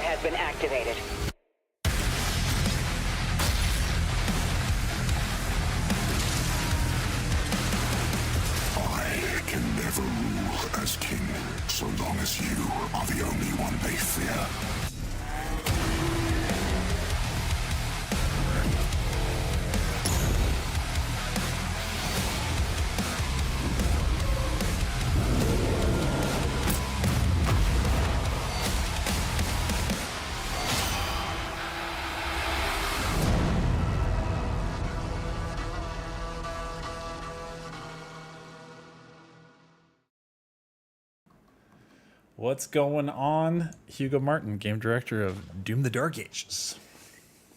has been activated. I can never rule as king, so long as you are the only one they fear. What's going on? Hugo Martin, game director of Doom the Dark Ages.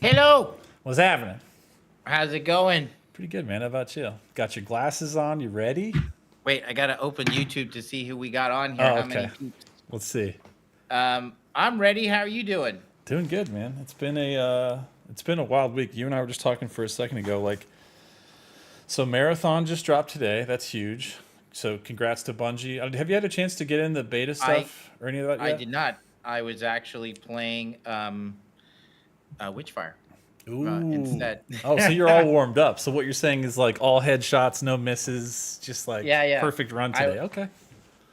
Hello. What's happening? How's it going? Pretty good, man. How about you? Got your glasses on? You ready? Wait, I gotta open YouTube to see who we got on here. Oh, How okay. many peeps? Let's see. I'm ready. How are you doing? Doing good, man. It's been a wild week. You and I were just talking for a second ago. So Marathon just dropped today. That's huge. So congrats to Bungie. Have you had a chance to get in the beta stuff or any of that yet? I did not. I was actually playing Witchfire. Ooh. Instead. Oh, so you're all warmed up. So what you're saying is like all headshots, no misses, just like perfect run today. Okay.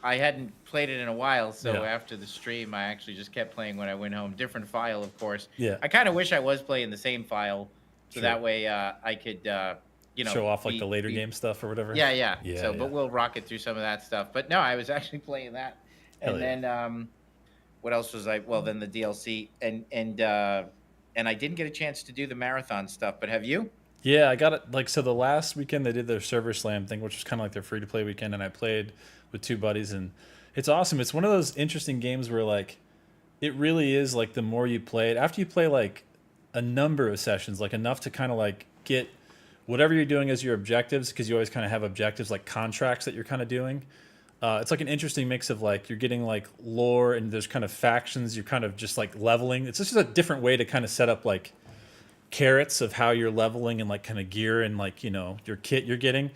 I hadn't played it in a while, so Yeah. after the stream, I actually just kept playing when I went home. Different file, of course. Yeah. I kind of wish I was playing the same file, so Sure. that way I could, show off like the later game stuff or whatever. Yeah. But we'll rocket through some of that stuff. But no, I was actually playing that, and then what else was I? Well, then the DLC, and I didn't get a chance to do the marathon stuff. But have you? Yeah, I got it. So the last weekend they did their server slam thing, which was kind of like their free to play weekend, and I played with two buddies, and it's awesome. It's one of those interesting games where like it really is like the more you play it, after you play like a number of sessions, like enough to kind of like get whatever you're doing as your objectives, because you always kind of have objectives like contracts that you're kind of doing. It's like an interesting mix of like you're getting like lore and there's kind of factions. You're kind of just like leveling. It's just a different way to kind of set up like carrots of how you're leveling and like kind of gear and like, you know, your kit you're getting.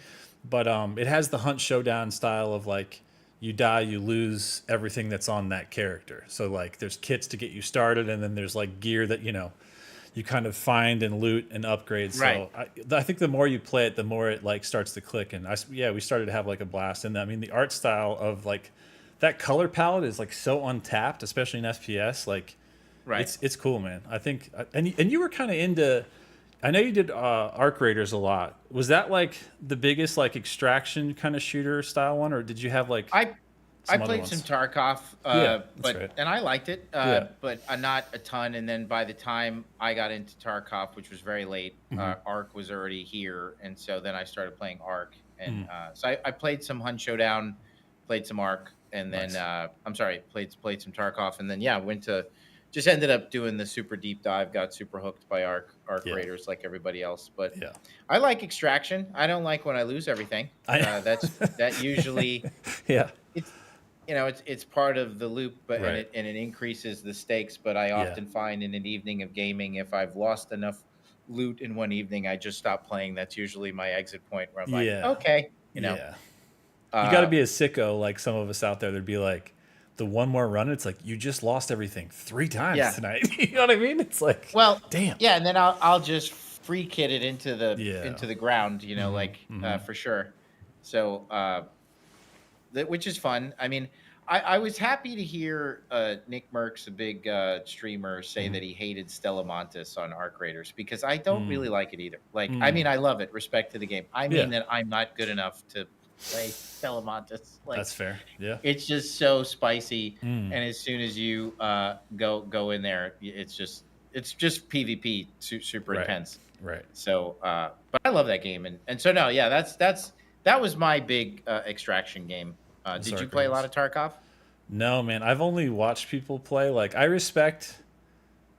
But it has the hunt showdown style of like you die, you lose everything that's on that character. So like there's kits to get you started, and then there's like gear that, you know, you kind of find and loot and upgrade. Right. So I think the more you play it, the more it like starts to click. And we started to have like a blast in that. I mean, the art style of like that color palette is like so untapped, especially in FPS. Like, Right. it's cool, man. I think, and you were kind of into. I know you did Arc Raiders a lot. Was that like the biggest like extraction kind of shooter style one, or did you have like? I played some Tarkov, right. and I liked it, but not a ton. And then by the time I got into Tarkov, which was very late, Arc was already here, and so then I started playing Arc, and so I played some Hunt Showdown, played some Arc, and then played some Tarkov, and then just ended up doing the super deep dive. Got super hooked by Arc Raiders like everybody else, but I like extraction. I don't like when I lose everything. That usually it's part of the loop, but Right. and it increases the stakes. But I often find in an evening of gaming, if I've lost enough loot in one evening, I just stop playing. That's usually my exit point where I'm like, okay, you got to be a sicko like some of us out there. There'd be like the one more run. It's like you just lost everything 3 times tonight. You know what I mean? It's like, well, damn. Yeah, and then I'll just free kit it into the ground. You know, for sure. So. Which is fun. I mean, I was happy to hear Nick Merckx, a big streamer, say that he hated Stella Montis on Arc Raiders, because I don't really like it either. Like, I mean, I love it. Respect to the game. I mean that I'm not good enough to play Stella Montis. Like, that's fair. Yeah. It's just so spicy, and as soon as you go in there, it's just PvP, super intense. Right. So, but I love that game, and so no, yeah, that was my big extraction game. Did you play a lot of Tarkov? No, man. I've only watched people play. Like, I respect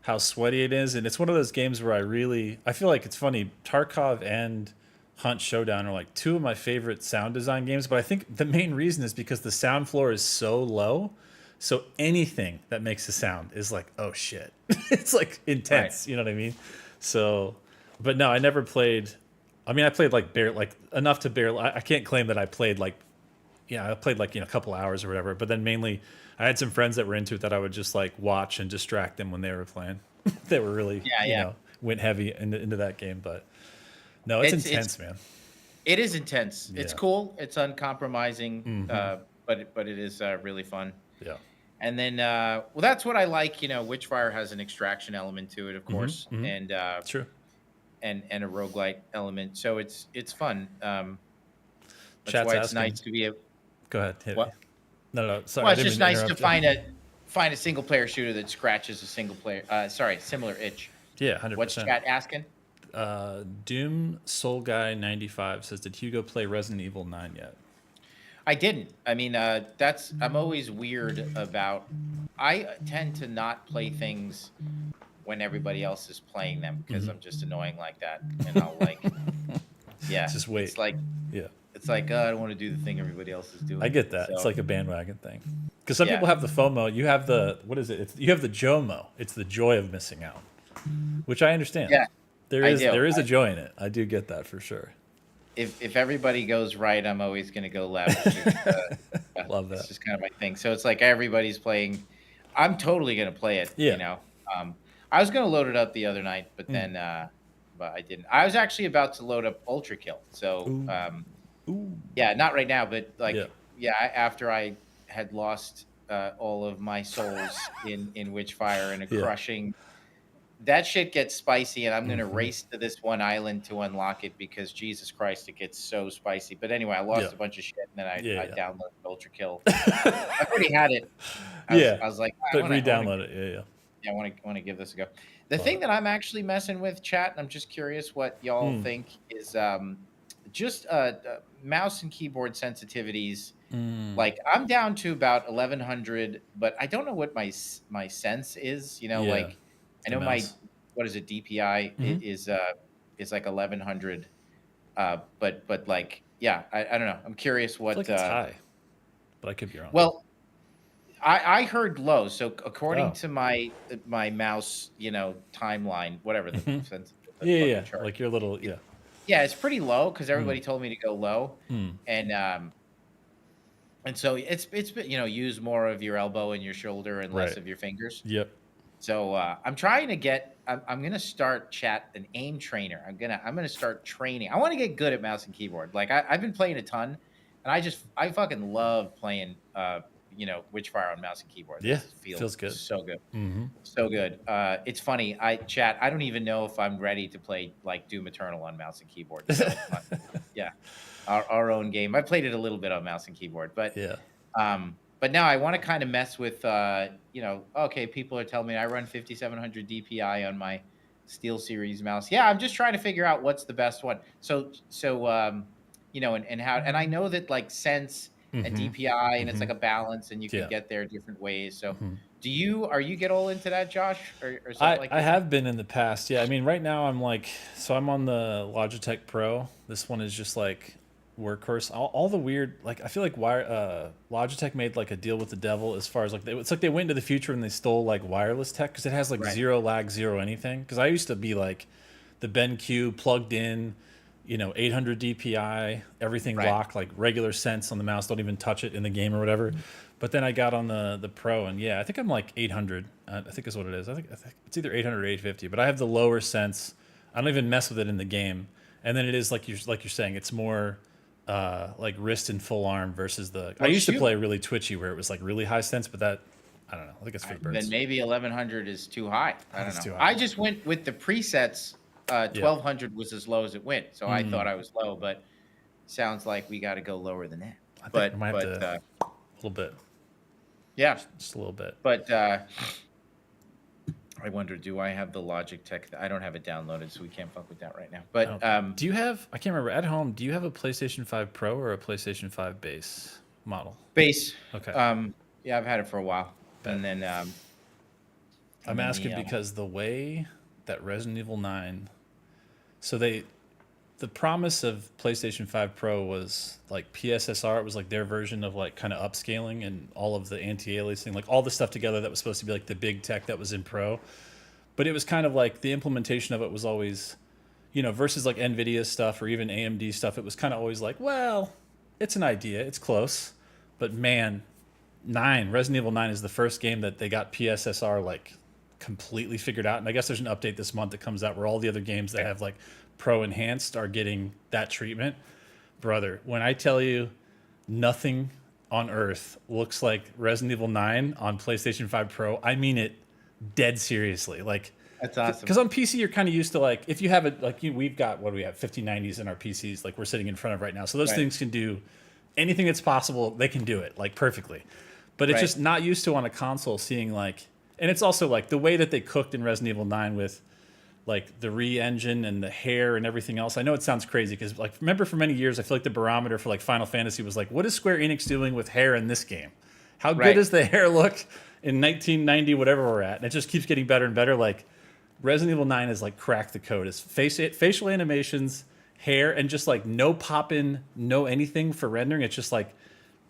how sweaty it is, and it's one of those games where I feel like it's funny. Tarkov and Hunt Showdown are like 2 of my favorite sound design games, but I think the main reason is because the sound floor is so low. So anything that makes a sound is like, oh shit. It's like intense. Right. You know what I mean? So, but no, I never played. I mean, I played like enough to barely. I can't claim that I played like yeah, I played like, a couple hours or whatever, but then mainly I had some friends that were into it that I would just like watch and distract them when they were playing. They were really, Yeah. went heavy into that game, but no, it's intense, man. It is intense. It's Yeah. cool. It's uncompromising, but it is really fun. Yeah. And then, well, that's what I like. Witchfire has an extraction element to it, of course, and True. and a roguelite element. So it's fun. That's Chat's why it's asking. nice to be a. Go ahead. Hit What? me. No. Sorry. Well, I it's didn't just mean nice to interrupt you. find a single player shooter that scratches a single player. Similar itch. Yeah, 100%. What's chat asking? Doom Soul Guy 95 says, "Did Hugo play Resident Evil 9 yet?" I didn't. I mean, I'm always weird about. I tend to not play things when everybody else is playing them because I'm just annoying like that, and I'll like, yeah, Just wait. It's like, Yeah. I don't want to do the thing everybody else is doing. I get that. It's So, like a bandwagon thing. Because some Yeah. people have the FOMO. You have the, what is it? You have the JOMO. It's the joy of missing out, which I understand. Yeah, There I is do. there is a joy in it. I do get that for sure. if everybody goes right, I'm always going to go left. It's, Love It's that. just kind of my thing. So it's like everybody's playing. I'm totally going to play it. Yeah. I was going to load it up the other night, but then, but I didn't. I was actually about to load up Ultra Kill. So, Ooh. yeah, not right now, but like, Yeah. after I had lost all of my souls in Witchfire and a Yeah. crushing. That shit gets spicy, and I'm gonna race to this one island to unlock it because Jesus Christ, it gets so spicy. But anyway, I lost a bunch of shit, and then I downloaded Ultra Kill. I've already had it. I was like, but re-download it. Yeah. Yeah, I want to give this a go. The thing that I'm actually messing with, chat, and I'm just curious what y'all think is just mouse and keyboard sensitivities. Like I'm down to about 1100, but I don't know what my sense is. Like I know my what is it DPI is like 1100, but like I don't know. I'm curious what. I feel like it's high, but I could be wrong. Well, I heard low. So according to my mouse, timeline, whatever the sense. Yeah. Like your little Yeah, it's pretty low because everybody told me to go low, and so it's use more of your elbow and your shoulder and less of your fingers. Yep. So I'm trying to get. I'm gonna start an aim trainer. I'm gonna start training. I want to get good at mouse and keyboard. Like I've been playing a ton, and I fucking love playing Witchfire on mouse and keyboard. Yeah, It feels good. So good. So good. It's funny. I don't even know if I'm ready to play like Doom Eternal on mouse and keyboard. So, yeah, our own game. I played it a little bit on mouse and keyboard, but but now I want to kind of mess with okay, people are telling me I run 5700 DPI on my SteelSeries mouse. Yeah, I'm just trying to figure out what's the best one. So and how, and I know that like Sense and DPI and it's like a balance and you can get there different ways. So are you get all into that, Josh, or something like that? I have been in the past. Yeah. I mean, right now I'm on the Logitech Pro. This one is just like workhorse. All the weird, like I feel like Logitech made like a deal with the devil as far as like it's like they went into the future and they stole like wireless tech because it has like zero lag, zero anything. Because I used to be like the BenQ plugged in, 800 DPI, everything locked, like regular sense on the mouse, don't even touch it in the game or whatever. But then I got on the Pro, and I think I'm like 800. I think is what it is. I think it's either 800 or 850. But I have the lower sense. I don't even mess with it in the game. And then it is like you're saying, it's more like wrist and full arm versus the. I used to play really twitchy where it was like really high sense, but that I don't know. I think it's for birds. Then maybe 1100 is too high. I don't know. Too high. I just went with the presets. 1200 was as low as it went, so I thought I was low, but sounds like we got to go lower than that. I think I might have to, a little bit. Yeah, just a little bit. But I wonder, do I have the Logitech? I don't have it downloaded, so we can't fuck with that right now. But do you have? I can't remember. At home, do you have a PlayStation 5 Pro or a PlayStation 5 base model? Base. Okay. Yeah, I've had it for a while, and then I'm asking because the way that Resident Evil 9, so the promise of PlayStation 5 Pro was like PSSR. It was like their version of like kind of upscaling and all of the anti-aliasing, like all the stuff together that was supposed to be like the big tech that was in Pro. But it was kind of like the implementation of it was always, versus like NVIDIA stuff or even AMD stuff. It was kind of always like, well, it's an idea. It's close, but man, Resident Evil 9 is the first game that they got PSSR like completely figured out. And I guess there's an update this month that comes out where all the other games that have like Pro Enhanced are getting that treatment. Brother, when I tell you nothing on earth looks like Resident Evil 9 on PlayStation 5 Pro, I mean it dead seriously. Like, that's awesome. Because on PC, you're kind of used to like, if you have it, like we've got, what do we have, 5090s in our PCs, like we're sitting in front of right now. So those things can do anything that's possible. They can do it like perfectly. But it's just not used to on a console seeing like, and it's also like the way that they cooked in Resident Evil 9 with like the re-engine and the hair and everything else. I know it sounds crazy because like, remember for many years, I feel like the barometer for like Final Fantasy was like, what is Square Enix doing with hair in this game? How good does the hair look in 1990, whatever we're at? And it just keeps getting better and better. Like Resident Evil 9 is like cracked the code. It's facial animations, hair, and just like no pop-in, no anything for rendering. It's just like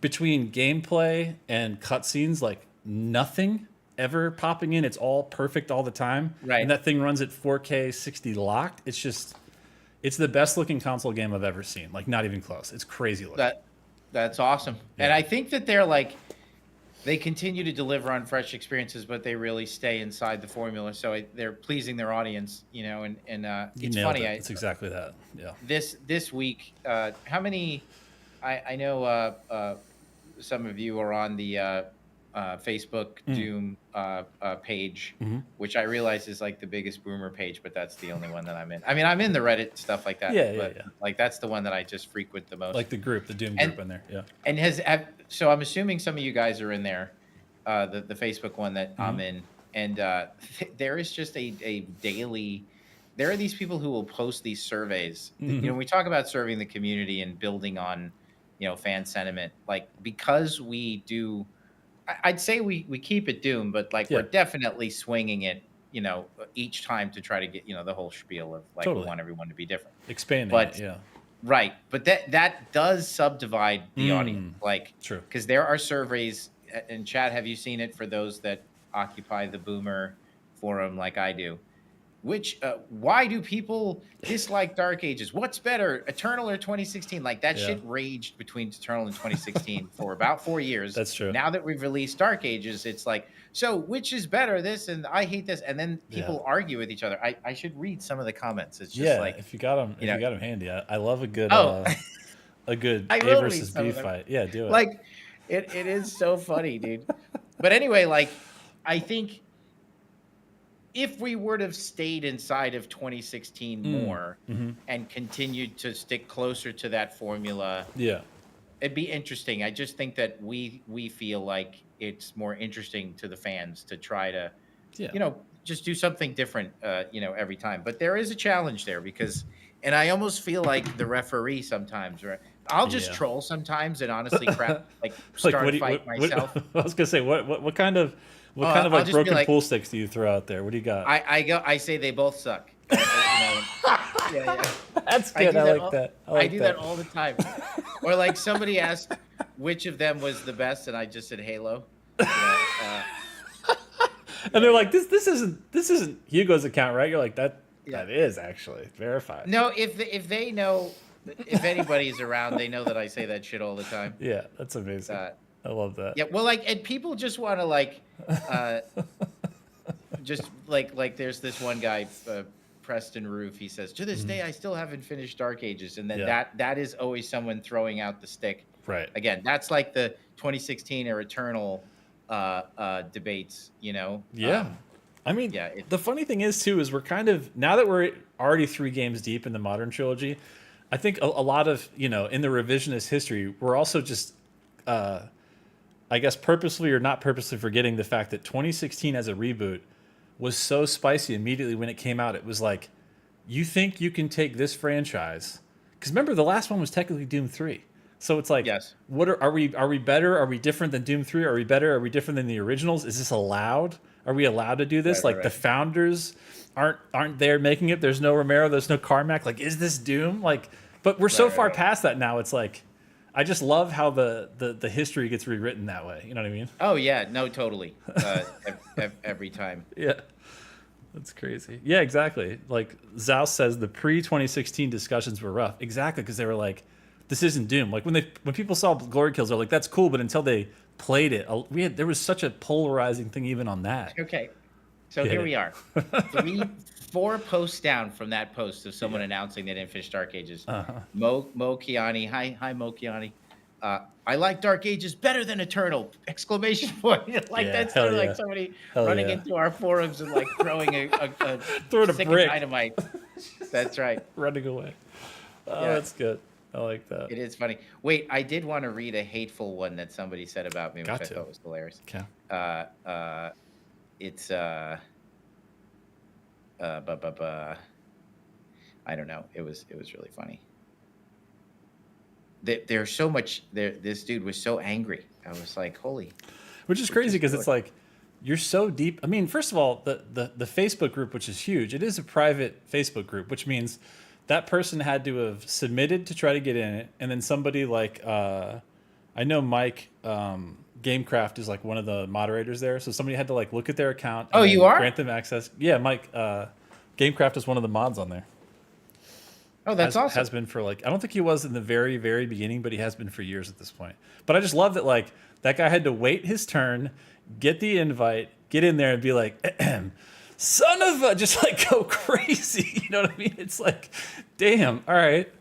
between gameplay and cutscenes, like nothing ever popping in. It's all perfect all the time. Right. And that thing runs at 4K 60 locked. It's just, it's the best looking console game I've ever seen. Like not even close. It's crazy looking. That's awesome. Yeah. And I think that they're like, they continue to deliver on fresh experiences, but they really stay inside the formula. So they're pleasing their audience, you know, and it's funny. It's exactly that. Yeah. This week, how many, I know some of you are on the Facebook Doom page, which I realize is like the biggest boomer page, but that's the only one that I'm in. I mean, I'm in the Reddit stuff like that. But like that's the one that I just frequent the most. Like the group, the Doom group in there. Yeah. And so I'm assuming some of you guys are in there, the Facebook one that I'm in, and there is just a daily. There are these people who will post these surveys. You know, we talk about serving the community and building on, you know, fan sentiment. Like because we do. I'd say we keep it Doom, but like we're definitely swinging it, you know, each time to try to get, you know, the whole spiel of like we want everyone to be different. Expanding it, Right. But that does subdivide the audience. Like, true. Because there are surveys, and Chad, have you seen it for those that occupy the Boomer forum like I do? Why do people dislike Dark Ages? What's better, Eternal or 2016? Like that shit raged between Eternal and 2016 for about 4 years. That's true. Now that we've released Dark Ages, it's like, so which is better, this and I hate this, and then people argue with each other. I should read some of the comments. It's just like if you got them, you got them handy. I love a good A A versus B fight. Yeah, do it. Like it is so funny, dude. But anyway, like I think. If we were to have stayed inside of 2016 more and continued to stick closer to that formula, it'd be interesting. I just think that we feel like it's more interesting to the fans to try to, you know, just do something different, you know, every time. But there is a challenge there because, and I almost feel like the referee sometimes, right? I'll just troll sometimes and honestly crap, like start a fight myself. I was gonna say, what kind of like broken pool sticks do you throw out there? What do you got? I say they both suck. You know, That's good. I like that. I do that all the time. Or like somebody asked which of them was the best, and I just said Halo. You know, and they're like, this isn't Hugo's account, right? You're like, that is actually verified. No, if they know, if anybody's around, they know that I say that shit all the time. Yeah, that's amazing. I love that. Yeah, well, like, and people just want to like, just like, there's this one guy, Preston Roof. He says, to this day, I still haven't finished Dark Ages, and then that is always someone throwing out the stick. Right. Again, that's like the 2016 or Eternal debates. You know. Yeah. I mean, the funny thing is too is we're kind of now that we're already 3 games deep in the modern trilogy, I think a lot of, you know, in the revisionist history, we're also just. I guess purposely or not purposely forgetting the fact that 2016 as a reboot was so spicy immediately when it came out. It was like, you think you can take this franchise? Because remember, the last one was technically Doom 3. So it's like, what are we better? Are we different than Doom 3? Are we better? Are we different than the originals? Is this allowed? Are we allowed to do this? The founders aren't there making it. There's no Romero. There's no Carmack. Like, is this Doom? Like, but we're so far past that now. It's like, I just love how the history gets rewritten that way. You know what I mean? Oh yeah, no, totally. Every time. Yeah, that's crazy. Yeah, exactly. Like Zaus says, the pre-2016 discussions were rough. Exactly, because they were like, this isn't Doom. Like when people saw Glory Kills, they're like, that's cool, but until they played it, there was such a polarizing thing even on that. Okay, so here we are, 4 posts down from that post of someone announcing they didn't finish Dark Ages. Mo Kiani, hi Mo Kiani. I like Dark Ages better than Eternal! Exclamation point! That's sort of like somebody running into our forums and like throwing a throwing a brick. Dynamite. That's right. Running away. Oh, that's good. I like that. It is funny. Wait, I did want to read a hateful one that somebody said about me, which I thought was hilarious. Okay. It's I don't know. It was really funny. There's so much there. This dude was so angry. I was like, holy. Which is crazy because it's like you're so deep. I mean, first of all, the Facebook group, which is huge, it is a private Facebook group, which means that person had to have submitted to try to get in it, and then somebody like I know Mike Gamecraft is like one of the moderators there, so somebody had to like look at their account. Oh, you are? Grant them access. Yeah, Mike Gamecraft is one of the mods on there. Oh, that's awesome. Has been for like, I don't think he was in the very, very beginning, but he has been for years at this point. But I just love that like that guy had to wait his turn, get the invite, get in there and be like, son of a, just like go crazy. You know what I mean? It's like, damn, all right.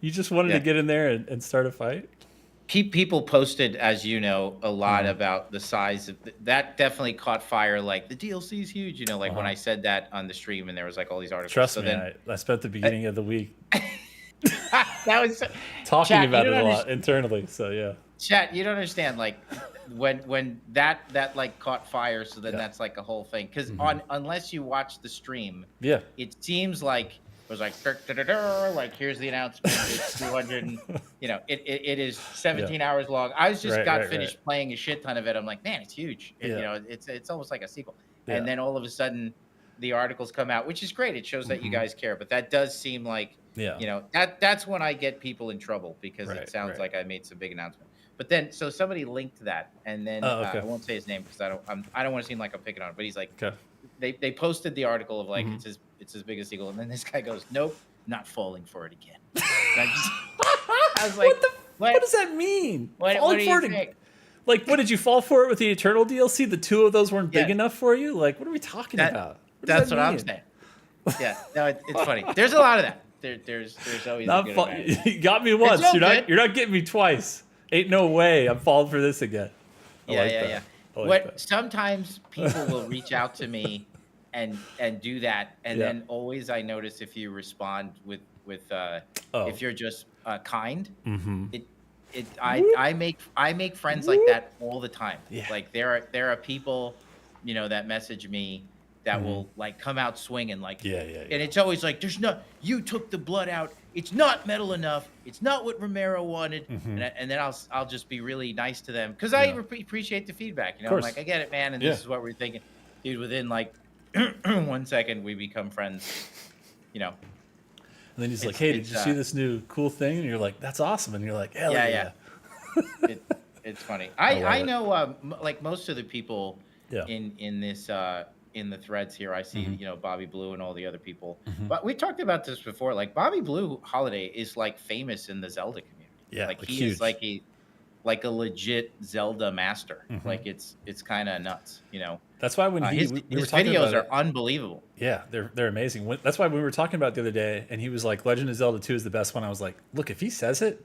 You just wanted to get in there and start a fight? People posted, as you know, a lot about the size of that. Definitely caught fire. Like the DLC is huge, you know. Like when I said that on the stream, and there was like all these articles. Trust me, I spent the beginning of the week that was talking about it a lot internally. So yeah, chat. You don't understand. Like when that like caught fire, so then that's like a whole thing. Because unless you watch the stream, it seems like. It was like, like here's the announcement. It's 200. You know, it is 17 hours long. I was just got finished playing a shit ton of it. I'm like, man, it's huge. You know, it's almost like a sequel. And then all of a sudden, the articles come out, which is great. It shows that you guys care. But that does seem like, you know, that's when I get people in trouble because it sounds like I made some big announcement. But then, so somebody linked that, and then I won't say his name because I don't want to seem like I'm picking on it. But he's like, they posted the the like it's his biggest sequel, and then this guy goes, nope, not falling for it again. I was like, what does that mean? What do you think? Like, what did you fall for it with the Eternal DLC? The 2 of those weren't big enough for you? Like, what are we talking about? That's what I'm saying. Yeah, no, it's funny. There's a lot of that. There's always a good you got me once. You're not getting me twice. Ain't no way I'm falling for this again. Yeah. Sometimes people will reach out to me and do that, and then always I notice if you respond with if you're just kind, I make friends like that all the time. Like there are people, you know, that message me that will like come out swinging like and it's always like you took the blood out, it's not metal enough, it's not what Romero wanted, and then I'll just be really nice to them because I appreciate the feedback, you know. I'm like, I get it, man, and this is what we're thinking, dude. Within like 1 second we become friends, you know. And then he's like, hey, did you see this new cool thing? And you're like, that's awesome. And you're like, hell yeah. It's funny. I know like most of the people in this in the threads here, I see, you know, Bobby Blue and all the other people. But we talked about this before. Like Bobby Blue Holiday is like famous in the Zelda community. Yeah, like he is like a legit Zelda master. Like it's kind of nuts, you know. That's why when his videos are unbelievable. Yeah, they're amazing. That's why we were talking about it the other day, and he was like, "Legend of Zelda 2 is the best one." I was like, "Look, if he says it,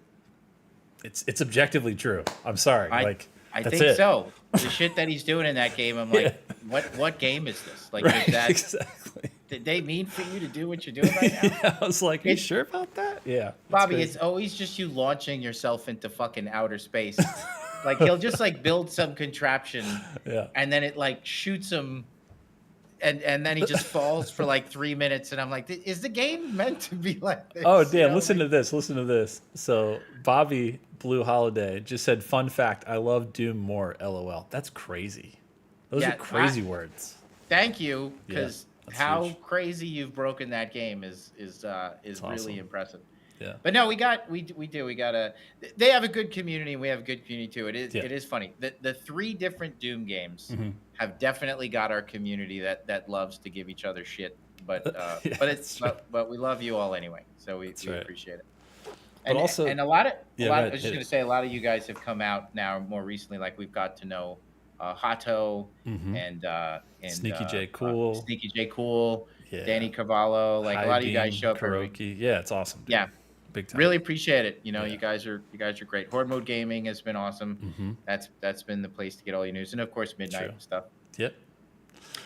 it's objectively true." I'm sorry, I think so. The shit that he's doing in that game, I'm like, what game is this? Like, is that exactly? Did they mean for you to do what you're doing right now? I was like, are you sure about that? Yeah, Bobby, it's always just you launching yourself into fucking outer space. Like he'll just like build some contraption, and then it like shoots him, and then he just falls for like 3 minutes, and I'm like, is the game meant to be like this? Oh damn! Listen to this. So Bobby Blue Holiday just said, "Fun fact: I love Doom more." LOL. That's crazy. Those are crazy words. Thank you, because how crazy you've broken that game is really impressive. Yeah. But no, we got they have a good community, and we have a good community too. It is funny. The 3 different Doom games have definitely got our community that loves to give each other shit. But but we love you all anyway. So we appreciate it. But also, and a lot of I right, was just gonna say a lot of you guys have come out now more recently. Like we've got to know Hato Sneaky J Cool, Sneaky J Cool, yeah, Danny Cavallo. Like a High lot of you guys Beam, show up every week. Kuroki. Yeah, it's awesome, dude. Yeah, Big time. really appreciate it. You know, Yeah. you guys are great. Horde Mode Gaming has been awesome. That's been the place to get all your news, and of course Midnight True. stuff. Yep.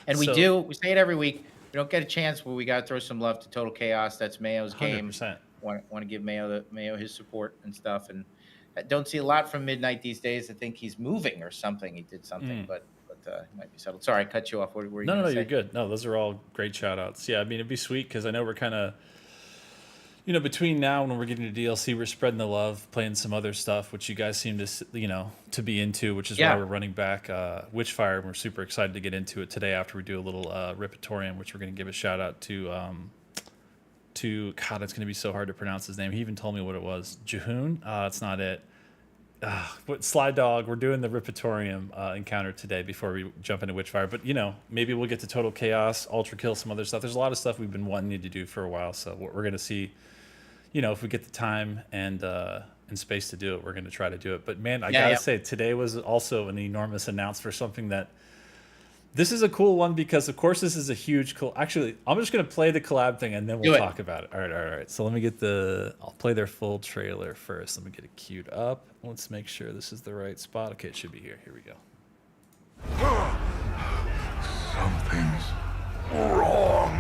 And So, we say it every week. We don't get a chance where we got to throw some love to Total Chaos. That's Mayo's game. 100%. Want to give Mayo his support and stuff. And I don't see a lot from Midnight these days. I think he's moving or something. He did something, but he might be settled. Sorry, I cut you off. What were you? No, say? you're good. No, those are all great shout outs. Yeah, I mean, it'd be sweet because I know we're kind of, between now and when we're getting to DLC, we're spreading the love, playing some other stuff, which you guys seem to, to be into, which is why we're running back Witchfire. And we're super excited to get into it today after we do a little Ripatorium, which we're going to give a shout out to God, it's going to be so hard to pronounce his name. He even told me what it was. Jooyvon? It's not it. But Sly Dog, we're doing the Ripatorium encounter today before we jump into Witchfire. But, maybe we'll get to Total Chaos, Ultra Kill, some other stuff. There's a lot of stuff we've been wanting to do for a while. So we're going to see, if we get the time and space to do it, we're going to try to do it. But, man, I got to say, today was also an enormous announce for something that this is a cool one because, of course, this is a huge Actually, I'm just going to play the collab thing and then we'll talk about it. All right. So let me get I'll play their full trailer first. Let me get it queued up. Let's make sure this is the right spot. Okay, it should be here. Here we go. Something's wrong.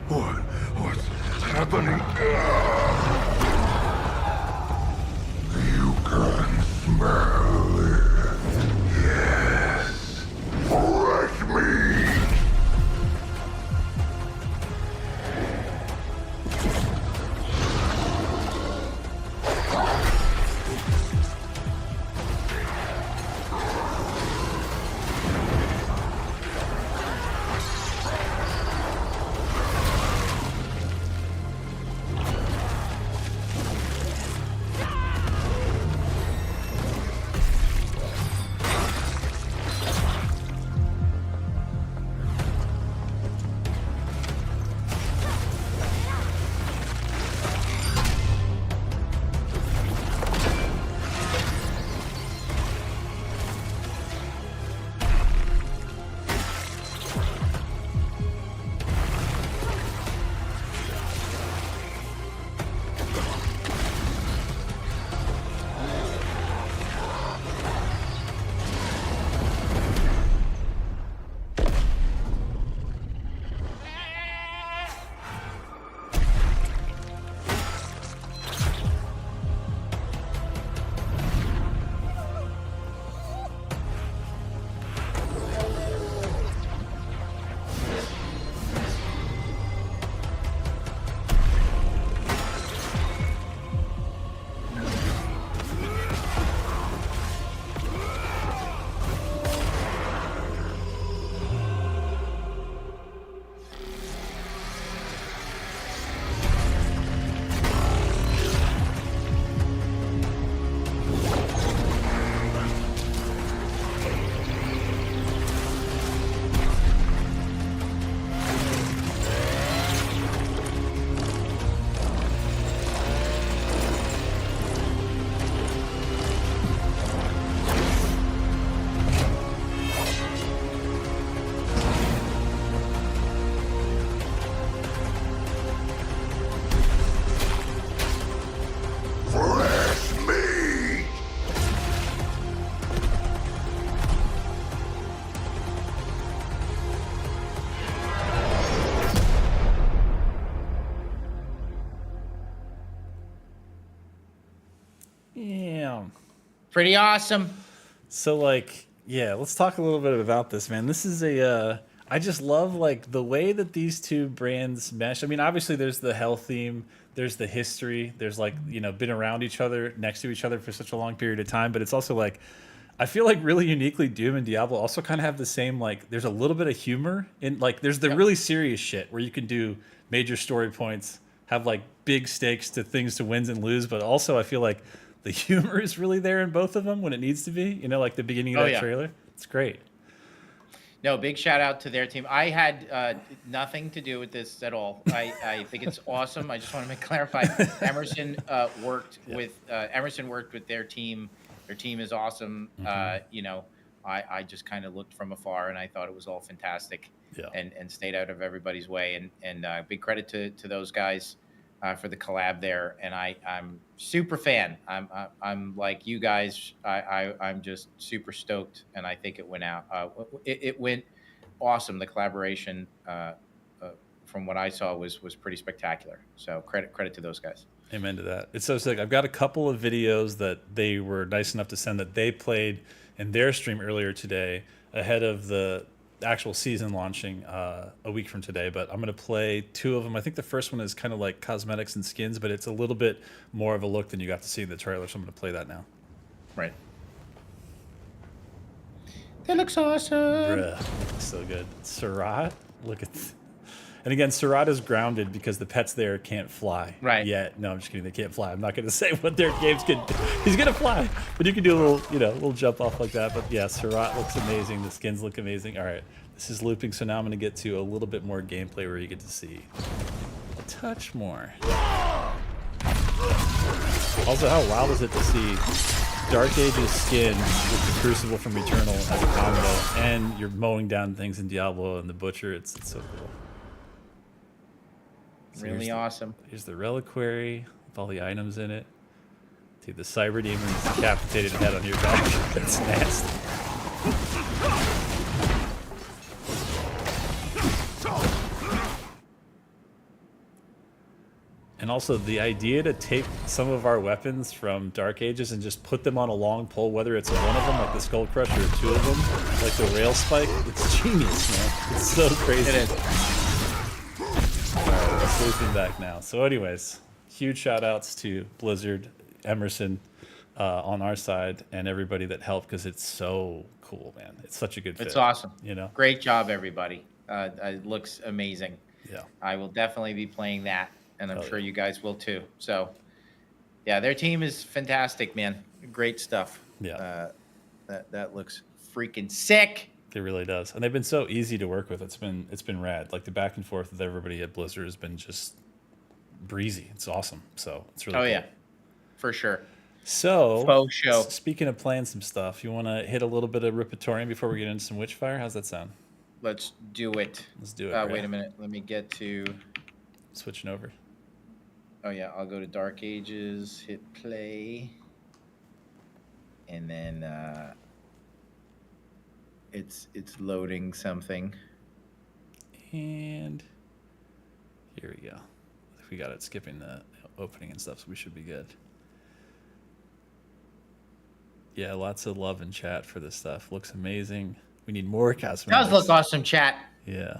What's happening? You can smell it. Yes. Fresh meat. Pretty awesome. So, let's talk a little bit about this, man. This is I just love, the way that these two brands mesh. I mean, obviously, there's the hell theme, there's the history, there's, been around each other, next to each other for such a long period of time, but it's also, I feel like really uniquely Doom and Diablo also kind of have the same, there's a little bit of humor in, there's the really serious shit where you can do major story points, have, big stakes to things to wins and lose, but also I feel like the humor is really there in both of them when it needs to be, like the beginning of that trailer. It's great. No, big shout out to their team. I had nothing to do with this at all. I think it's awesome. I just want to clarify. Emerson worked with their team. Their team is awesome. You know, I just kind of looked from afar and I thought it was all fantastic. Yeah. And stayed out of everybody's way. And big credit to those guys for the collab there. And I'm super fan. I'm like you guys. I'm just super stoked, and I think it went out. It went awesome. The collaboration, from what I saw, was pretty spectacular. So credit to those guys. Amen to that. It's so sick. I've got a couple of videos that they were nice enough to send that they played in their stream earlier today, ahead of the actual season launching a week from today. But I'm going to play 2 of them. I think the first one is kind of like cosmetics and skins, but it's a little bit more of a look than you got to see in the trailer. So I'm going to play that now. Right. That looks awesome. Bruh, so good. Surat, look at and again, Surat is grounded because the pets there can't fly. Right. Yet. No, I'm just kidding. They can't fly. I'm not going to say what their games can do. He's going to fly, but you can do a little, you know, little jump off like that. But yeah, Surat looks amazing. The skins look amazing. All right, this is looping. So now I'm going to get to a little bit more gameplay where you get to see a touch more. Also, how wild is it to see Dark Ages skin with the Crucible from Eternal as a combo, and you're mowing down things in Diablo and the Butcher. It's so cool. So really awesome. Here's the reliquary with all the items in it. Dude, the Cyber Demon's decapitated head on your back. That's nasty. And also the idea to take some of our weapons from Dark Ages and just put them on a long pole, whether it's one of them, like the Skull Crusher, or 2 of them, like the Rail Spike, it's genius, man. It's so crazy. It is. Alright, let's looping back now. So anyways, huge shout outs to Blizzard, Emerson, on our side, and everybody that helped, because it's so cool, man. It's such a good fit. It's awesome. You know? Great job, everybody. It looks amazing. Yeah. I will definitely be playing that, and I'm sure you guys will too. So, yeah, their team is fantastic, man. Great stuff. Yeah. That looks freaking sick. It really does, and they've been so easy to work with. It's been rad. Like the back and forth with everybody at Blizzard has been just breezy. It's awesome. So it's really cool. Yeah, for sure. So faux show. Speaking of playing some stuff, you want to hit a little bit of Ripatorium before we get into some Witchfire? How's that sound? Let's do it. Let's do it. Wait a minute. Let me get to switching over. Oh yeah, I'll go to Dark Ages, hit play, and then it's loading something. And here we go. We got it skipping the opening and stuff, so we should be good. Yeah, lots of love in chat for this stuff. Looks amazing. We need more cosmetics. Does look awesome, chat. Yeah.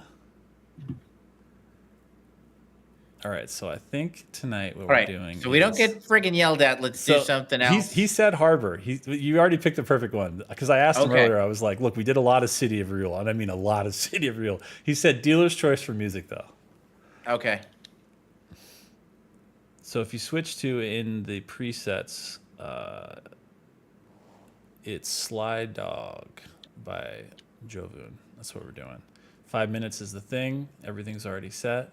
All right, so I think tonight what we're doing. So we don't get friggin' yelled at. Let's do something else. He said Harbor. You already picked the perfect one, because I asked him earlier. I was like, "Look, we did a lot of City of Real, and I mean a lot of City of Real." He said dealer's choice for music, though. Okay. So if you switch to in the presets, it's Sly Dog by Jooyvon. That's what we're doing. 5 minutes is the thing. Everything's already set.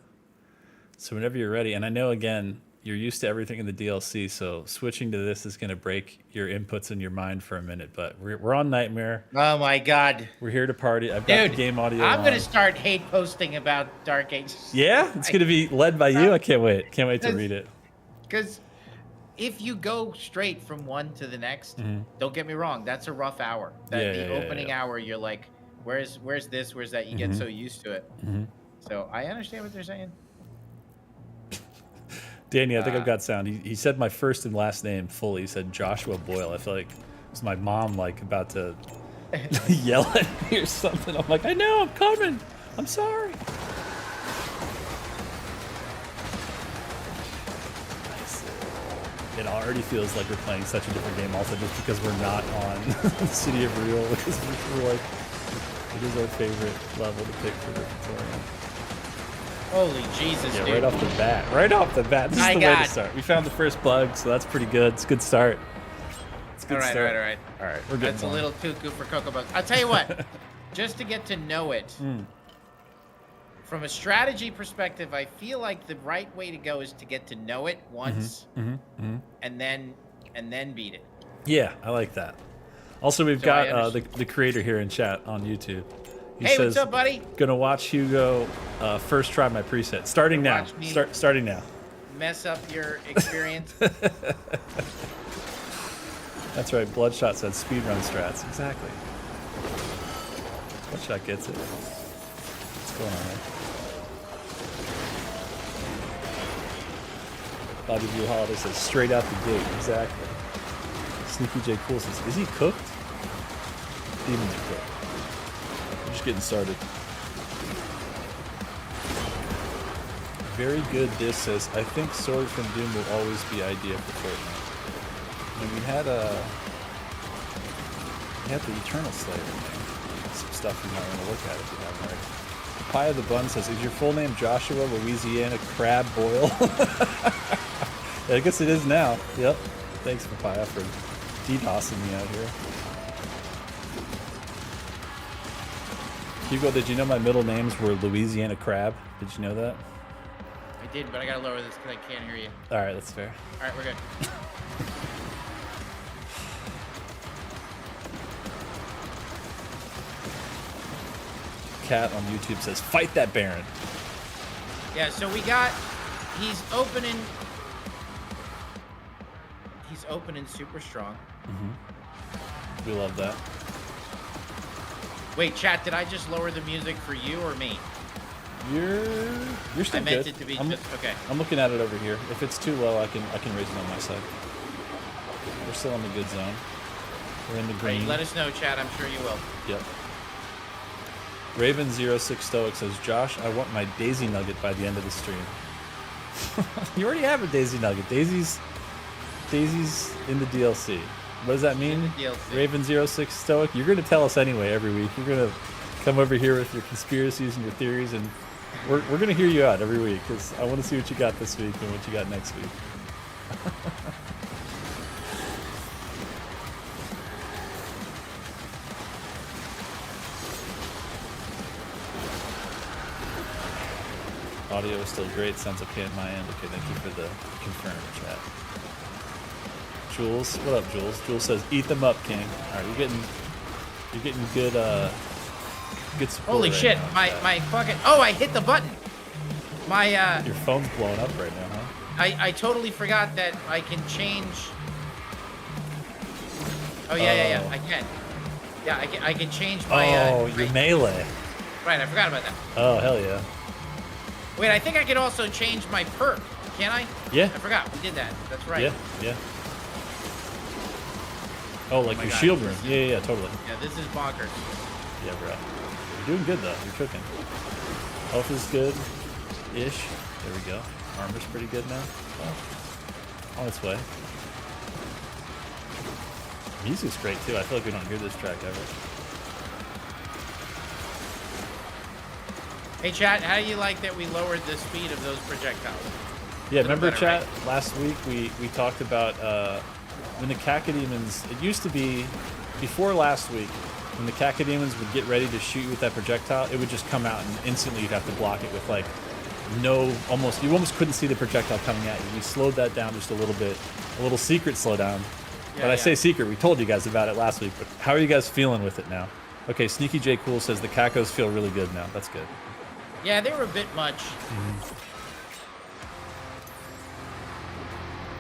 So whenever you're ready, and I know, again, you're used to everything in the DLC, so switching to this is going to break your inputs in your mind for a minute, but we're on Nightmare. Oh, my God. We're here to party. I've got the game audio I'm going to start hate posting about Dark Ages. Yeah? It's going to be led by you? I can't wait. Can't wait to read it. Because if you go straight from one to the next, don't get me wrong, that's a rough hour. The opening hour, you're like, where's this, where's that? You get so used to it. So I understand what they're saying. Danny, I think I've got sound. He said my first and last name fully. He said Joshua Boyle. I feel like it was my mom, like, about to yell at me or something. I'm like, I know, I'm coming. I'm sorry. It already feels like we're playing such a different game, also just because we're not on City of Real, because we're like, it is our favorite level to pick for Ripatorium. Holy Jesus, yeah, dude. right off the bat. Right off the bat. This is the way to start. We found the first bug, so that's pretty good. It's a good start. It's a good start. All right. All right, we're good. That's a little cuckoo for Cocoa Bugs. I'll tell you what. just to get to know it. From a strategy perspective, I feel like the right way to go is to get to know it once, and then beat it. Yeah, I like that. Also, we've got the creator here in chat on YouTube. He says, what's up, buddy? Gonna watch Hugo first try my preset. Starting now. Starting now. Mess up your experience. That's right. Bloodshot said speedrun strats. Exactly. Bloodshot gets it. What's going on there? Bobby Blue Holiday says straight out the gate. Exactly. Sneaky J Cool says, is he cooked? Demons are cooked. We're just getting started. Very good. This says, I think Sword from Doom will always be idea for Fortnite. And we had the Eternal Slayer in there. Some stuff you might want to look at if you haven't already. Pie of the Bun says, is your full name Joshua Louisiana Crab Boyle? Yeah, I guess it is now. Yep. Thanks, Papaya, for DDoSing me out here. Hugo, did you know my middle names were Louisiana Crab? Did you know that? I did, but I gotta lower this because I can't hear you. Alright, that's fair. Alright, we're good. Cat on YouTube says, fight that Baron. Yeah, so he's opening super strong. We love that. Wait, chat, did I just lower the music for you or me? You're still good. I meant it to be okay. I'm looking at it over here. If it's too low, I can raise it on my side. We're still in the good zone. We're in the green. Right, let us know, chat. I'm sure you will. Yep. Raven06 Stoic says, Josh, I want my Daisy Nugget by the end of the stream. You already have a Daisy Nugget. Daisy's in the DLC. What does that mean? Raven06 Stoic? You're going to tell us anyway every week. You're going to come over here with your conspiracies and your theories, and we're going to hear you out every week because I want to see what you got this week and what you got next week. Audio is still great. Sounds okay on my end. Okay, thank you for the confirm chat. Jules, what up, Jules? Jules says, "Eat them up, King." All right, you're getting good good support. Holy right shit! Now, my fucking I hit the button. My your phone's blowing up right now, huh? I totally forgot that I can change. Oh yeah. I can. Yeah, I can change my. Your melee. Right, I forgot about that. Oh hell yeah. Wait, I think I could also change my perk. Can I? Yeah. I forgot. We did that. That's right. Yeah. Oh, like your shield room. Yeah, totally. Yeah, this is bonkers. Yeah, bro. You're doing good, though. You're cooking. Health is good-ish. There we go. Armor's pretty good now. Oh, on its way. Music's great, too. I feel like we don't hear this track ever. Hey, chat, how do you like that we lowered the speed of those projectiles? Yeah, remember, better, chat, right? last week we talked about when the Cacodemons, it used to be, before last week, when the Cacodemons would get ready to shoot you with that projectile, it would just come out and instantly you'd have to block it with, like, you almost couldn't see the projectile coming at you. We slowed that down just a little bit, a little secret slowdown. Yeah, but I say secret, we told you guys about it last week, but how are you guys feeling with it now? Okay, Sneaky J Cool says the Cacos feel really good now. That's good. Yeah, they were a bit much.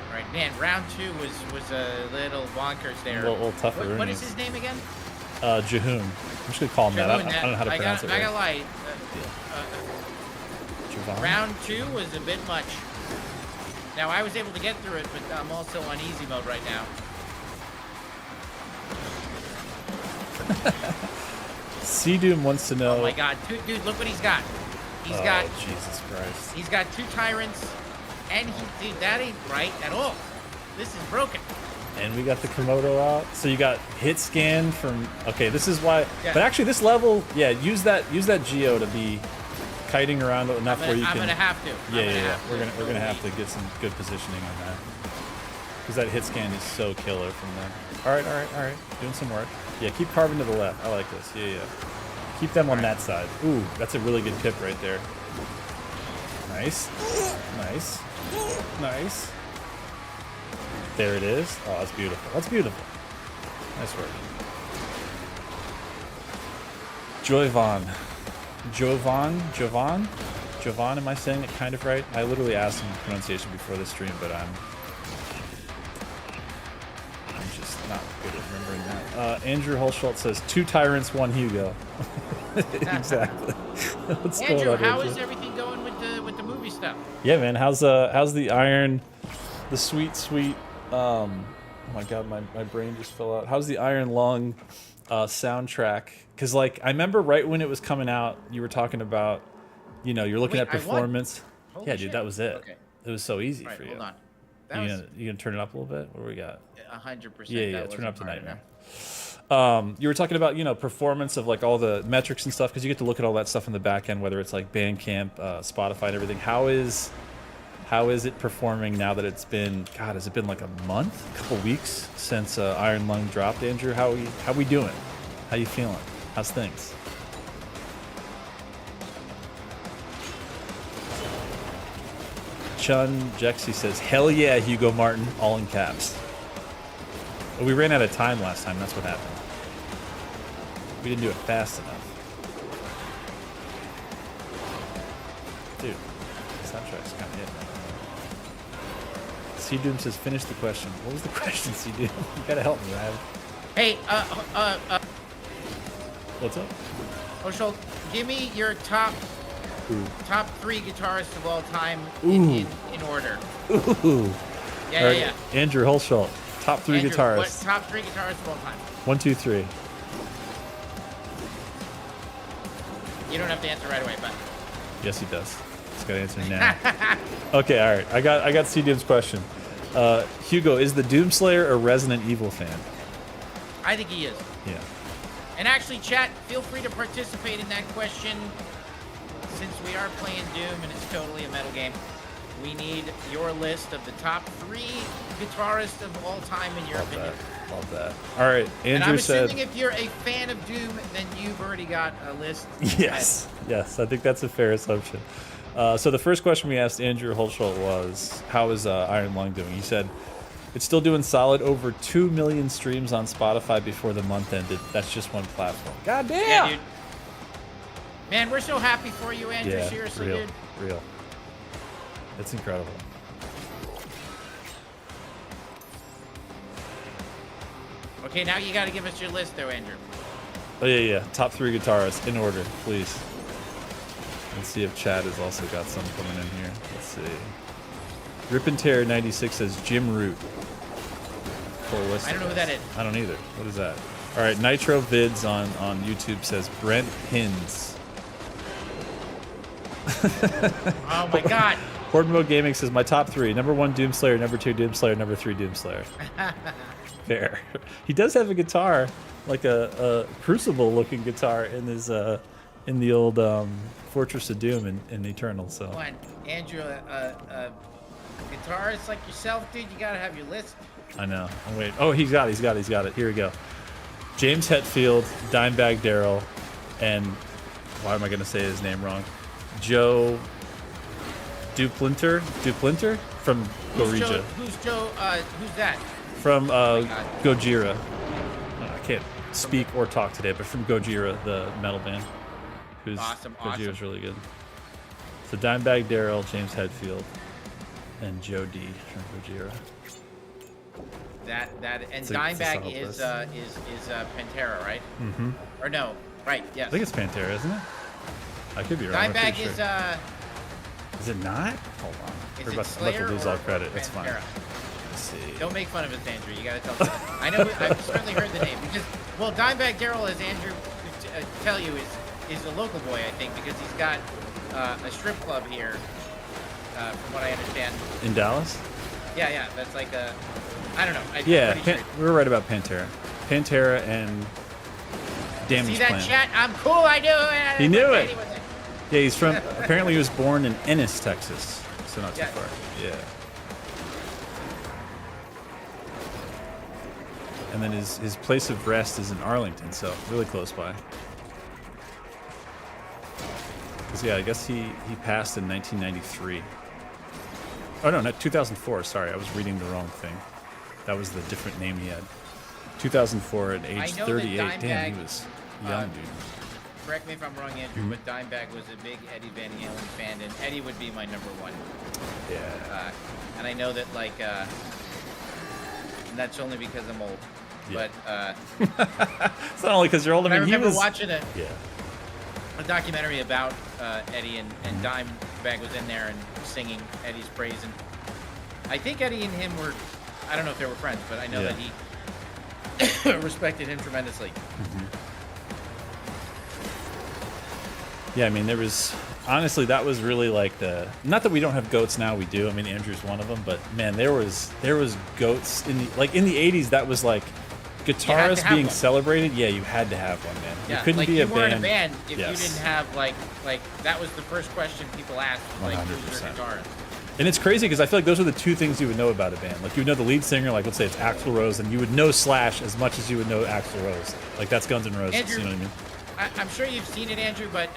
All right, man, round 2 was a little bonkers there. A little tougher. What is his name again? Jahoon. I'm just going to call him that. I don't know how to pronounce it. I gotta lie. Jooyvon. Round 2 was a bit much. Now, I was able to get through it, but I'm also on easy mode right now. C-Doom wants to know... Oh my god, dude, look what he's got. He's got... Jesus Christ. He's got 2 tyrants, and dude, that ain't right at all. This is broken. And we got the Komodo out. So you got hit scan from... Okay, this is why... Yeah. But actually, this level... Yeah, use that Geo to be kiting around enough where you can... I'm gonna have to. Yeah. We're gonna have to get some good positioning on that. Because that hit scan is so killer from there. All right. Doing some work. Yeah, keep carving to the left. I like this. Yeah. Keep them on that side. Ooh, that's a really good tip right there. Nice. Nice. Nice. There it is. Oh, that's beautiful. That's beautiful. Nice work. Jooyvon. Jooyvon, am I saying it kind of right? I literally asked him pronunciation before the stream, but I'm just not good at remembering that. Andrew Holschultz says 2 tyrants, 1 Hugo. Exactly. What's Andrew, going on, how Andrew? is everything going with the movie stuff? Yeah, man. How's the Iron, the sweet oh my god, my brain just fell out. How's the Iron Lung soundtrack? Because like I remember right when it was coming out, you were talking about, you know, you're looking at performance. Holy Yeah, shit. dude, that was it. Okay. It was so easy All right, for you. hold on. You gonna turn it up a little bit? What do we got? 100%. Yeah, turn it up tonight, man. You were talking about, you know, performance of like all the metrics and stuff, because you get to look at all that stuff in the back end, whether it's like Bandcamp, Spotify, and everything. How is it performing now that it's been, God, has it been like a month, a couple weeks since Iron Lung dropped, Andrew? How we doing? How you feeling? How's things? Chun Jexy says, hell yeah, Hugo Martin, all in caps. We ran out of time last time, that's what happened. We didn't do it fast enough. Dude, the soundtrack's kind of it. C-Doom says, finish the question. What was the question, C-Doom? You gotta help me, Ryan. Hey, What's up? Oshol, give me your top Ooh. 3 guitarists of all time Ooh. in order. Ooh. Yeah, All right, yeah. Andrew Holschultz, top 3 Andrew, guitarists. What top 3 guitarists of all time? 1, 2, 3. You don't have to answer right away, but Yes, he does. He's got to answer now. Okay, all right. I got C-Doom's question. Hugo, is the Doomslayer a Resident Evil fan? I think he is. Yeah. And actually, chat, feel free to participate in that question. Since we are playing Doom and it's totally a metal game, we need your list of the top 3 guitarists of all time in your opinion. Love that. All right, And Andrew I'm said. assuming if you're a fan of Doom, then you've already got a list. Yes, yes, I think that's a fair assumption. So the first question we asked Andrew Holschultz was, how is Iron Lung doing? He said, it's still doing solid, over 2 million streams on Spotify before the month ended. That's just one platform. God damn! Yeah, dude. Man, we're so happy for you, Andrew. Yeah, Seriously, real, dude. real. It's incredible. Okay, now you got to give us your list, though, Andrew. Oh yeah. Top 3 guitarists in order, please. Let's see if Chad has also got some coming in here. Let's see. Rip and Tear 96 says Jim Root. Full list. I don't know who that is. I don't either. What is that? All right, Nitro Vids on YouTube says Brent Hins. Oh my God. Horde Mode Gaming says my top 3: number 1 Doomslayer, number 2 Doomslayer, number 3 Doomslayer. Fair. He does have a guitar, like a Crucible-looking guitar in his in the old Fortress of Doom in Eternal. So. Come on, Andrew, guitarist like yourself, dude, you gotta have your list. I know. Oh, wait. Oh, he's got it. Here we go. James Hetfield, Dimebag Darrell, and why am I going to say his name wrong? Joe Duplinter from Gorija. Who's that? From Gojira. I can't speak or talk today, but from Gojira, the metal band. Who's Awesome. Gojira's really good. So Dimebag Darrell, James Hetfield, and Joe D from Gojira. That and It's a Dimebag solid is list. Pantera, right? Mm-hmm. Or no? Right? Yes. I think it's Pantera, isn't it? I could be wrong. I'm Dimebag pretty is sure. Is it not? Hold on. Is We're it about Slayer to lose or all credit. It's fine. Pantera? Let's see. Don't make fun of us, Andrew. You gotta tell us. I know. I've certainly heard the name because, well, Dimebag Darrell, as Andrew could tell you, is a local boy, I think, because he's got a strip club here, from what I understand. In Dallas? Yeah. That's like a. I don't know. We were right about Pantera. Pantera and Damage See that Plan. chat? I'm cool. I knew it. He knew it. Anyway. Yeah, he's from. Apparently, he was born in Ennis, Texas, so not too Yeah. far. Yeah. And then his place of rest is in Arlington, so really close by. Because yeah, I guess he passed in 1993. Oh no, not 2004. Sorry, I was reading the wrong thing. That was the different name he had. 2004 at age 38. Damn, he was young, dude. Correct me if I'm wrong, Andrew, but Dimebag was a big Eddie Van Halen fan, and Eddie would be my number one. Yeah. And I know that, like, and that's only because I'm old. Yeah. But it's not only because you're old. I mean, remember he was watching a documentary about Eddie, and Dimebag was in there and singing Eddie's praise. And I think Eddie and him were, I don't know if they were friends, but I know that he respected him tremendously. Yeah, I mean, there was honestly that was really like the, not that we don't have goats now, we do. I mean, Andrew's one of them, but man, there was goats in the, like in the 80s. That was like guitarists being celebrated. Yeah, you had to have one, man. Yeah, you couldn't like be you a weren't band. a band if you didn't have like that was the first question people asked, like, who's your guitarist? And it's crazy because I feel like those are the two things you would know about a band. Like you would know the lead singer, like let's say it's Axl Rose, and you would know Slash as much as you would know Axl Rose. Like that's Guns N' Roses. Andrew, you know what I mean? I'm sure you've seen it, Andrew, but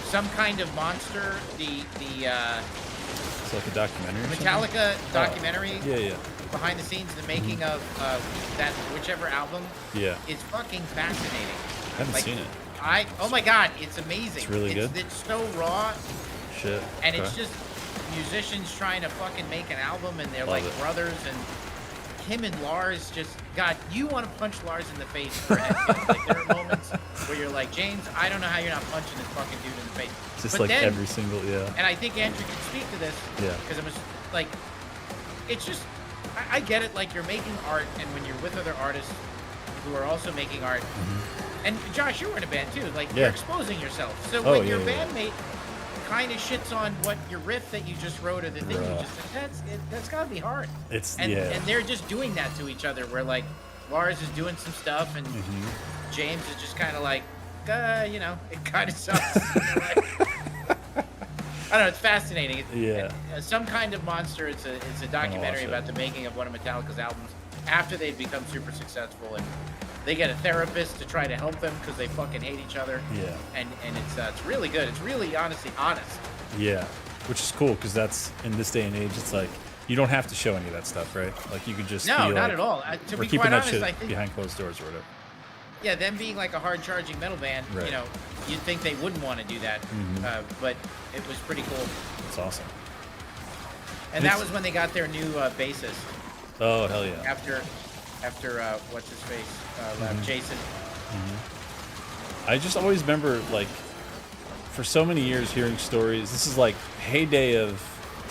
Some Kind of Monster, It's like a documentary. Metallica documentary. Yeah. Behind the scenes, the making of that whichever album. Yeah. Is fucking fascinating. I haven't seen it. Oh my god, it's amazing. It's really good. It's so raw. Shit. And it's just musicians trying to fucking make an album, and they're like brothers, and him and Lars just, God, you want to punch Lars in the face for Headfield. Like there are moments where you're like, James, I don't know how you're not punching this fucking dude in the face. Just but like then, every single, And I think Andrew can speak to this. Yeah. Because it was like, it's just, I get it. Like you're making art, and when you're with other artists who are also making art, and Josh, you were in a band too. Like you're exposing yourself. So when your bandmate kind of shits on what your riff that you just wrote or the thing you just said, that's gotta be hard. And they're just doing that to each other, where like Lars is doing some stuff and James is just kind of like, you know, it kind of sucks. I don't know, it's fascinating. Some Kind of Monster. It's a documentary about the making of one of Metallica's albums after they've become super successful, and they get a therapist to try to help them because they fucking hate each other. Yeah. And it's really good. It's really honestly honest. Yeah, which is cool because that's, in this day and age, it's like you don't have to show any of that stuff, right? Like you could just be not like, at all. To we're be keeping quite that honest, shit I think behind closed doors or whatever. Yeah, them being like a hard-charging metal band, you know, you'd think they wouldn't want to do that, but it was pretty cool. That's awesome. And that was when they got their new bassist. Oh, hell yeah. After what's his face left, Jason. I just always remember, like, for so many years hearing stories. This is like heyday of,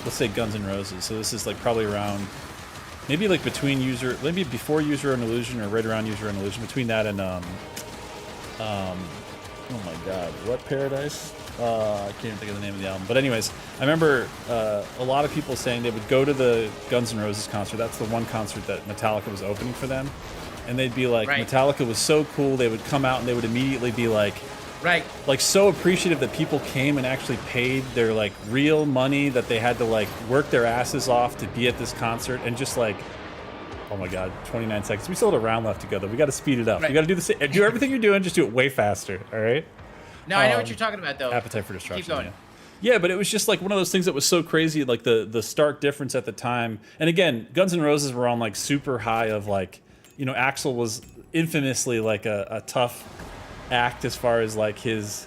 let's say, Guns N' Roses. So this is like probably around, maybe like maybe before User and Illusion or right around User and Illusion. Between that and oh my God, what Paradise? I can't even think of the name of the album. But anyways, I remember a lot of people saying they would go to the Guns N' Roses concert. That's the one concert that Metallica was opening for them. And they'd be like, Metallica was so cool. They would come out and they would immediately be like, like so appreciative that people came and actually paid their like real money, that they had to like work their asses off to be at this concert, and just like, oh my God, 29 seconds. We still have a round left to go though. We got to speed it up. We got to do the same. Do everything you're doing, just do it way faster. All right. No, I know what you're talking about though. Appetite for Destruction. Keep going. Yeah, but it was just like one of those things that was so crazy, like the stark difference at the time. And again, Guns N' Roses were on like super high of like, you know, Axl was infamously like a tough act as far as like his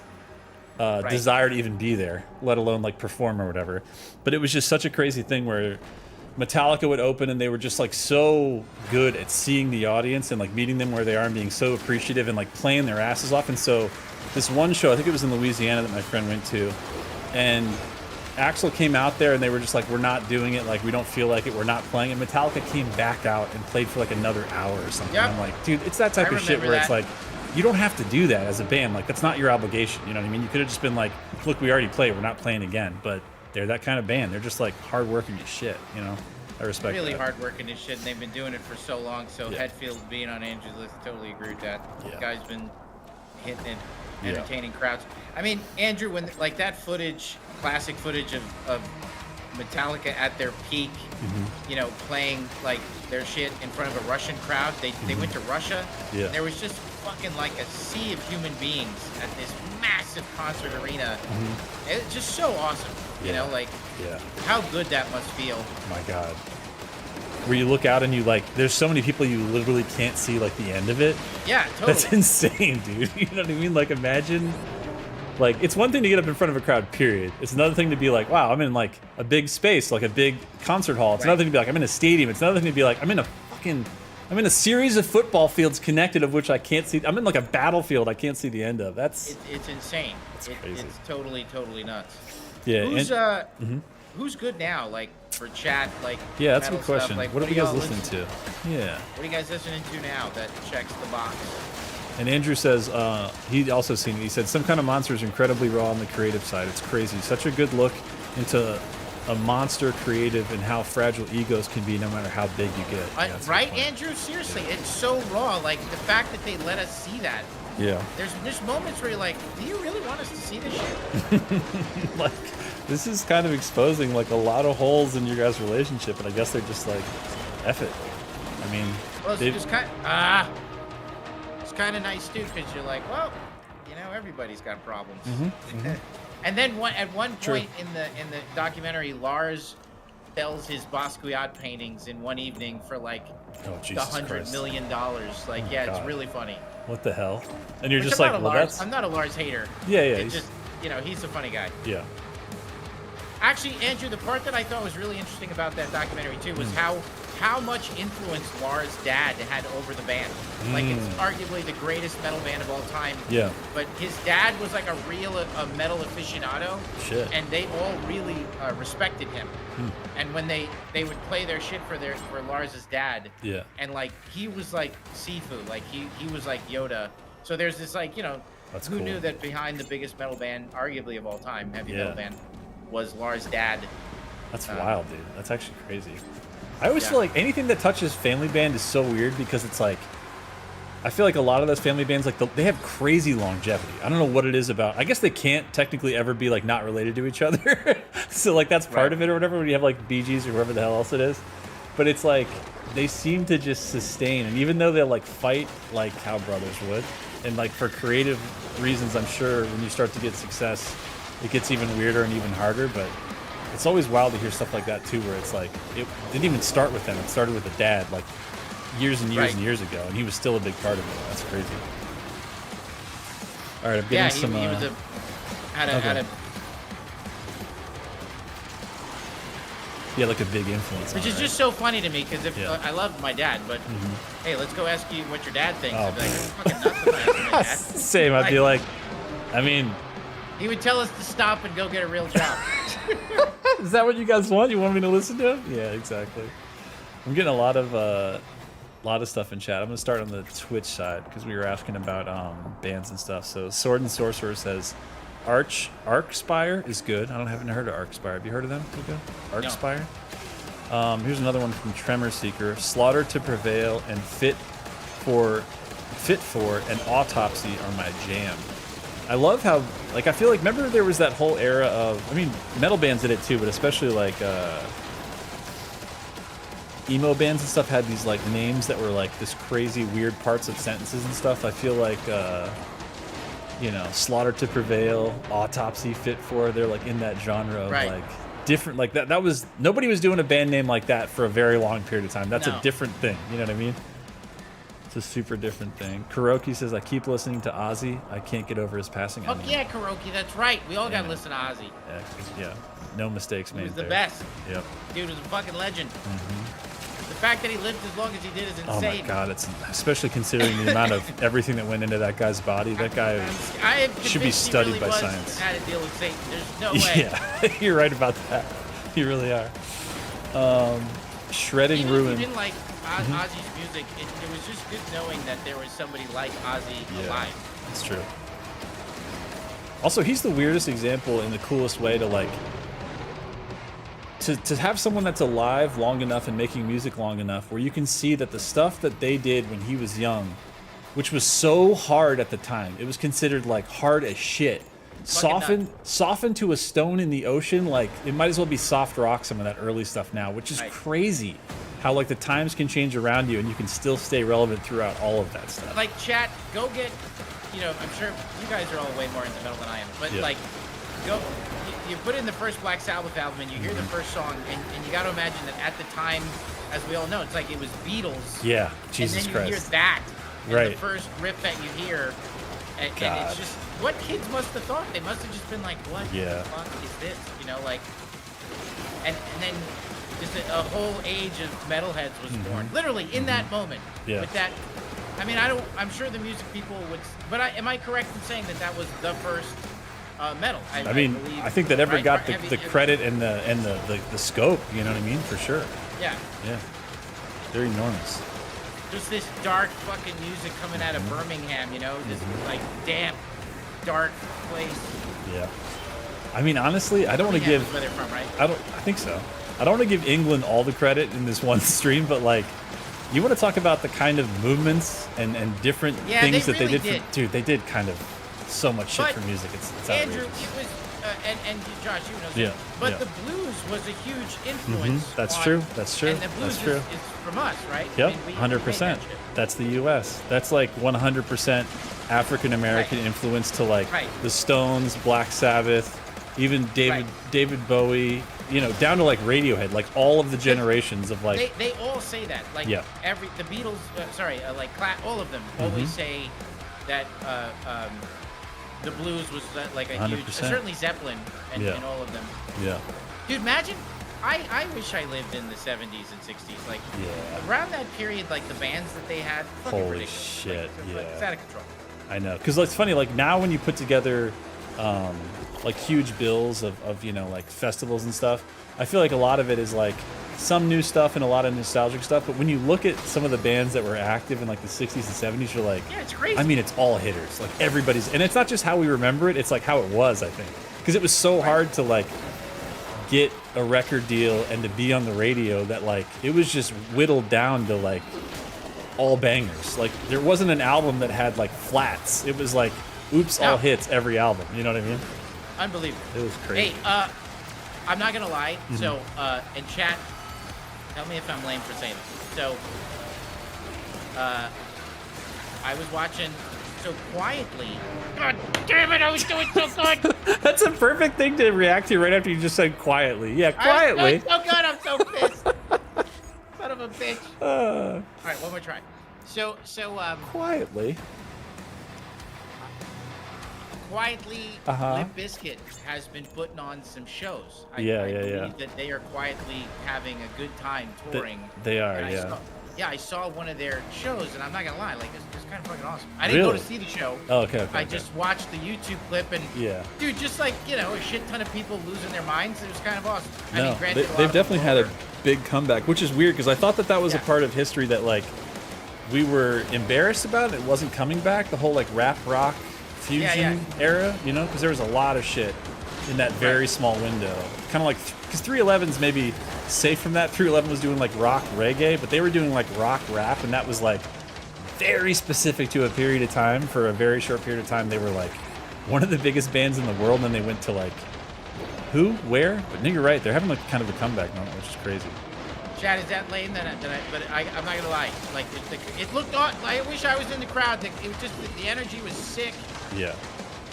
desire to even be there, let alone like perform or whatever. But it was just such a crazy thing where Metallica would open and they were just like so good at seeing the audience and like meeting them where they are and being so appreciative and like playing their asses off. And so this one show, I think it was in Louisiana that my friend went to, and Axl came out there and they were just like, we're not doing it, like we don't feel like it, we're not playing. And Metallica came back out and played for like another hour or something. I'm like, dude, it's that type of shit where it's like, you don't have to do that as a band. Like, that's not your obligation. You know what I mean? You could have just been like, look, we already played, we're not playing again. But they're that kind of band. They're just like hardworking as shit, you know? I respect really that. hardworking as shit, and they've been doing it for so long. So Hetfield being on Andrew's list, totally agree with that. The guy's been hitting it, entertaining crowds. I mean, Andrew, when like that footage, classic footage of Metallica at their peak, you know, playing like their shit in front of a Russian crowd. They went to Russia. Yeah. And there was just fucking like a sea of human beings at this massive concert arena. It's just so awesome. You know, like how good that must feel. Oh my God. Where you look out and you like, there's so many people you literally can't see like the end of it. Yeah, totally. That's insane, dude. You know what I mean? Like imagine, like it's one thing to get up in front of a crowd, period. It's another thing to be like, wow, I'm in like a big space, like a big concert hall. It's another thing to be like, I'm in a stadium. It's another thing to be like, I'm in a series of football fields connected of which I can't see. I'm in like a battlefield I can't see the end of. That's it's insane. It's crazy. It's totally nuts. Yeah. Who's good now? Like for chat, like yeah, that's a good question. Stuff, like, what are you guys listening to? Yeah. What are you guys listening to now that checks the box? And Andrew says he also seen it. He said some kind of monster is incredibly raw on the creative side. It's crazy. Such a good look into a monster creative and how fragile egos can be no matter how big you get. Yeah, right, Andrew? Seriously, it's so raw. Like the fact that they let us see that. Yeah. There's moments where you're like, do you really want us to see this shit? Like, this is kind of exposing like a lot of holes in your guys' relationship, and I guess they're just like, F it. I mean, well, it's kind of nice too, because you're like, well, you know, everybody's got problems. And then at one point in the documentary, Lars sells his Basquiat paintings in one evening for like $100 million. Like, it's really funny. What the hell? And you're Which just I'm like, not well, that's... I'm not a Lars hater. Yeah. It's just, you know, he's a funny guy. Yeah. Actually, Andrew, the part that I thought was really interesting about that documentary too was how much influence Lars' dad had over the band. Like, it's arguably the greatest metal band of all time. Yeah. But his dad was like a metal aficionado. Shit. And they all really respected him. And when they would play their shit for Lars' dad. Yeah. And like he was like Sifu, like he was like Yoda. So there's this like, you know, that's who cool. knew that behind the biggest metal band, arguably of all time, heavy metal band, was Lars' dad. That's wild, dude. That's actually crazy. I always feel like anything that touches family band is so weird because it's like, I feel like a lot of those family bands, like they have crazy longevity. I don't know what it is about. I guess they can't technically ever be like not related to each other. So like that's part of it or whatever when you have like Bee Gees or whoever the hell else it is. But it's like they seem to just sustain, and even though they'll like fight like how brothers would, and like for creative reasons, I'm sure when you start to get success, it gets even weirder and even harder. But it's always wild to hear stuff like that too, where it's like it didn't even start with them. It started with a dad like years and years and years ago, and he was still a big part of it. That's crazy. All right, I'm getting some. He was like a big influence. Which is just so funny to me because if I love my dad, but hey, let's go ask you what your dad thinks. I'd be like, it's fucking nuts if I ask my dad. Same. I'd be like, I mean, he would tell us to stop and go get a real job. Is that what you guys want? You want me to listen to him? Yeah, exactly. I'm getting a lot of stuff in chat. I'm gonna start on the Twitch side because we were asking about bands and stuff. So Sword and Sorcerer says Arcspire is good. Haven't heard of Arcspire. Have you heard of them, Hugo? Arcspire? No. Here's another one from Tremor Seeker. Slaughter to Prevail and Fit for an Autopsy are my jam. I love how, like, I feel like, remember there was that whole era of, I mean, metal bands did it too, but especially like emo bands and stuff had these like names that were like this crazy weird parts of sentences and stuff. I feel like you know, Slaughter to Prevail, Autopsy, Fit for, they're like in that genre of like different, like that was, nobody was doing a band name like that for a very long period of time. That's a different thing, you know what I mean? It's a super different thing. Kuroki says, I keep listening to Ozzy. I can't get over his passing. Fuck yeah, Kuroki, that's right. We all gotta listen to Ozzy. Yeah, no mistakes made. He was the best. Yep. Dude was a fucking legend. The fact that he lived as long as he did is insane. Oh my god, it's especially considering the amount of everything that went into that guy's body. That guy should be studied by science. Had to deal with Satan. There's no way. Yeah, you're right about that. You really are. Shredding Ruin. If you didn't like Ozzy's music, it was just good knowing that there was somebody like Ozzy alive. That's true. Also, he's the weirdest example in the coolest way to like to have someone that's alive long enough and making music long enough where you can see that the stuff that they did when he was young, which was so hard at the time, it was considered like hard as shit. soften to a stone in the ocean. Like it might as well be soft rock. Some of that early stuff now, which is crazy. How like the times can change around you and you can still stay relevant throughout all of that stuff. Like chat, go get, I'm sure you guys are all way more into metal than I am, but like, go, you put in the first Black Sabbath album and you hear the first song and you got to imagine that at the time, as we all know, it's like it was Beatles. Yeah, Jesus and then you Christ. hear that, and right. the first riff that you hear, and it's just, what kids must have thought? They must have just been like, what the fuck is this? Like, and then just a whole age of metalheads was born, literally in that moment. Yeah. With that, I mean, I'm sure the music people would, but am I correct in saying that that was the first metal? I mean, believe, I think that ever got the heavy credit and the scope. You know what I mean? For sure. Yeah. Yeah. They're enormous. Just this dark fucking music coming out of Birmingham. This like damp, dark place. Yeah. I mean, honestly, I don't want to give. Where they're from, right? I think so. I don't want to give England all the credit in this one stream, but like, you want to talk about the kind of movements and different things that really they did. Dude, they did kind of so much shit for music. It's Andrew, outrageous. it was, and Josh, you know, Yeah. but the blues was a huge influence. That's true. That's true. And the blues That's true. is from us, right? Yep, I mean, we 100%. made that shit. That's the U.S. That's like 100% African American influence to like the Stones, Black Sabbath, even David Bowie. Down to like Radiohead, like all of the generations of like. They all say that. Like the Beatles, all of them always say that the blues was like a 100%. Huge. Certainly Zeppelin and all of them. Yeah. Dude, imagine. I wish I lived in the 70s and 60s. Like around that period, like the bands that they had. Holy ridiculous. shit! Like, it's out of control. I know, because it's funny. Like now, when you put together. Like huge bills of like festivals and stuff. I feel like a lot of it is like some new stuff and a lot of nostalgic stuff. But when you look at some of the bands that were active in like the 60s and 70s, you're like, it's crazy. I mean, it's all hitters. Like everybody's, and it's not just how we remember it. It's like how it was, I think, because it was so hard to like get a record deal and to be on the radio that like it was just whittled down to like all bangers. Like there wasn't an album that had like flats. It was like all hits every album. You know what I mean? Unbelievable. It was crazy. Hey, I'm not gonna lie. So, in chat, tell me if I'm lame for saying this. So, I was watching so quietly. God damn it! I was doing so good. That's a perfect thing to react to right after you just said quietly. Yeah, quietly. I'm so good. I'm so pissed. Son of a bitch. All right, one more try. So, quietly. Quietly, Limp Bizkit has been putting on some shows. I believe that they are quietly having a good time touring. They are, I saw one of their shows, and I'm not gonna lie, like it's kind of fucking awesome. I didn't go to see the show. Oh, okay. I just watched the YouTube clip, and dude, just like a shit ton of people losing their minds. It was kind of awesome. No, I mean, granted, they've definitely had a big comeback, which is weird because I thought that was a part of history that like we were embarrassed about. It wasn't coming back. The whole like rap rock fusion era, because there was a lot of shit in that very small window. Kind of like, because 311's maybe safe from that. 311 was doing like rock reggae, but they were doing like rock rap, and that was like very specific to a period of time. For a very short period of time, they were like one of the biggest bands in the world, and then they went to like who, where? But you're right, they're having like kind of a comeback moment, which is crazy. Chad, is that lame? But I'm not gonna lie. Like it looked odd. I wish I was in the crowd. It was just the energy was sick. Yeah.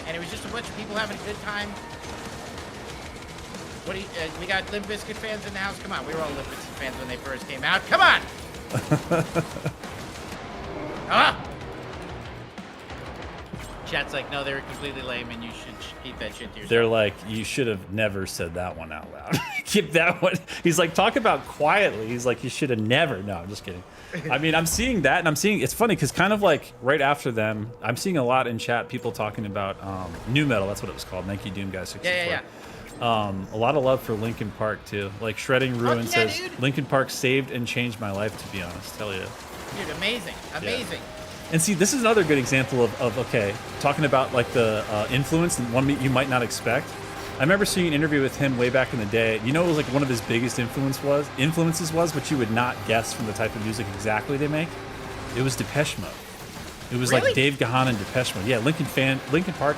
And it was just a bunch of people having a good time. What do you, we got Limp Bizkit fans in the house? Come on, we were all Limp Bizkit fans when they first came out. Come on! Chat's like, no, they were completely lame, and you should keep that shit to yourself. They're like, you should have never said that one out loud. Keep that one. He's like, talk about quietly. He's like, you should have never. No, I'm just kidding. I mean, I'm seeing that, and I'm seeing, it's funny, because kind of like right after them, I'm seeing a lot in chat, people talking about new metal. That's what it was called. Nike Doom Guy 64. Yeah. A lot of love for Linkin Park, too. Like, Shredding Ruin says, dude. Linkin Park saved and changed my life, to be honest. Hell yeah. Dude, amazing. Amazing. Yeah. And see, this is another good example of okay, talking about like the influence and one you might not expect. I remember seeing an interview with him way back in the day. You know, it was like one of his biggest influences was, but you would not guess from the type of music exactly they make. It was Depeche Mode. It was like Dave Gahan and Depeche Mode. Yeah, Linkin Park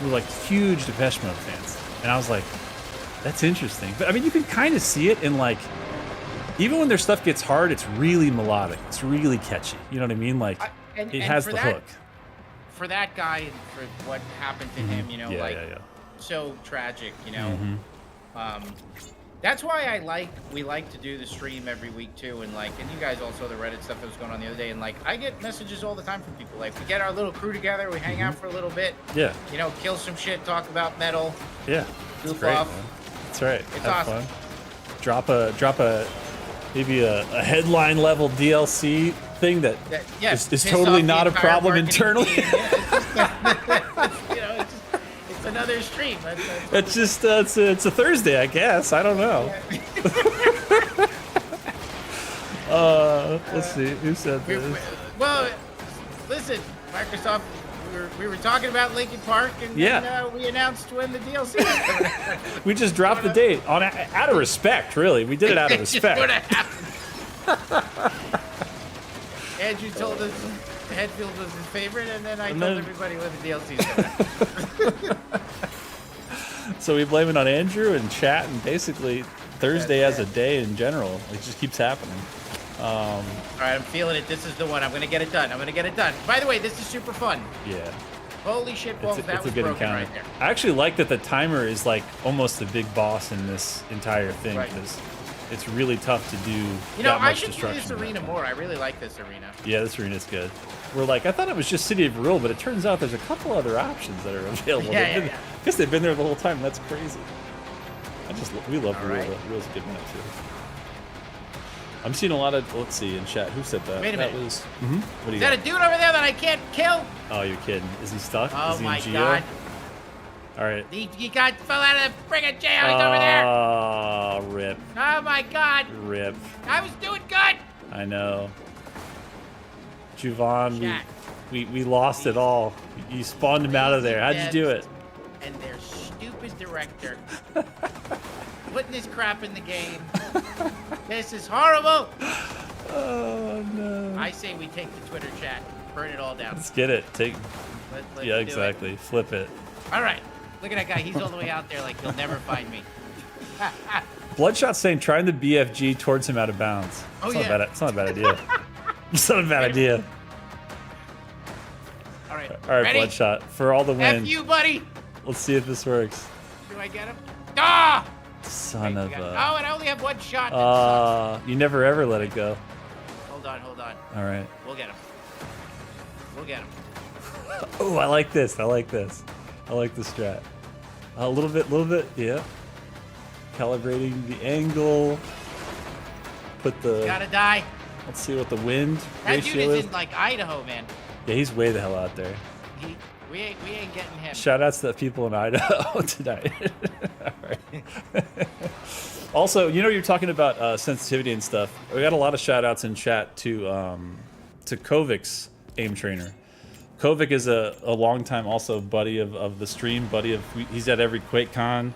were like huge Depeche Mode fans, and I was like, that's interesting. But I mean, you can kind of see it in like, even when their stuff gets hard, it's really melodic. It's really catchy. You know what I mean? Like, it has the hook. For that guy and for what happened to him, you know, so tragic, you know. That's why we like to do the stream every week too, and you guys also the Reddit stuff that was going on the other day, and I get messages all the time from people. Like, we get our little crew together, we hang out for a little bit. Yeah. You know, kill some shit, talk about metal. Yeah. Goof off. Man. That's right. It's awesome. Fun. Drop a maybe a headline level DLC thing that is totally not a problem internally. You know, it's another stream. It's just it's a Thursday, I guess. I don't know. Let's see who said this. Well, listen, Microsoft. We were talking about Linkin Park, and then, we announced when the DLC was coming out. We just dropped the date out of respect, really. We did it out of respect. Andrew told us Hetfield was his favorite, and then I told everybody when the DLC is coming out. So we blame it on Andrew and chat, and basically Thursday as a day in general. It just keeps happening. All right, I'm feeling it. This is the one. I'm going to get it done. By the way, this is super fun. Yeah. Holy shit balls, that was broken encounter. Right there. I actually like that the timer is like almost the big boss in this entire thing, because it's really tough to do. You know, I should do this arena more. I really like this arena. Yeah, this arena's good. We're like, I thought it was just City of Rule, but it turns out there's a couple other options that are available. I guess they've been there the whole time. That's crazy. We love Rule. Rule's a good map too. I'm seeing a lot of, let's see, in chat. Who said that? Wait a minute. What do you got? Is that a dude over there that I can't kill? Oh, you're kidding. Is he stuck? Oh, is he my in Geo? God. All right. He fell out of the friggin' jail. He's over there. Oh, rip. Oh, my God. Rip. I was doing good. I know. Jooyvon, we lost it all. You spawned him out of there. How'd you do it? And their stupid director putting this crap in the game. This is horrible. Oh, no. I say we take the Twitter chat, burn it all down. Let's get it. Yeah, exactly. It. Flip it. All right. Look at that guy. He's all the way out there like he'll never find me. Bloodshot saying trying the BFG towards him out of bounds. Oh, it's not a bad idea. It's not a bad idea. All right. All right, ready? Bloodshot. For all the win. F you, buddy. Let's see if this works. Do I get him? Ah! Son of a... Oh, and I only have one shot. You never ever let it go. Hold on. All right. We'll get him. Oh, I like this. I like the strat. A little bit, yeah. Calibrating the angle. Put the... He's gotta die. Let's see what the wind ratio is. That dude is in, like, Idaho, man. Yeah, he's way the hell out there. We ain't getting him. Shoutouts to the people in Idaho tonight. All right. Also, you know, you're talking about sensitivity and stuff. We got a lot of shoutouts in chat to Kovic's aim trainer. Kovic is a long time also buddy of the stream, he's at every QuakeCon.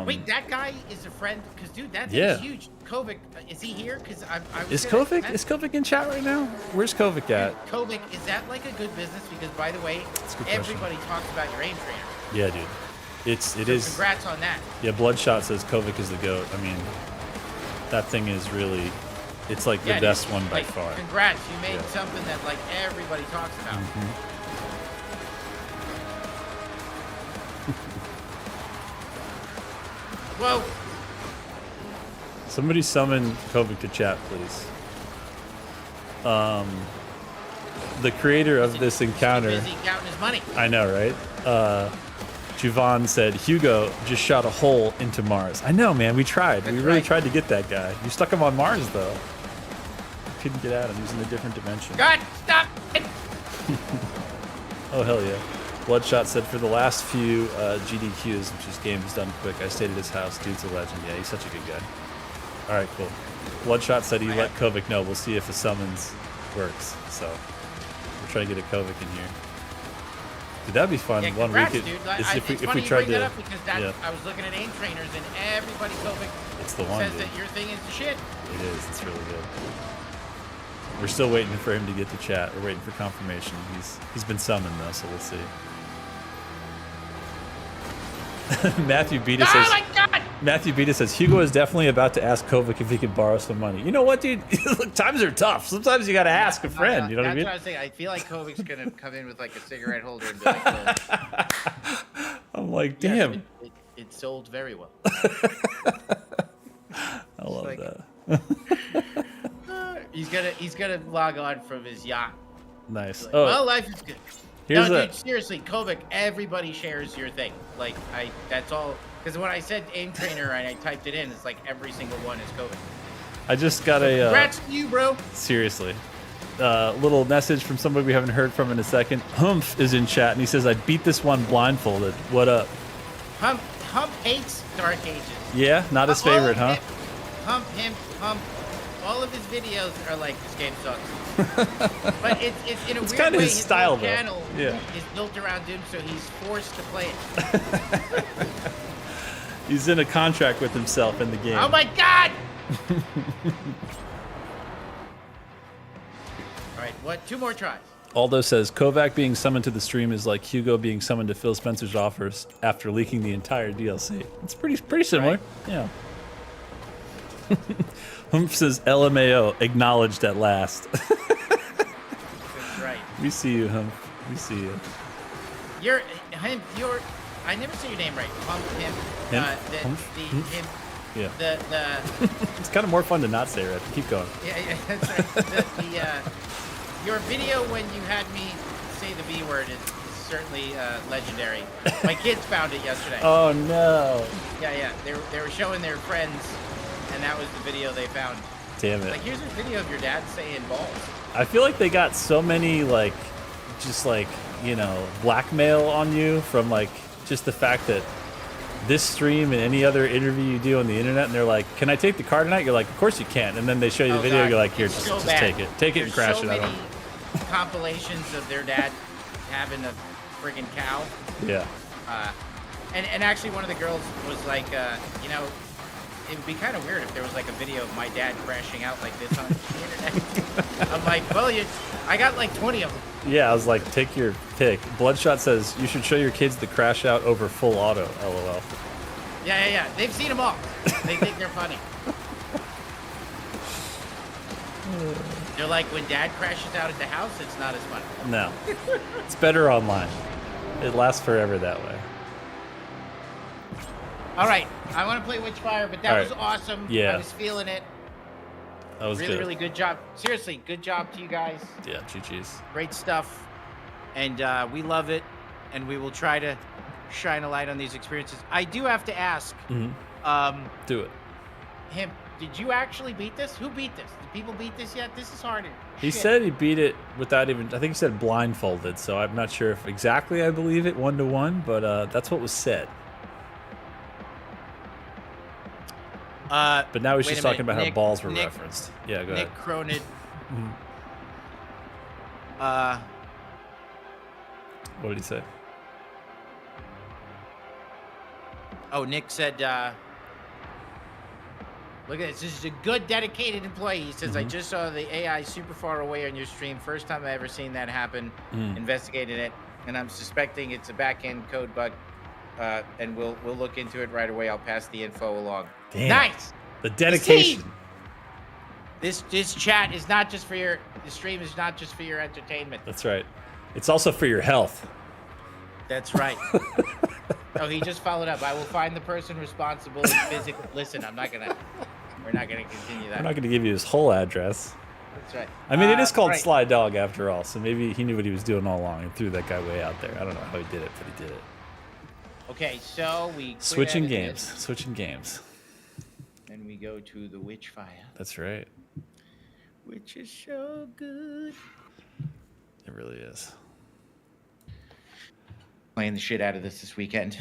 Wait, that guy is a friend? Because, dude, that thing's huge. Kovic, is he here? Because Is Kovic in chat right now? Where's Kovic at? Kovic, is that like a good business? Because, by the way, everybody talks about your aim trainer. Yeah, dude. It is. Congrats on that. Yeah, Bloodshot says Kovic is the GOAT. I mean, that thing is really, it's like the best one by far. Congrats, you made something that like everybody talks about. Whoa. Somebody summon Kovic to chat, please. The creator of this encounter. Busy counting his money. I know, right? Jooyvon said, Hugo just shot a hole into Mars. I know, man. We tried. We really tried to get that guy. You stuck him on Mars, though. Couldn't get at him. He was in a different dimension. God, stop it! Oh, hell yeah. Bloodshot said, for the last few GDQs, which is games done quick, I stayed at his house. Dude's a legend. Yeah, he's such a good guy. All right, cool. Bloodshot said he let Kovic know. We'll see if the summons works. So we're trying to get a Kovic in here. Dude, that'd be fun. Yeah, congrats, dude. If we tried to. That up because I was looking at aim trainers and everybody Kovic says that your thing is the shit. It is. It's really good. We're still waiting for him to get to chat. We're waiting for confirmation. He's been summoned though, so we'll see. Matthew Beta Oh says. my God! Matthew Beta says Hugo is definitely about to ask Kovic if he could borrow some money. You know what, dude? Look, times are tough. Sometimes you got to ask a friend. You know what I mean? That's what I was saying. I feel like Kovic's gonna come in with like a cigarette holder and be like, well, I'm like, yes, damn. it sold very well. I love like- that. He's gonna log on from his yacht. Nice. Like, Oh, well, life is good. here's No, a. dude, seriously, Kovic, everybody shares your thing. Like, that's all. Because when I said aim trainer and I typed it in, it's like every single one is Kovic. I just got a. Congrats to you, bro. Seriously. Little message from somebody we haven't heard from in a second. Humph is in chat and he says, I beat this one blindfolded. What up? Hump hates Dark Ages. Yeah, not his favorite, huh? Hump. All of his videos are like, this game sucks. But it's in a weird kinda way, his style, though. channel Yeah. is built around him, so he's forced to play it. He's in a contract with himself in the game. Oh my God! All right, what? 2 more tries. Aldo says Kovac being summoned to the stream is like Hugo being summoned to Phil Spencer's offers after leaking the entire DLC. It's pretty similar. Right. Yeah. Humph says LMAO acknowledged at last. That's right. We see you, Humph. We see you. You're I never say your name right. Hump him. Humph? Him. Yeah. The It's kind of more fun to not say right. Keep going. yeah, that's right. Your video when you had me say the B word is certainly legendary. My kids found it yesterday. Oh no. Yeah. They were showing their friends, and that was the video they found. Damn it. Like, here's a video of your dad saying balls. I feel like they got so many blackmail on you from just the fact that this stream and any other interview you do on the internet, and they're like, "Can I take the car tonight?" You're like, "Of course you can." And then they show you the video. God. You're like, "Here, It's just, so just bad. take it, and crash so it." I many don't. compilations of their dad having a friggin' cow. Yeah. And actually, one of the girls was like, it would be kind of weird if there was like a video of my dad crashing out like this on the internet. I'm like, well, I got like 20 of them. Yeah, I was like, take your pick. Bloodshot says you should show your kids the crash out over full auto. LOL. Yeah. They've seen them all. They think they're funny. They're like, when dad crashes out at the house, it's not as funny. No, it's better online. It lasts forever that way. All right, I want to play Witchfire, but that was awesome. Yeah. I was feeling it. That was really, good. really good job. Seriously, good job to you guys. Yeah, GG's. Great stuff. And we love it. And we will try to shine a light on these experiences. I do have to ask, Do it. him, did you actually beat this? Who beat this? Did people beat this yet? This is hard. He said he beat it without even, I think he said blindfolded, so I'm not sure if exactly I believe it 1-to-1, but that's what was said. But now he's just talking about how balls were referenced. Yeah, go ahead. Nick Cronid. What did he say? Oh, Nick said, look at this. This is a good, dedicated employee. He says, I just saw the AI super far away on your stream. First time I ever seen that happen. Investigated it, and I'm suspecting it's a back-end code bug. And we'll look into it right away. I'll pass the info along. Damn. Nice. The dedication. This chat is not just for the stream is not just for your entertainment. That's right. It's also for your health. That's right. Oh, he just followed up. I will find the person responsible and physically. Listen, we're not gonna continue that. I'm not going to give you his whole address. That's right. I mean, it is called right. Sly Dog after all, so maybe he knew what he was doing all along and threw that guy way out there. I don't know how he did it, but he did it. Okay, so we Switching games. And we go to the Witchfire. That's right. Which is so good. It really is. Playing the shit out of this weekend.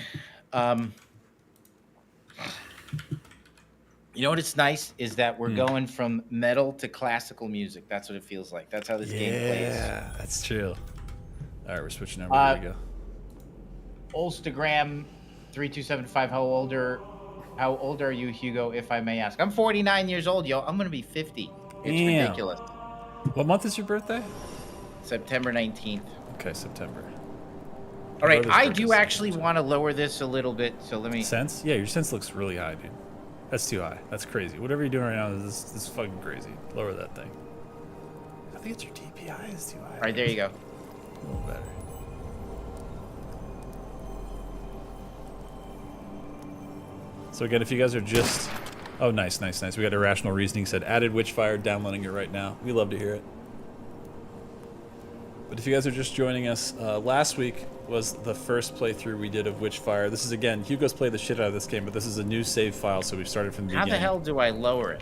You know what it's nice is that we're going from metal to classical music. That's what it feels like. That's how this game plays. Yeah, that's true. All right, we're switching over. Here we go. Instagram 3275. How old are you, Hugo, if I may ask? I'm 49 years old, yo. I'm gonna be 50. It's Damn. ridiculous. What month is your birthday? September 19th. Okay, September. All right, I do actually want to lower this a little bit, so let me... Sense? Yeah, your sense looks really high, dude. That's too high. That's crazy. Whatever you're doing right now is fucking crazy. Lower that thing. I think it's your DPI is too high. All right, there you go. A little better. So again, if you guys are just... Oh, nice. We got Irrational Reasoning said, added Witchfire, downloading it right now. We love to hear it. But if you guys are just joining us, last week was the first playthrough we did of Witchfire. This is, again, Hugo's played the shit out of this game, but this is a new save file, so we started from the beginning. How the hell do I lower it?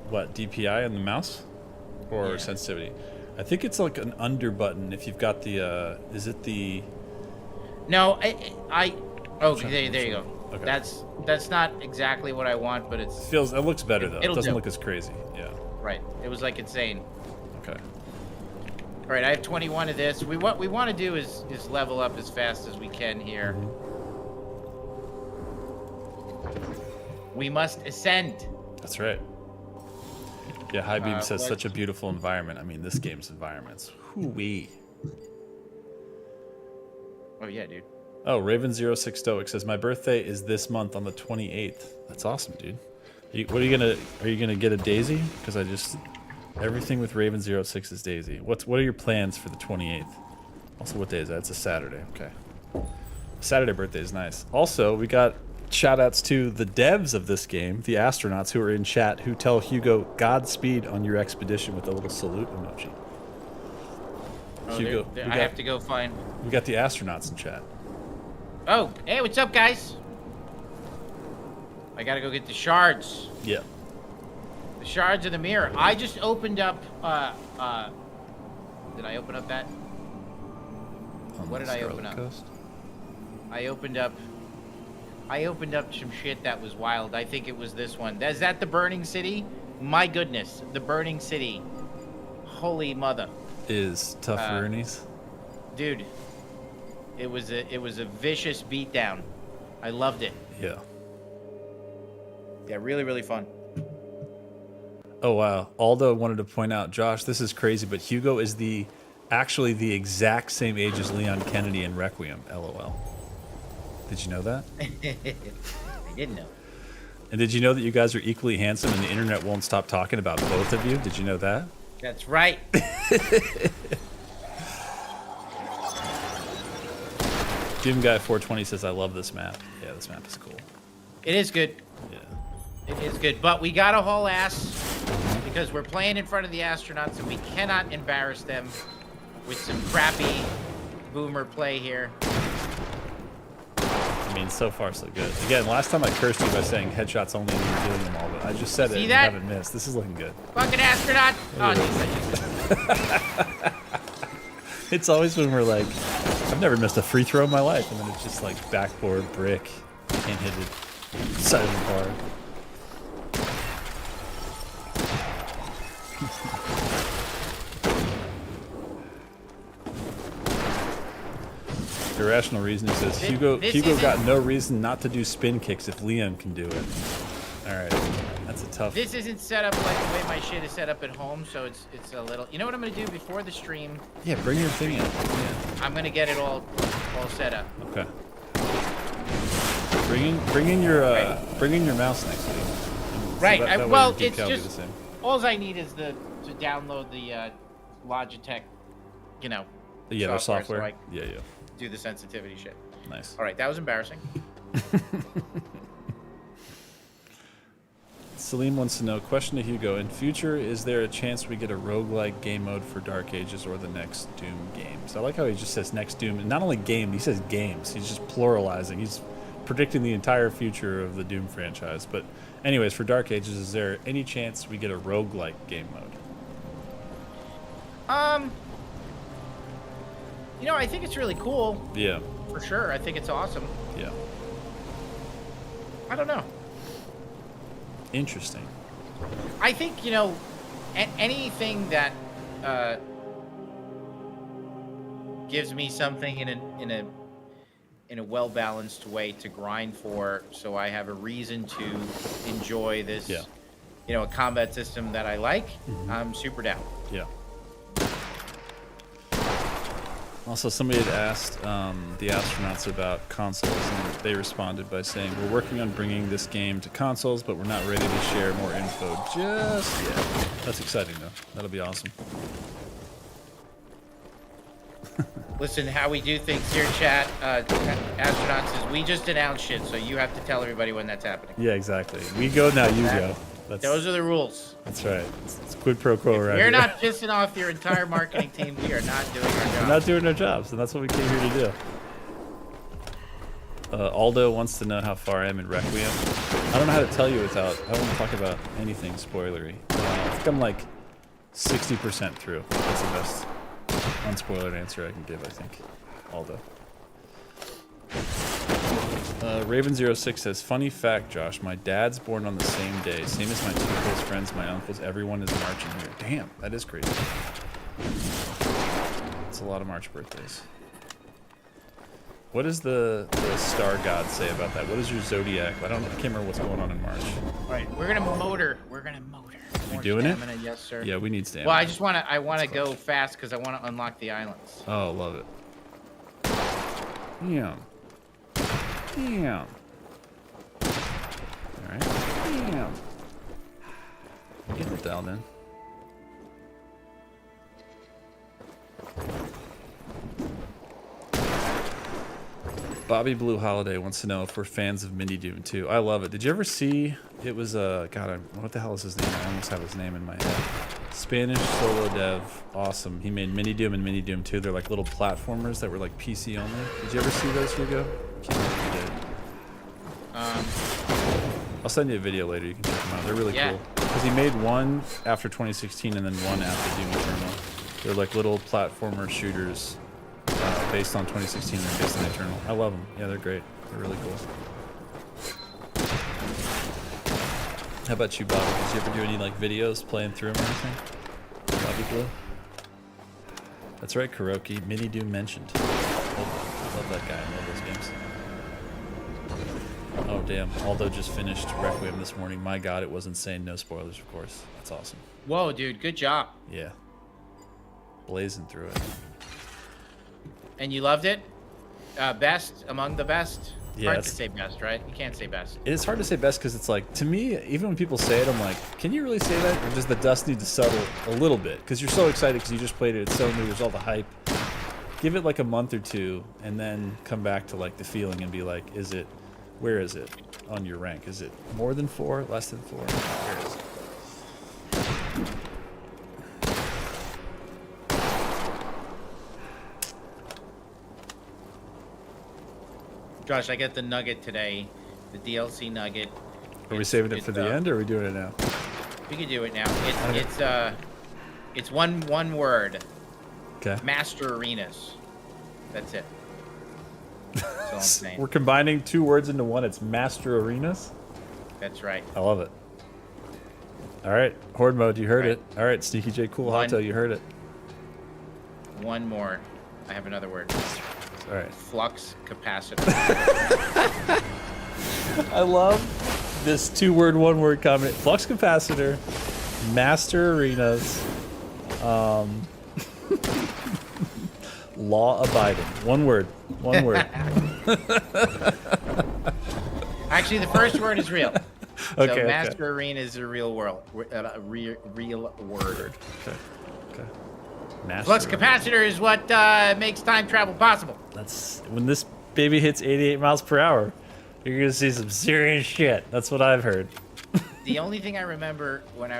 What, DPI on the mouse? Or sensitivity? I think it's like an under button if you've got the, is it the... No, okay, there you go. Okay. That's not exactly what I want, but it looks better though. It doesn't look as crazy. Yeah. Right. It was like insane. Okay. All right, I have 21 of this. What we want to do is level up as fast as we can here. We must ascend. That's right. Yeah, High Beam says such a beautiful environment. I mean, this game's environments. Hoo-wee. Oh yeah, dude. Oh, Raven06 Stoic says my birthday is this month on the 28th. That's awesome, dude. Are you gonna get a Daisy? Because everything with Raven06 is Daisy. What are your plans for the 28th? Also, what day is that? It's a Saturday. Okay. Saturday birthday is nice. Also, we got shoutouts to the devs of this game, the astronauts who are in chat, who tell Hugo Godspeed on your expedition with a little salute emoji. Oh, Hugo, I have to go find. We got the astronauts in chat. Oh, hey, what's up, guys? I gotta go get the shards. Yeah. The shards of the mirror. I just opened up, did I open up that? What did I open up? Coast? I opened up some shit that was wild. I think it was this one. Is that the Burning City? My goodness, the Burning City. Holy mother. Is tough Roonies. Dude. It was a vicious beatdown. I loved it. Yeah. Yeah, really, really fun. Oh wow. Aldo wanted to point out, Josh, this is crazy, but Hugo is actually the exact same age as Leon Kennedy in Requiem, LOL. Did you know that? I didn't know. And did you know that you guys are equally handsome and the internet won't stop talking about both of you? Did you know that? That's right. Doom Guy 420 says, I love this map. Yeah, this map is cool. It is good. Yeah. It is good. But we gotta haul ass because we're playing in front of the astronauts and we cannot embarrass them with some crappy boomer play here. I mean, so far so good. Again, last time I cursed you by saying headshots only and you were doing them all, but I just said it and you haven't missed. This is looking good. Fucking astronaut! Oh, it's always when we're like, I've never missed a free throw in my life, and then it's just like backboard, brick, can't hit it, side of the bar. Irrational Reasoning says, Hugo got no reason not to do spin kicks if Leon can do it. Alright, that's a tough... This isn't set up like the way my shit is set up at home, so it's a little... You know what I'm going to do before the stream? Yeah, bring your thing in. Yeah. I'm going to get it all set up. Okay. Bring in your mouse next week. Right. Well, it's just... All I need is to download the Logitech, Yeah, the software. So yeah. Do the sensitivity shit. Nice. All right, that was embarrassing. Salim wants to know, question to Hugo, in future, is there a chance we get a roguelike game mode for Dark Ages or the next Doom games? I like how he just says next Doom, and not only game, he says games. He's just pluralizing. He's predicting the entire future of the Doom franchise. But anyways, for Dark Ages, is there any chance we get a roguelike game mode? I think it's really cool. Yeah. For sure. I think it's awesome. Yeah. I don't know. Interesting. I think, anything that gives me something in a well-balanced way to grind for, so I have a reason to enjoy this, a combat system that I like, I'm super down. Yeah. Also, somebody had asked the astronauts about consoles, and they responded by saying, "We're working on bringing this game to consoles, but we're not ready to share more info just yet." That's exciting, though. That'll be awesome. Listen, how we do things here, chat, astronauts, is we just announced shit, so you have to tell everybody when that's happening. Yeah, exactly. We go now, you go. Those are the rules. That's right. It's quid pro quo around here. You're not pissing off your entire marketing team. We are not doing our job. We're not doing our jobs, and that's what we came here to do. Aldo wants to know how far I am in Requiem. I don't know how to tell you without... I don't want to talk about anything spoilery. I think I'm like 60% through. That's the best unspoilered answer I can give, I think. Aldo. Raven06 says, funny fact, Josh, my dad's born on the same day. Same as my two close friends, my uncles, everyone is marching here. Damn, that is crazy. It's a lot of March birthdays. What does the star god say about that? What is your zodiac? I can't remember what's going on in March. All right, we're gonna motor. You doing stamina, it? Yes, sir. Yeah, we need stamina. Well, I want to go fast because I want to unlock the islands. Oh, love it. Yeah. Yeah. Alright. Yeah. Get it dialed in. Bobby Blue Holiday wants to know if we're fans of Mini Doom 2. I love it. Did you ever see? It was God, what the hell is his name? I almost have his name in my head. Spanish solo dev, awesome. He made Mini Doom and Mini Doom 2. They're like little platformers that were like PC only. Did you ever see those, Hugo? Can't remember if you did. I'll send you a video later. You can check them out. They're really cool. Because he made one after 2016 and then one after Doom Eternal. They're like little platformer shooters based on 2016 and based on Eternal. I love them. Yeah, they're great. They're really cool. How about you, Bob? Did you ever do any like videos playing through them or anything? Bobby Blue? That's right, Kuroki. Mini Doom mentioned. Love that guy. I love those games. Oh, damn. Aldo just finished Requiem this morning. My God, it was insane. No spoilers, of course. That's awesome. Whoa, dude. Good job. Yeah. Blazing through it. And you loved it? Best? Among the best? Yeah, hard to say best, right? You can't say best. It's hard to say best because it's like, to me, even when people say it, I'm like, can you really say that? Or does the dust need to settle a little bit? Because you're so excited because you just played it. It's so new. There's all the hype. Give it like a month or two and then come back to like the feeling and be like, where is it on your rank? Is it more than 4? Less than 4? Where is it? Josh, I got the nugget today, the DLC nugget. Are we saving it for the end, or are we doing it now? We can do it now. It's one word. Okay. Master Arenas. That's it. That's all I'm saying. We're combining 2 words into one. It's Master Arenas. That's right. I love it. All right, Horde Mode, you heard it. All right, Sneaky J Cool Hato, you heard it. One more. I have another word. All right. Flux capacitor. I love this 2-word, 1-word combination. Flux capacitor, Master Arenas, law abiding. One word. Actually, the first word is real. Okay. So Master Arena is a real word. Real word. Okay. Master Flux capacitor is what makes time travel possible. That's when this baby hits 88 miles per hour. You're gonna see some serious shit. That's what I've heard. The only thing I remember when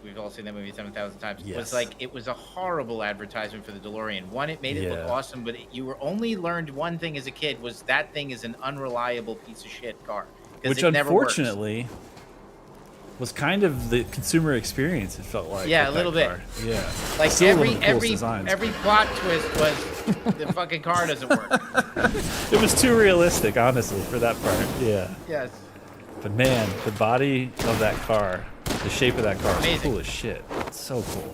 we've all seen that movie 7,000 times. Yes. Was like it was a horrible advertisement for the DeLorean. One, it made it look awesome, but you were only learned one thing as a kid was that thing is an unreliable piece of shit car. Which unfortunately was kind of the consumer experience. It felt like a little bit. Yeah, like still every plot twist was the fucking car doesn't work. It was too realistic, honestly, for that part. Yeah. Yes. But man, the body of that car, the shape of that car, is cool as shit. It's so cool.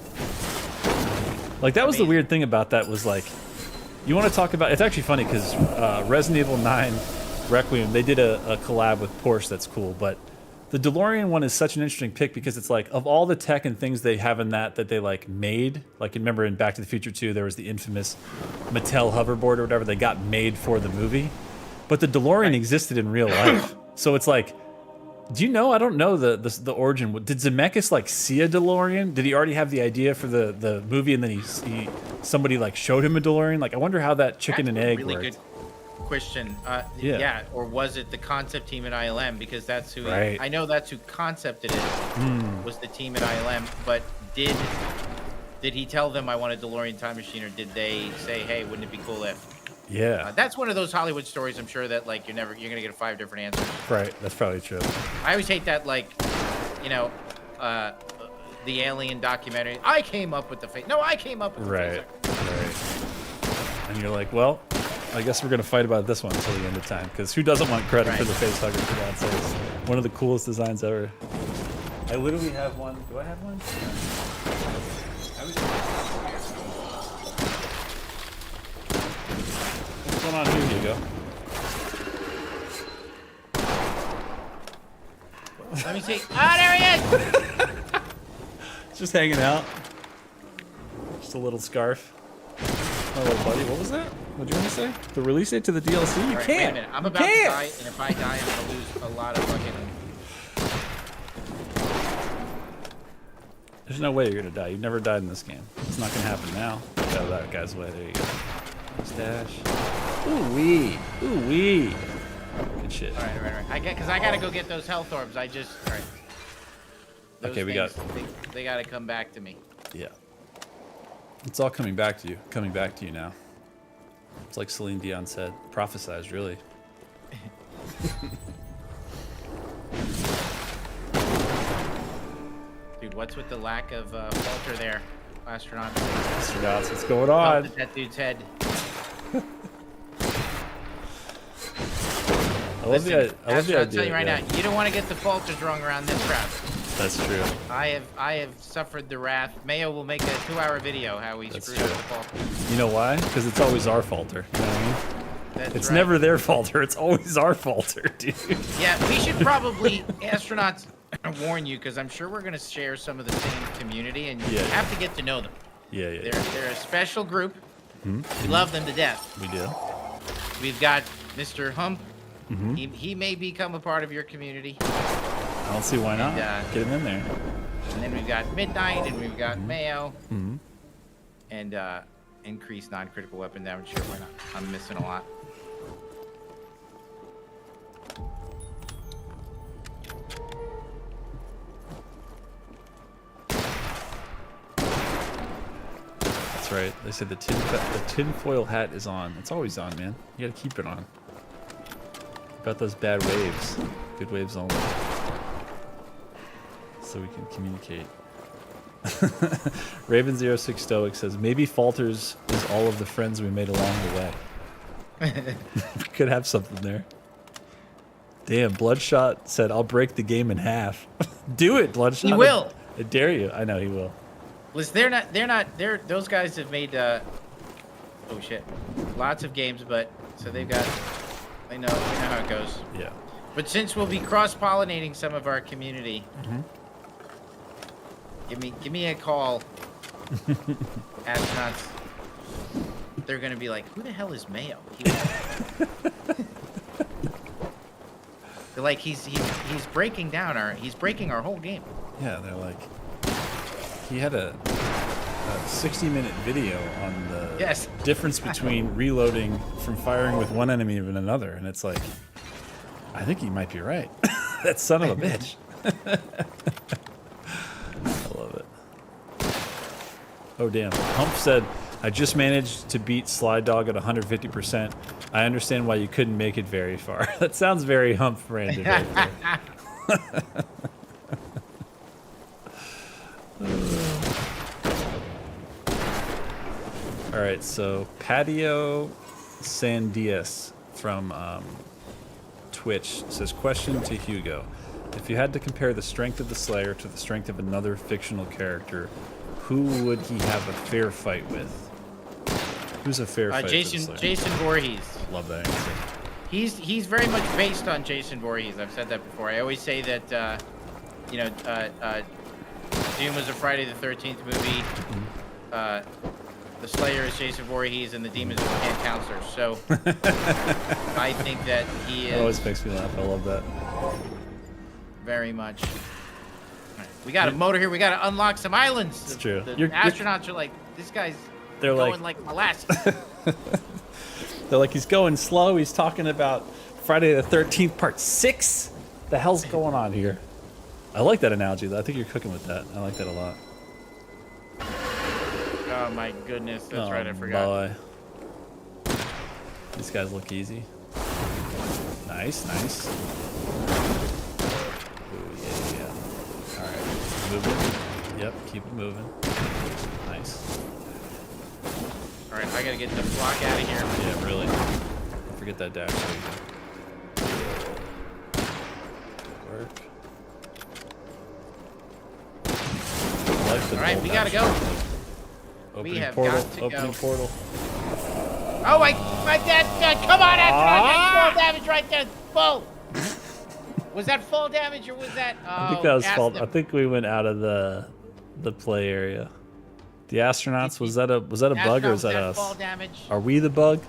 Like that was the weird thing about that was like, you want to talk about? It's actually funny because Resident Evil 9 Requiem, they did a collab with Porsche that's cool, but The DeLorean one is such an interesting pick because it's like, of all the tech and things they have in that they like made, like remember in Back to the Future 2, there was the infamous Mattel hoverboard or whatever they got made for the movie. But the DeLorean existed in real life. So it's like, do you know? I don't know the origin. Did Zemeckis like see a DeLorean? Did he already have the idea for the movie and then he somebody like showed him a DeLorean? Like I wonder how that chicken and egg really worked. Good question. Yeah, or was it the concept team at ILM? Because that's who I know that's who concepted it. Was the team at ILM? But did he tell them I want a DeLorean time machine, or did they say, hey, wouldn't it be cool if? Yeah, that's one of those Hollywood stories. I'm sure that like you're gonna get 5 different answers. Right, that's probably true. I always hate that, like, you know, the Alien documentary. I came up with the face. No, I came up with the face. Right. And you're like, well, I guess we're gonna fight about this one until the end of time, because who doesn't want credit for the face hugger? For God's sakes, one of the coolest designs ever. I literally have one. Do I have one? What's going on here, Hugo? Let me see. Ah, there he is! Just hanging out. Just a little scarf. My little buddy. What was that? What do you want to say? The release date to the DLC? You can't. Wait a minute. I'm about to die, and if I die, I'm going to lose a lot of fucking... There's no way you're going to die. You've never died in this game. It's not going to happen now. Get out of that guy's way. There you go. Stash. Ooh-wee. Ooh-wee. Good shit. All right. Because I got to go get those health orbs. All right. Those okay, we got... They got to come back to me. Yeah. It's all coming back to you. Coming back to you now. It's like Celine Dion said. Prophesized, really. Dude, what's with the lack of falter there, astronauts? Astronauts, what's going on? That dude's head. I love the idea. I'll tell you right now, you don't want to get the falters wrong around this crowd. That's true. I have suffered the wrath. Mayo will make a 2-hour video how we screwed up the falter. You know why? Because it's always our falter. You know what I mean? It's right. Never their falter. It's always our falter, dude. Yeah, we should probably, astronauts, warn you, because I'm sure we're going to share some of the same community, and you have to get to know them. Yeah. They're a special group. We love them to death. We do. We've got Mr. Hump. He may become a part of your community. I don't see why not. Get him in there. And then we've got Midnight, and we've got Mayo. And increased non-critical weapon damage. Sure, why not? I'm missing a lot. That's right. They said the tinfoil hat is on. It's always on, man. You gotta keep it on. About those bad waves. Good waves only. So we can communicate. Raven06 Stoic says, maybe Falters is all of the friends we made along the way. We could have something there. Damn, Bloodshot said, I'll break the game in half. Do it, Bloodshot. He will. I dare you. I know he will. Listen, those guys have made, oh shit, lots of games, but, so they've got, I know how it goes. Yeah. But since we'll be cross-pollinating some of our community, give me a call, astronauts. They're gonna be like, who the hell is Mayo? They're like, he's breaking down he's breaking our whole game. Yeah, they're like, he had a 60-minute video on the difference between reloading from firing with one enemy and another, and it's like, I think he might be right. That son of a bitch. I love it. Oh damn! Hump said, I just managed to beat Sly Dog at 150%. I understand why you couldn't make it very far. That sounds very Hump branded right there. All right, so Patio Sandias from Twitch says, question to Hugo. If you had to compare the strength of the Slayer to the strength of another fictional character, who would he have a fair fight with? Who's a fair fight Jason for the Slayer? Voorhees. Love that answer. He's very much based on Jason Voorhees. I've said that before. I always say that you know, Doom was a Friday the 13th movie. The Slayer is Jason Voorhees, and the Demons are the camp counselors. So I think that he is. It always makes me laugh. I love that. Very much. Right. We got a motor here. We got to unlock some islands. It's true. The astronauts are like, this guy's going like molasses. They're like, he's going slow. He's talking about Friday the 13th, part 6. The hell's going on here? I like that analogy, though. I think you're cooking with that. I like that a lot. Oh my goodness, that's right, I forgot. Boy. These guys look easy. Nice, nice. Ooh, yeah. Alright, moving. Yep, keep it moving. Nice. Alright, I gotta get the block out of here. Yeah, really. Don't forget that dash. Work. Alright, we gotta go. Opening we have portal, got to opening go. portal. Oh my God, come on, that's full damage right there. Full. Was that full damage or was that? I think that was full. I think we went out of the play area. The astronauts, was that a bug or was that us? Fall damage? Are we the bug?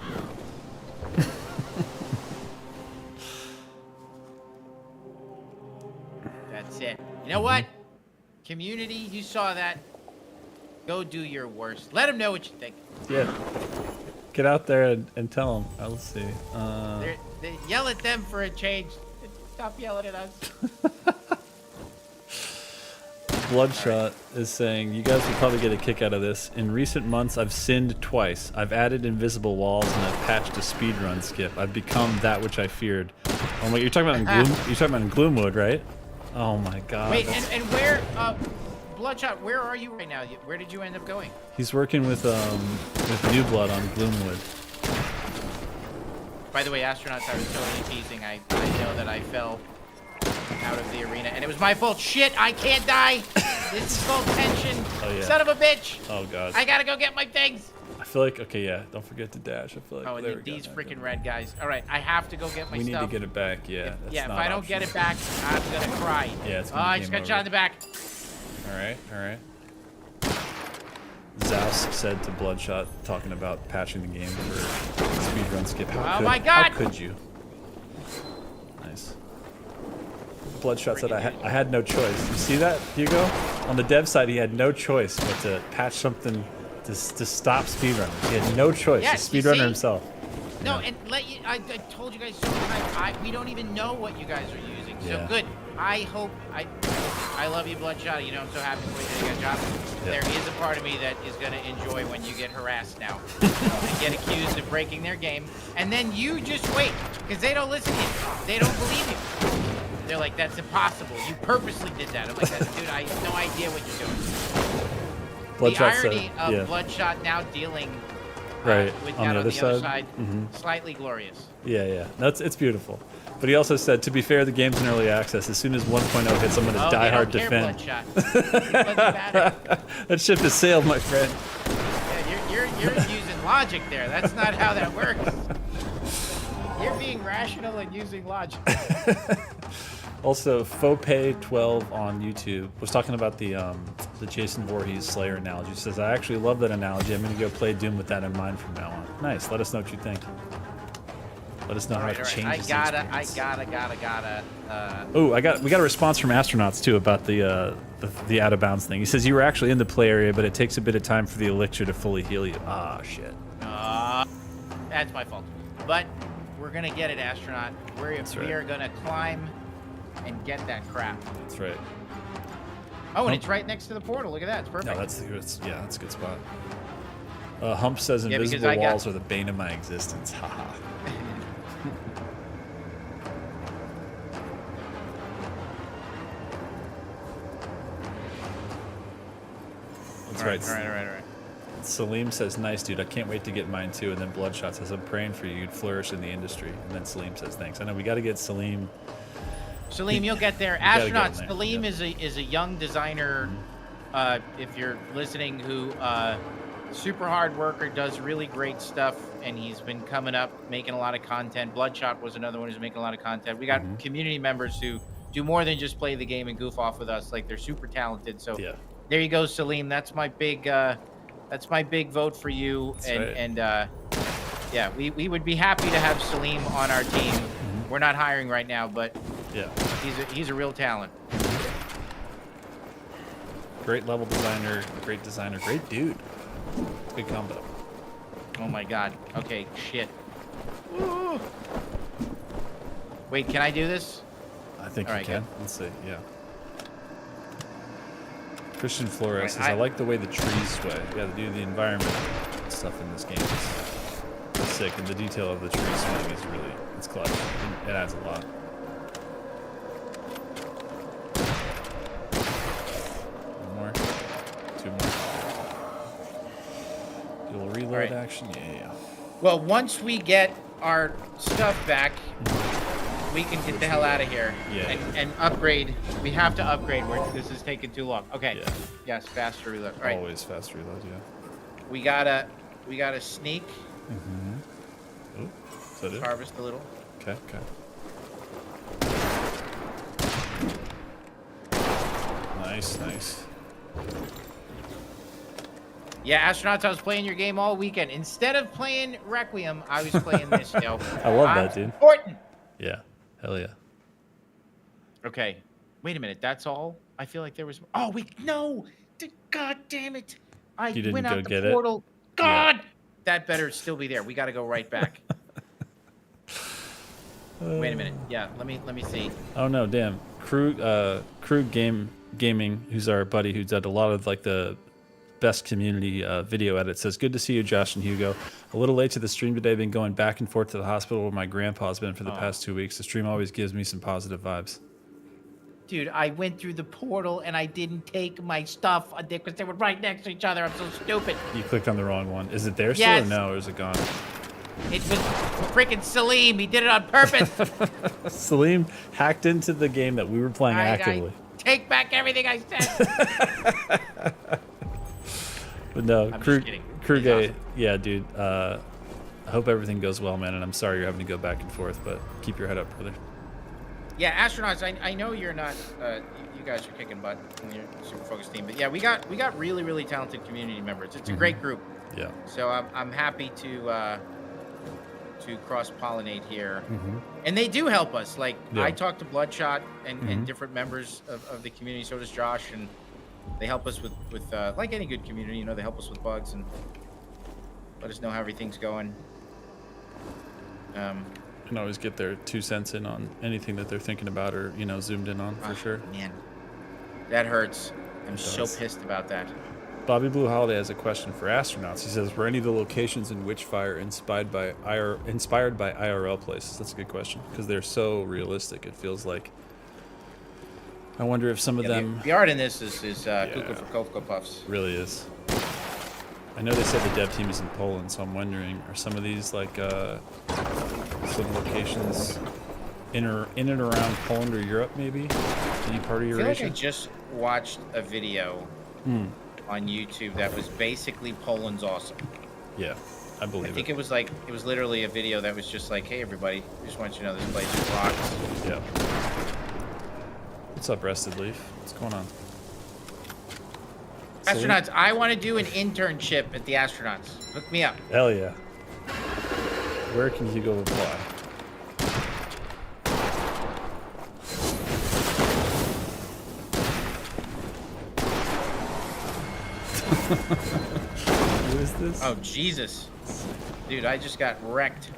That's it. You know what? Community, you saw that. Go do your worst. Let them know what you think. Yeah. Get out there and tell them. Let's see. They yell at them for a change. Stop yelling at us. Bloodshot is saying, you guys will probably get a kick out of this. In recent months, I've sinned twice. I've added invisible walls and I've patched a speedrun skip. I've become that which I feared. Oh my! You're talking about in You're talking about in Gloomwood, right? Oh my God. Wait, and where? Bloodshot, where are you right now? Where did you end up going? He's working with New Blood on Gloomwood. By the way, astronauts, I was totally teasing. I know that I fell out of the arena, and it was my fault. Shit, I can't die. This is full tension. Oh yeah. Son of a bitch. Oh God. I gotta go get my things. I feel like, okay, yeah. Don't forget to dash. I feel like. Oh, and these freaking red guys. All right, I have to go get my stuff. We need to get it back. Yeah. If I don't get it back, I'm gonna cry. Yeah, it's Oh, gonna I just got shot in the back. All right, all right. Zaus said to Bloodshot, talking about patching the game for speedrun skip. My God! How could you? Nice. Bloodshot said, I had no choice. You see that, Hugo? On the dev side, he had no choice but to patch something to stop speedrunners. He had no choice. Yes, The speedrunner himself. No, and I told you guys so many times, we don't even know what you guys are using. So Yeah. good. I love you, Bloodshot. You know, I'm so happy for you doing a good job. Yeah. There is a part of me that is going to enjoy when you get harassed now and get accused of breaking their game. And then you just wait, because they don't listen to you. They don't believe you. They're like, that's impossible. You purposely did that. I'm like, dude, I have no idea what you're doing. Bloodshot the irony said, of Bloodshot now dealing with on that the on other the other side, side, slightly glorious. Yeah. It's beautiful. But he also said, to be fair, the game's in early access. As soon as 1.0 hits, I'm going to die hard defend. That ship has sailed, my friend. Yeah, you're using logic there. That's not how that works. You're being rational and using logic. Also, Fopay12 on YouTube was talking about the Jason Voorhees Slayer analogy. He says, I actually love that analogy. I'm going to go play Doom with that in mind from now on. Nice. Let us know what you think. Let us know how it changes. I gotta. Oh, we got a response from astronauts too about the out of bounds thing. He says you were actually in the play area, but it takes a bit of time for the elixir to fully heal you. Ah, shit. That's my fault. But we're gonna get it, astronaut. We are gonna climb and get that crap. That's right. Oh, and it's right next to the portal. Look at that. It's perfect. No, that's a good spot. Hump says invisible walls are the bane of my existence. Haha. That's right. All right. Salim says, nice, dude. I can't wait to get mine, too. And then Bloodshot says, I'm praying for you. You'd flourish in the industry. And then Salim says, thanks. I know we got to get Salim. Salim, you'll get there. Astronauts, Salim is a young designer, if you're listening, who super hard worker, does really great stuff, and he's been coming up, making a lot of content. Bloodshot was another one who's making a lot of content. We got community members who do more than just play the game and goof off with us. Like, they're super talented. So Yeah. there you go, Salim. That's my big vote for you. That's and right. Yeah, we would be happy to have Salim on our team. We're not hiring right now, but Yeah. he's a real talent. Great level designer, great dude. Good combo. Oh my god. Okay, shit. Woo. Wait, can I do this? I think All you right, can. good. Let's see. Yeah. Christian Flores says, Right, I like the way the trees sway. Yeah, the environment stuff in this game is sick, and the detail of the tree swaying is really, it's clever. It adds a lot. One more. Two more. Dual reload right. action. Yeah. Well, once we get our stuff back, we can get the hell out of here. Yeah. And upgrade. We have to upgrade. This is taking too long. Okay. Yeah. Yes, faster reload. All right. Always fast reload, yeah. We gotta sneak. Oh, is that it? Harvest a little. Okay. Nice. Yeah, astronauts. I was playing your game all weekend. Instead of playing Requiem, I was playing this. Yo. I love that, dude. Important. Yeah. Hell yeah. Okay. Wait a minute. That's all? I feel like there was. Oh wait, no. God damn it! I You didn't went go out the get it? portal. God. That better still be there. We got to go right back. Wait a minute. Yeah, let me see. Oh no, damn. Crew Gaming, who's our buddy who did a lot of like the best community video edits, says, good to see you, Josh and Hugo. A little late to the stream today. Been going back and forth to the hospital where my grandpa's been for the past 2 weeks. The stream always gives me some positive vibes. Dude, I went through the portal and I didn't take my stuff because they were right next to each other. I'm so stupid. You clicked on the wrong one. Is it there still Yes. or no? Or is it gone? It was freaking Salim. He did it on purpose. Salim hacked into the game that we were playing actively. I take back everything I said. But no, I'm crew just kidding. crew He's gay. awesome. Yeah, dude. I hope everything goes well, man. And I'm sorry you're having to go back and forth, but keep your head up, brother. Yeah, astronauts. I know you're not. You guys are kicking butt in your super focused team, but yeah, we got really talented community members. It's a great group. Yeah. So I'm happy to cross pollinate here, and they do help us. Like I talk to Bloodshot and different members of the community. So does Josh, and they help us with like any good community. You know, they help us with bugs and let us know how everything's going. Can always get their 2 cents in on anything that they're thinking about or, you know, zoomed in on for sure. Man, that hurts. I'm so does. pissed about that. Bobby Blue Holiday has a question for astronauts. He says, were any of the locations in Witchfire inspired by IRL places? That's a good question because they're so realistic. It feels like. I wonder if some of them. The art in this is Cuckoo for Cocoa Puffs. Really is. I know they said the dev team is in Poland, so I'm wondering, are some of these like some locations in and around Poland or Europe, maybe? Any part of I feel Eurasia? like I just watched a video on YouTube that was basically Poland's awesome. Yeah, I believe I think it was literally a video that was just like, hey everybody, I just want you to know this place rocks. Yeah. What's up, Rested Leaf? What's going on? Astronauts, I want to do an internship at the astronauts. Hook me up. Hell yeah. Where can Hugo apply? Who is this? Oh Jesus, dude, I just got wrecked.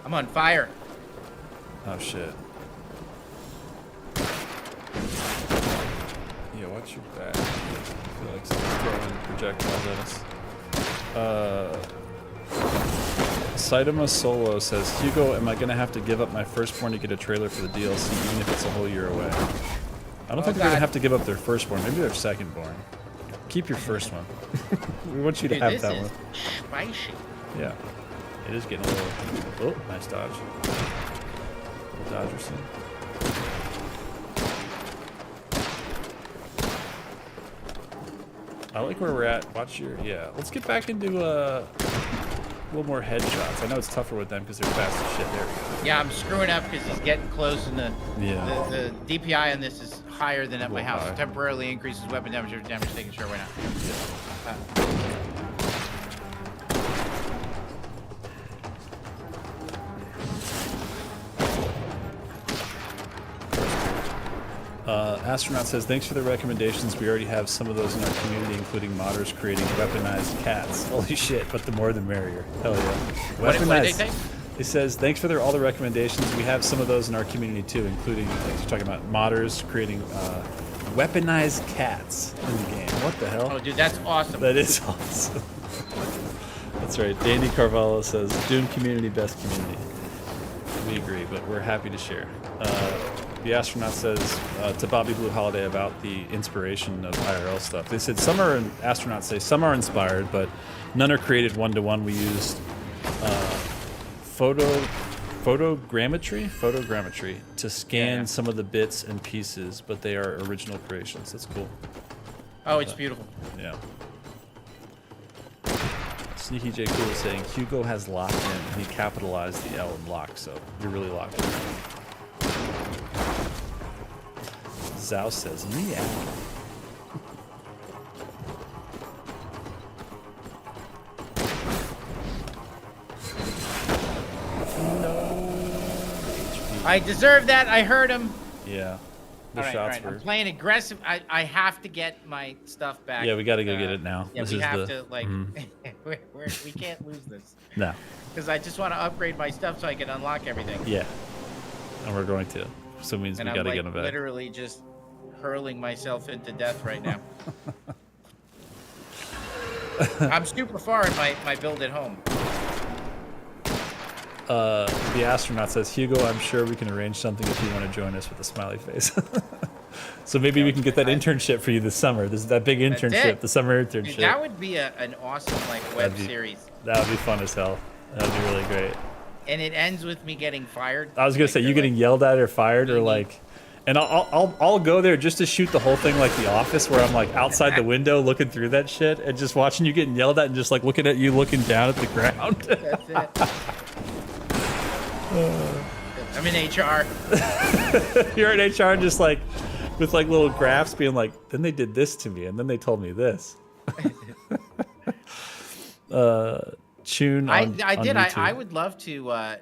I'm on fire. Oh shit. Yeah, watch your back. I feel like someone's throwing projectiles at us. Saitama Solo says, Hugo, am I going to have to give up my firstborn to get a trailer for the DLC, even if it's a whole year away? I don't think they're going to have to give up their firstborn. Maybe their secondborn. Keep your first one. We want you to have that one. Spicy. Yeah. It is getting a little... Oh, nice dodge. Little Dodgerson. I like where we're at. Watch your, yeah. Let's get back into a little more headshots. I know it's tougher with them because they're fast as shit. There we go. Yeah, I'm screwing up because he's getting close, and the DPI on this is higher than at my house. It temporarily increases weapon damage every time you're taking sure why not. Astronaut says, thanks for the recommendations. We already have some of those in our community, including modders creating weaponized cats. Holy shit, but the more the merrier. Hell yeah. What did they say? He says, thanks for all the recommendations. We have some of those in our community too, including, like, you're talking about modders creating weaponized cats in the game. What the hell? Oh, dude, that's awesome. That is awesome. That's right. Danny Carvalho says, Doom community, best community. We agree, but we're happy to share. The astronaut says to Bobby Blue Holiday about the inspiration of IRL stuff. They said astronauts say some are inspired, but none are created one-to-one. We used photogrammetry to scan some of the bits and pieces, but they are original creations. That's cool. Oh, it's beautiful. Yeah. Sneaky J Cool is saying Hugo has locked in. He capitalized the L in lock, so you're really locked in. Zhao says, meow. I deserve that. I heard him. Yeah. The all shots right. were... I'm playing aggressive. I have to get my stuff back. Yeah, we got to go get it now. Yeah, this we is have to, like, we can't lose this. No. Because I just want to upgrade my stuff so I can unlock everything. Yeah. And we're going to. So it means we got to get them back. Literally just hurling myself into death right now. I'm super far in my build at home. The astronaut says, Hugo, I'm sure we can arrange something if you want to join us with a smiley face. So maybe we can get that internship for you this summer. This is that big internship, the summer internship. Dude, that would be an awesome web series. That would be fun as hell. That would be really great. And it ends with me getting fired. I was gonna say you getting yelled at or fired or like, and I'll go there just to shoot the whole thing like The Office, where I'm like outside the window looking through that shit and just watching you getting yelled at and just like looking at you looking down at the ground. That's it. I'm in HR. You're in HR just like with like little graphs being like, then they did this to me and then they told me this. Tune I on did. YouTube. I would love to.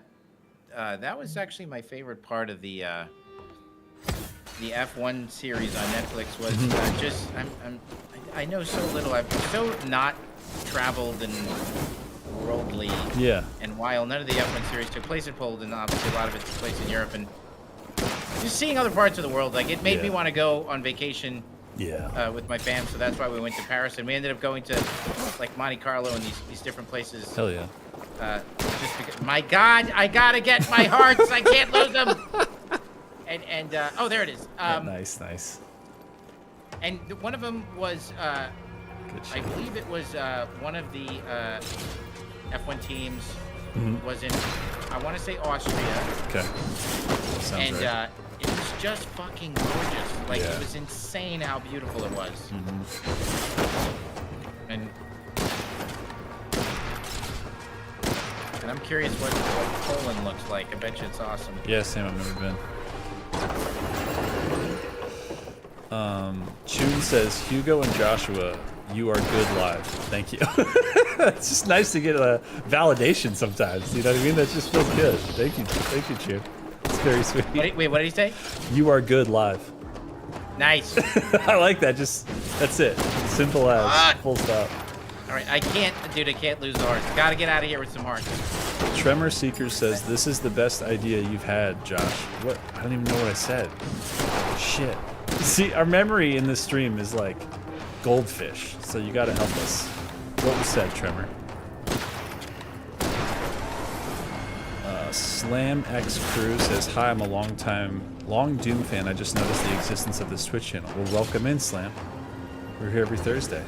That was actually my favorite part of the F1 series on Netflix. Was I know so little. I'm so not traveled and worldly. Yeah. And while none of the F1 series took place in Poland, and obviously a lot of it took place in Europe, and just seeing other parts of the world, like it made me want to go on vacation. Yeah. With my fam, so that's why we went to Paris, and we ended up going to like Monte Carlo and these different places. Hell yeah. Just because, my God, I gotta get my hearts. I can't lose them. And oh, there it is. Nice. And one of them was, I believe it was one of the F1 teams was in, I want to say Austria. Okay. Sounds right. It was just fucking gorgeous. Like, it was insane how beautiful it was. And I'm curious what Poland looks like. I bet you it's awesome. Yeah, same. I've never been. Chun says, Hugo and Joshua, you are good live. Thank you. It's just nice to get a validation sometimes. You know what I mean? That just feels good. Thank you, Chun. It's very sweet. Wait, what did he say? You are good live. Nice. I like that. That's it. Simple as. Full stop. All right, I can't lose the hearts. Gotta get out of here with some hearts. Tremor Seeker says, this is the best idea you've had, Josh. What? I don't even know what I said. Shit. See, our memory in this stream is like goldfish, so you gotta help us. What was said, Tremor? Slam X Crew says, hi, I'm a long Doom fan. I just noticed the existence of this Twitch channel. Well, welcome in, Slam. We're here every Thursday,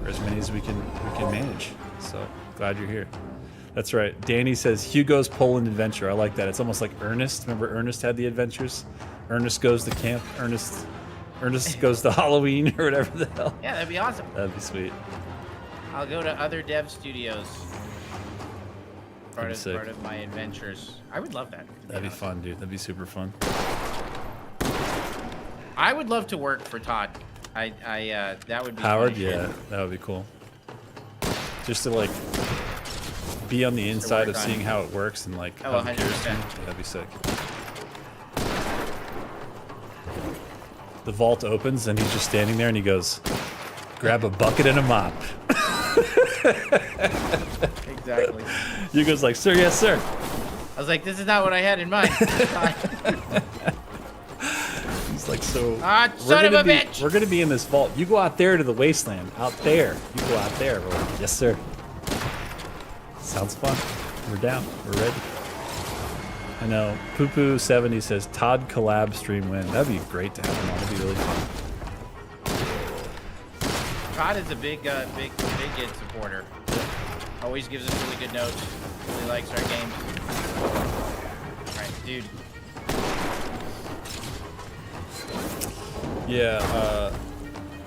or as many as we can manage. So glad you're here. That's right. Danny says, Hugo's Poland adventure. I like that. It's almost like Ernest. Remember Ernest had the adventures? Ernest goes to camp. Ernest Ernest goes to Halloween or whatever the hell. Yeah, that'd be awesome. That'd be sweet. I'll go to other dev studios. Part That'd be of my adventures. I would love that. That'd be fun, dude. That'd be super fun. I would love to work for Todd. That would be Howard, funny yeah, shit. that would be cool. Just to like be on the inside of work on- seeing how it works and like Oh, have a curious 100%. thing. Yeah, that'd be sick. The vault opens and he's just standing there and he goes, "Grab a bucket and a mop." Exactly. Hugo's like, "Sir, yes, sir." I was like, this is not what I had in mind. He's like, "So Ah, son of a be, bitch!" We're gonna be in this vault. You go out there to the wasteland. Out there. You go out there." We're like, "Yes, sir." Sounds fun. We're down. We're ready. I know. Poo Poo 70 says Todd collab stream win. That'd be great to have him on. That'd be really fun. Todd is a big Id supporter. Always gives us really good notes. Really likes our games. All right, dude. Yeah.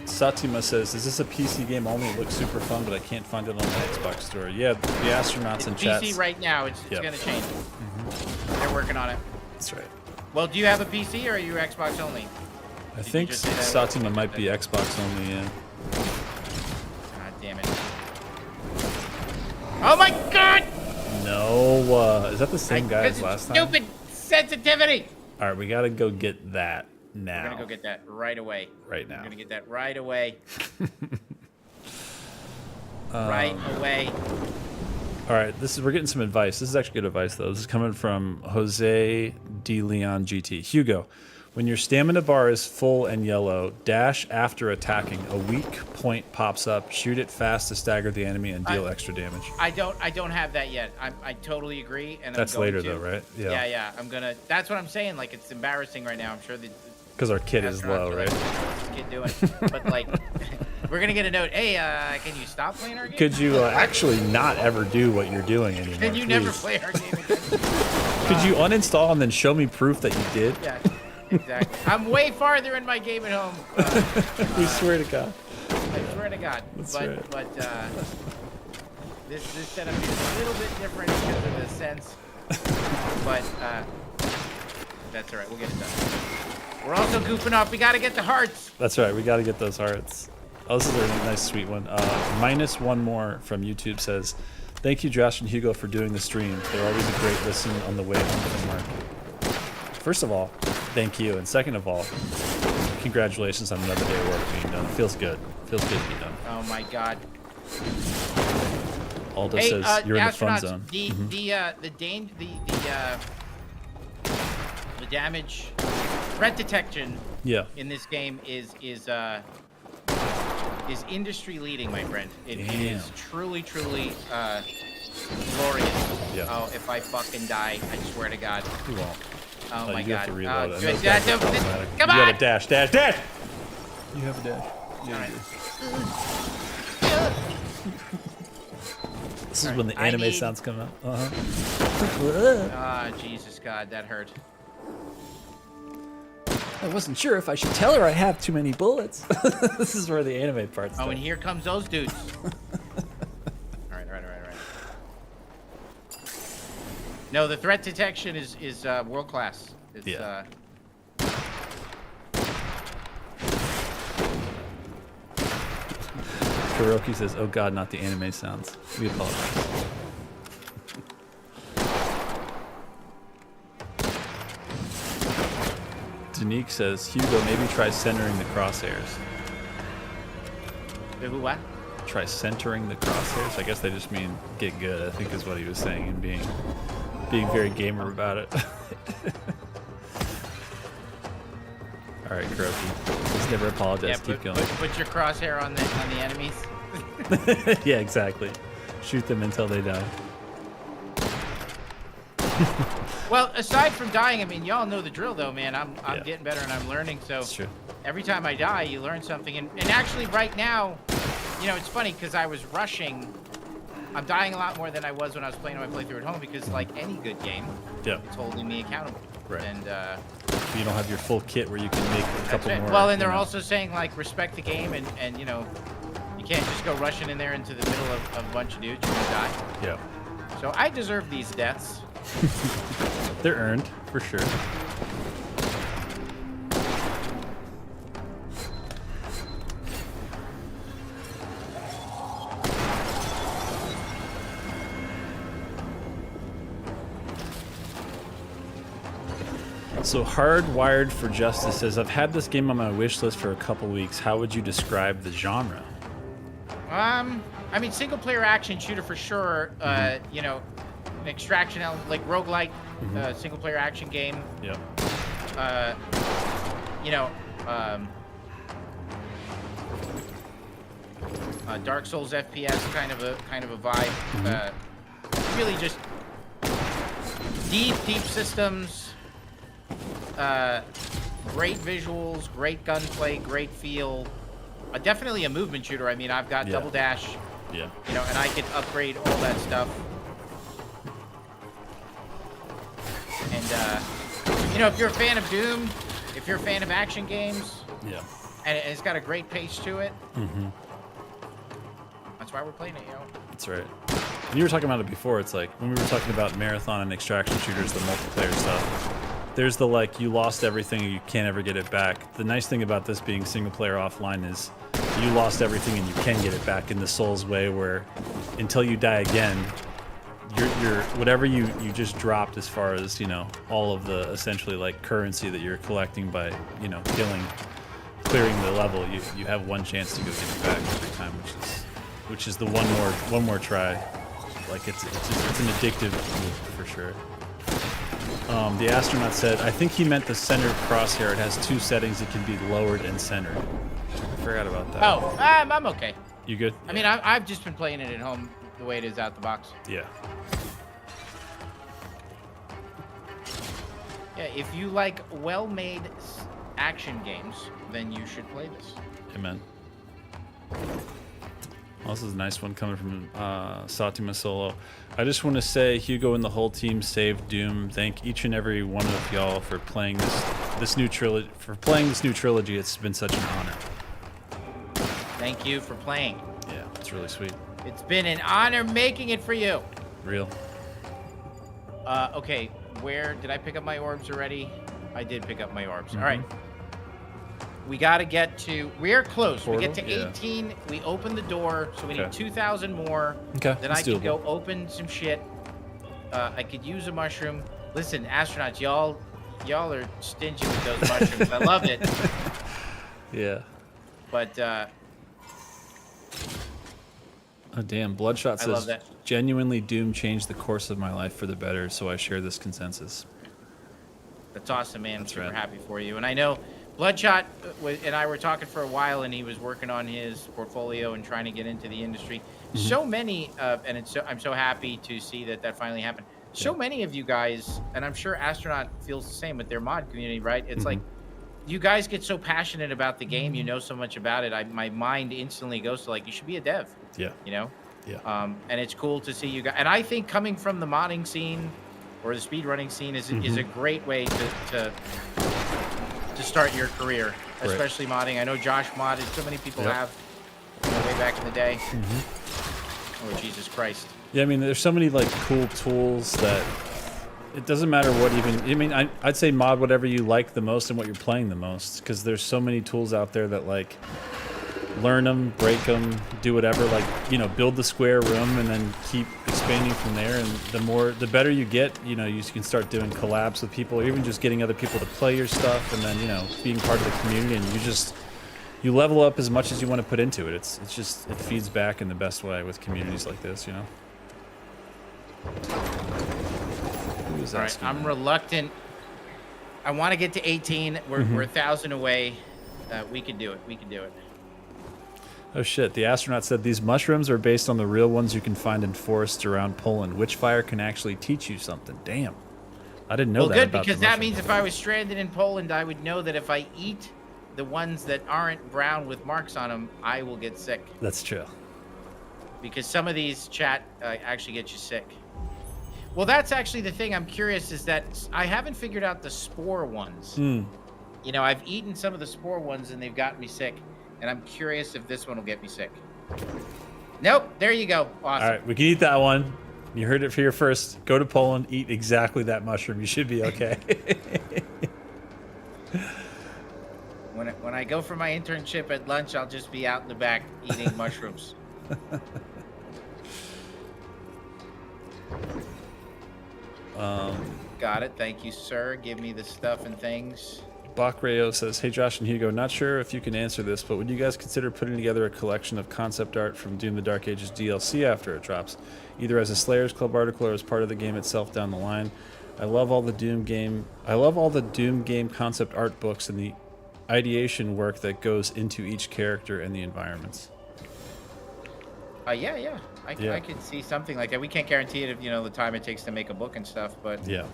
Satima says, "Is this a PC game only? It looks super fun, but I can't find it on the Xbox store." Yeah, the astronauts It's in PC chat. right now. It's Yep. gonna change. They're working on it. That's right. Well, do you have a PC or are you Xbox only? I you think just say that? Satima might be Xbox only. Yeah. God damn it. Oh my god! No, is that the same guy as last time? Stupid sensitivity! All right, we gotta go get that now. We're gonna go get that right away. Right now. We're gonna get that right away. Right away. All right, we're getting some advice. This is actually good advice though. This is coming from Jose De Leon GT. Hugo, when your stamina bar is full and yellow, dash after attacking. A weak point pops up. Shoot it fast to stagger the enemy and deal extra damage. I don't have that yet. I totally agree. And That's I'm going later to. though, right? Yeah. I'm gonna. That's what I'm saying. Like it's embarrassing right now. I'm sure that. Because our kit is low, astronauts are right? like, what's this kid doing? But like, we're gonna get a note. Hey, can you stop playing our game? Could you actually not ever do what you're doing anymore? Can you please? never play our game again? Could you uninstall and then show me proof that you did? Yeah, exactly. I'm way farther in my game at home. We swear to God. I swear to God. That's but right. but this setup is a little bit different because of the sense. But that's all right. We'll get it done. We're also goofing off. We got to get the hearts. That's right. We got to get those hearts. Oh, this is a nice, sweet one. Minus one more from YouTube says, "Thank you, Josh and Hugo, for doing the stream. They're always a great listen on the way home from work." First of all, thank you. And second of all, congratulations on another day of work being done. It feels good. Feels good to be done. Oh my God. Aldo Hey, says, "You're in the fun astronauts, zone." The damage threat detection Yeah. in this game is industry leading, my friend. It is truly glorious. Yeah. Oh, if I fucking die, I swear to God. You won't. Oh my you God. have to reload it. good. And those guys are Come problematic. on! You got a dash, dash, dash! You have a dash. Yeah, All you right. do. This is when the I anime need- sounds come out. Ah, Jesus God, that hurt. I wasn't sure if I should tell her I have too many bullets. This is where the anime part Oh, starts. and here comes those dudes. All right. No, the threat detection is world class. It's, Yeah. Kuroki says, "Oh God, not the anime sounds." We apologize. Danique says, "Hugo, maybe try centering the crosshairs." Who what? Try centering the crosshairs. I guess they just mean get good, I think is what he was saying, and being very gamer about it. All right, Kuroki. Just never apologize. Yeah, Keep going. put your crosshair on the enemies. Yeah, exactly. Shoot them until they die. Well, aside from dying, I mean, y'all know the drill, though, man. I'm Yeah. getting better and I'm learning. So That's true. every time I die, you learn something. And actually, right now, you know, it's funny because I was rushing. I'm dying a lot more than I was when I was playing my playthrough at home because, like any good game, Yeah. it's holding me accountable. Right. And you don't have your full kit where you can make a couple more. Well, and they're also saying like respect the game, and you can't just go rushing in there into the middle of a bunch of dudes. You're gonna die. Yeah. So I deserve these deaths. They're earned for sure. So Hardwired for Justice says, I've had this game on my wish list for a couple weeks. How would you describe the genre? I mean, single player action shooter for sure. An extraction element, like roguelike, single player action game. Yep. Dark Souls FPS kind of a vibe. Really just deep systems. Great visuals, great gunplay, great feel. Definitely a movement shooter. I mean, I've got double dash. Yeah. And I could upgrade all that stuff. And if you're a fan of Doom, if you're a fan of action games, and it's got a great pace to it. That's why we're playing it, That's right. And you were talking about it before. It's like when we were talking about marathon and extraction shooters, the multiplayer stuff. There's the like you lost everything and you can't ever get it back. The nice thing about this being single player offline is you lost everything and you can get it back in the Souls way, where until you die again, you're whatever you just dropped as far as all of the essentially like currency that you're collecting by clearing the level. You have one chance to go get it back every time, which is the one more try. Like it's an addictive move for sure. The astronaut said, I think he meant the center crosshair. It has two settings. It can be lowered and centered. I forgot about that. Oh, I'm okay. You good? I mean, I've just been playing it at home the way it is out the box. Yeah. Yeah, if you like well-made action games, then you should play this. Amen. Well, this is a nice one coming from Satima Solo. I just want to say, Hugo and the whole team saved Doom. Thank each and every one of y'all for playing this new trilogy. It's been such an honor. Thank you for playing. Yeah, it's really sweet. It's been an honor making it for you. Real. Okay, where did I pick up my orbs already? I did pick up my orbs. All right. We got to get to... We're close. Portal? We get to 18. Yeah. We open the door, so we need 2,000 more. Okay, then I can go open some shit. I could use a mushroom. Listen, astronauts, y'all are stingy with those mushrooms. I love it. Yeah. But... oh, damn. Bloodshot says, I love that. Genuinely, Doom changed the course of my life for the better, so I share this consensus. That's awesome, man. I'm super happy for you. And I know... Bloodshot and I were talking for a while, and he was working on his portfolio and trying to get into the industry. So many, and I'm so happy to see that finally happened. So many of you guys, and I'm sure Astronaut feels the same with their mod community, right? It's like you guys get so passionate about the game, you know so much about it. My mind instantly goes to like, you should be a dev. Yeah. Yeah. And it's cool to see you guys. And I think coming from the modding scene or the speedrunning scene is a great way to start your career, especially modding. I know Josh modded. So many people have way back in the day. Oh, Jesus Christ. Yeah, I mean, there's so many like cool tools that it doesn't matter what even. I mean, I'd say mod whatever you like the most and what you're playing the most, because there's so many tools out there that like learn them, break them, do whatever. Like build the square room and then keep expanding from there. And the better you get, you can start doing collabs with people, or even just getting other people to play your stuff, and then being part of the community, and you level up as much as you want to put into it. It feeds back in the best way with communities like this, Who is all right, I'm reluctant. I want to get to 18. We're 1,000 away. We can do it. We can do it. Oh shit, the astronaut said these mushrooms are based on the real ones you can find in forests around Poland. Witchfire can actually teach you something. Damn. I didn't know that. Well, good, because that means if I was stranded in Poland, I would know that if I eat the ones that aren't brown with marks on them, I will get sick. That's true. Because some of these, chat, actually get you sick. Well, that's actually the thing I'm curious is that I haven't figured out the spore ones. You know, I've eaten some of the spore ones and they've gotten me sick. And I'm curious if this one will get me sick. Nope. There you go. Awesome. All right, we can eat that one. You heard it here first. Go to Poland, eat exactly that mushroom. You should be okay. When I go for my internship at lunch, I'll just be out in the back eating mushrooms. Got it. Thank you, sir. Give me the stuff and things. Bakrayo says, hey, Josh and Hugo, not sure if you can answer this, but would you guys consider putting together a collection of concept art from Doom the Dark Ages DLC after it drops, either as a Slayers Club article or as part of the game itself down the line? I love all the Doom game concept art books and the ideation work that goes into each character and the environments. Yeah. I could see something like that. We can't guarantee it, the time it takes to make a book and stuff, but yeah,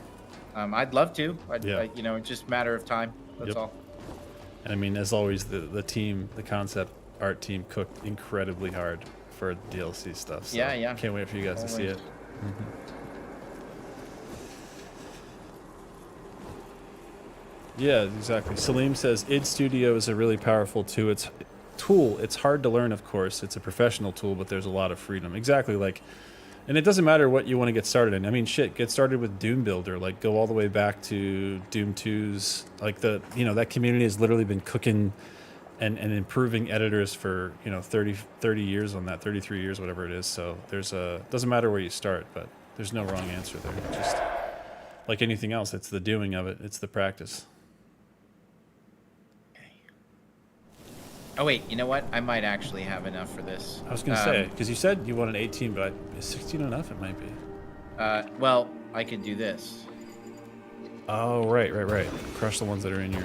I'd love to. It's just a matter of time. That's all. And I mean, as always, the team, the concept art team, cooked incredibly hard for DLC stuff. So yeah. Can't wait for you guys to see it. Yeah, exactly. Salim says id Studio is a really powerful tool. It's hard to learn, of course. It's a professional tool, but there's a lot of freedom. Exactly, and it doesn't matter what you want to get started in. I mean, shit, get started with Doom Builder. Like, go all the way back to Doom 2's. Like, that community has literally been cooking and improving editors for 30 years on that, 33 years, whatever it is. So doesn't matter where you start, but there's no wrong answer there. Just like anything else, it's the doing of it. It's the practice. Oh, wait, you know what? I might actually have enough for this. I was going to say, because you said you want an 18, but is 16 enough? It might be. Well, I could do this. Oh, right. Crush the ones that are in your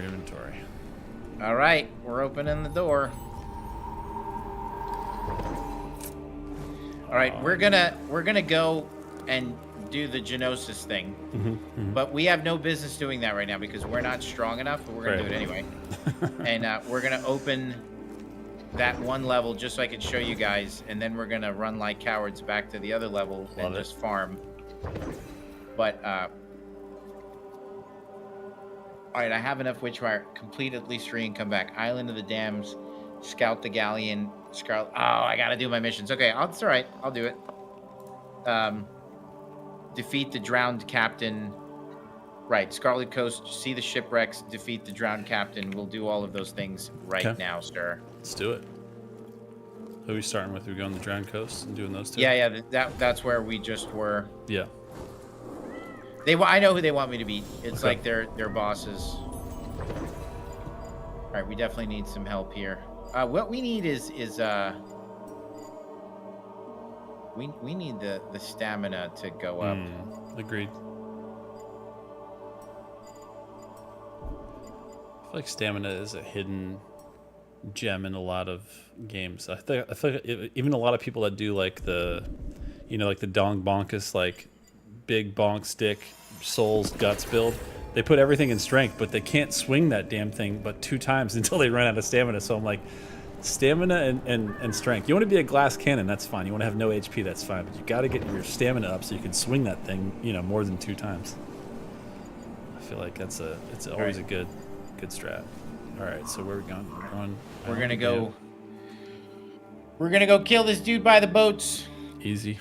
inventory. All right, we're opening the door. All right, we're gonna go and do the Genosis thing, but we have no business doing that right now because we're not strong enough, but we're gonna do it anyway. And we're gonna open that one level just so I can show you guys, and then we're gonna run like cowards back to the other level and just farm. But all right, I have enough Witchfire. Complete at least 3 and come back. Island of the Dams, scout the galleon, scout. Oh, I gotta do my missions. Okay, it's all right. I'll do it. Defeat the drowned captain. Right, Scarlet Coast, see the shipwrecks, defeat the drowned captain. We'll do all of those things now, sir. Let's do it. Who are we starting with? Are we going to the drowned coast and doing those two? Yeah, that's where we just were. Yeah. I know who they want me to beat. It's like their bosses. All right, we definitely need some help here. What we need is we need the stamina to go up. Agreed. I feel like stamina is a hidden gem in a lot of games. I feel like even a lot of people that do like the Dong Bonkus, like big bonk stick souls guts build, they put everything in strength, but they can't swing that damn thing but 2 times until they run out of stamina. So I'm like, stamina and strength. You want to be a glass cannon, that's fine. You want to have no HP, that's fine. But you got to get your stamina up so you can swing that thing, more than 2 times. I feel like it's always a good strat. All right, so where are we going? We're gonna go. We're gonna go kill this dude by the boats. Easy.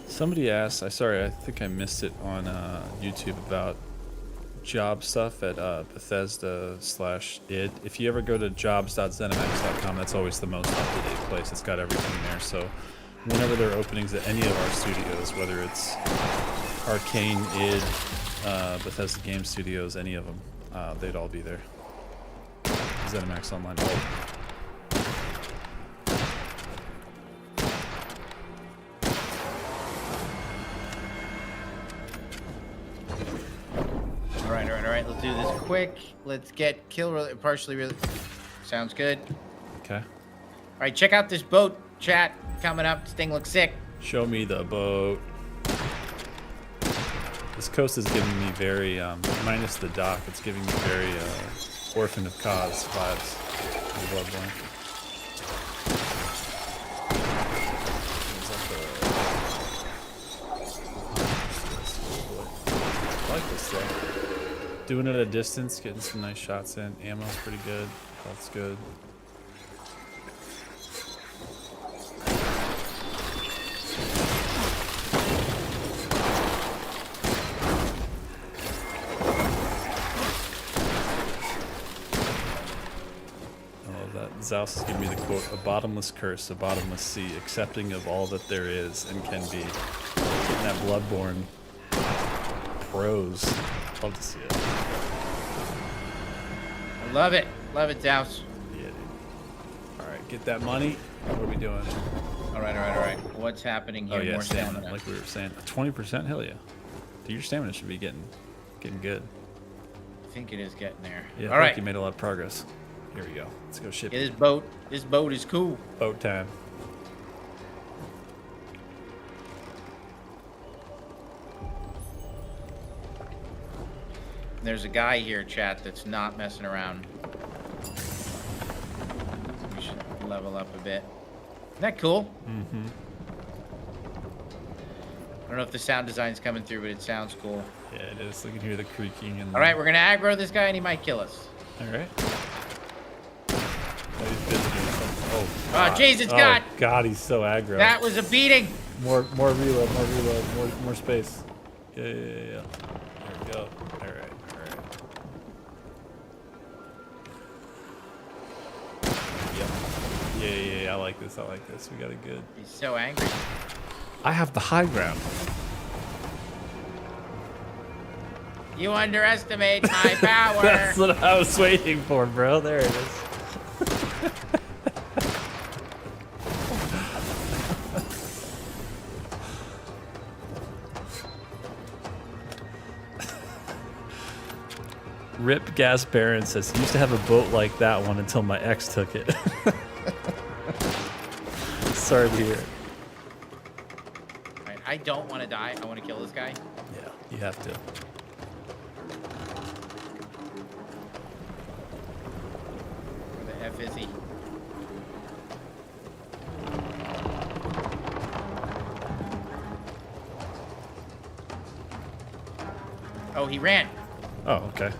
Somebody asked. I think I missed it on YouTube about job stuff at Bethesda/id. If you ever go to jobs.zenimax.com, that's always the most up-to-date place. It's got everything there. So whenever there are openings at any of our studios, whether it's Arcane, id, Bethesda Game Studios, any of them, they'd all be there. ZeniMax Online. All right. Let's do this quick. Let's get partially. Sounds good. Okay. All right, check out this boat, chat. Coming up. This thing looks sick. Show me the boat. This coast is giving me very, minus the dock, it's giving me very Orphan of Cause vibes. Bloodborne. Doing it at a distance, getting some nice shots in. Ammo's pretty good. That's good. Zaus is giving me the quote, a bottomless curse, a bottomless sea, accepting of all that there is and can be. Getting that Bloodborne pros. Love to see it. I love it. Love it, Zaus. Yeah, dude. Alright, get that money. What are we doing? Alright. What's happening here? Oh yeah, More stamina, like we were saying. 20%? Hell yeah. Dude, your stamina should be getting good. I think it is getting there. Yeah, all right. You made a lot of progress. Here we go. Let's go ship. Yeah, this boat is cool. Boat time. There's a guy here, chat, that's not messing around. We should level up a bit. Isn't that cool? Mm-hmm. I don't know if the sound design's coming through, but it sounds cool. Yeah, it is. You can hear the creaking and. All right, we're gonna aggro this guy, and he might kill us. All right. Oh, jeez, it's God. Oh, God, he's so aggro. That was a beating. More reload, more space. Yeah. There we go. All right. Yep. Yeah. I like this. We got it good. He's so angry. I have the high ground. You underestimate my power. That's what I was waiting for, bro. There it is. Rip Gas Baron says, used to have a boat like that one until my ex took it. Sorry to hear. Right, I don't want to die. I want to kill this guy. Yeah, you have to. Where the F is he? Oh, he ran. Oh, okay.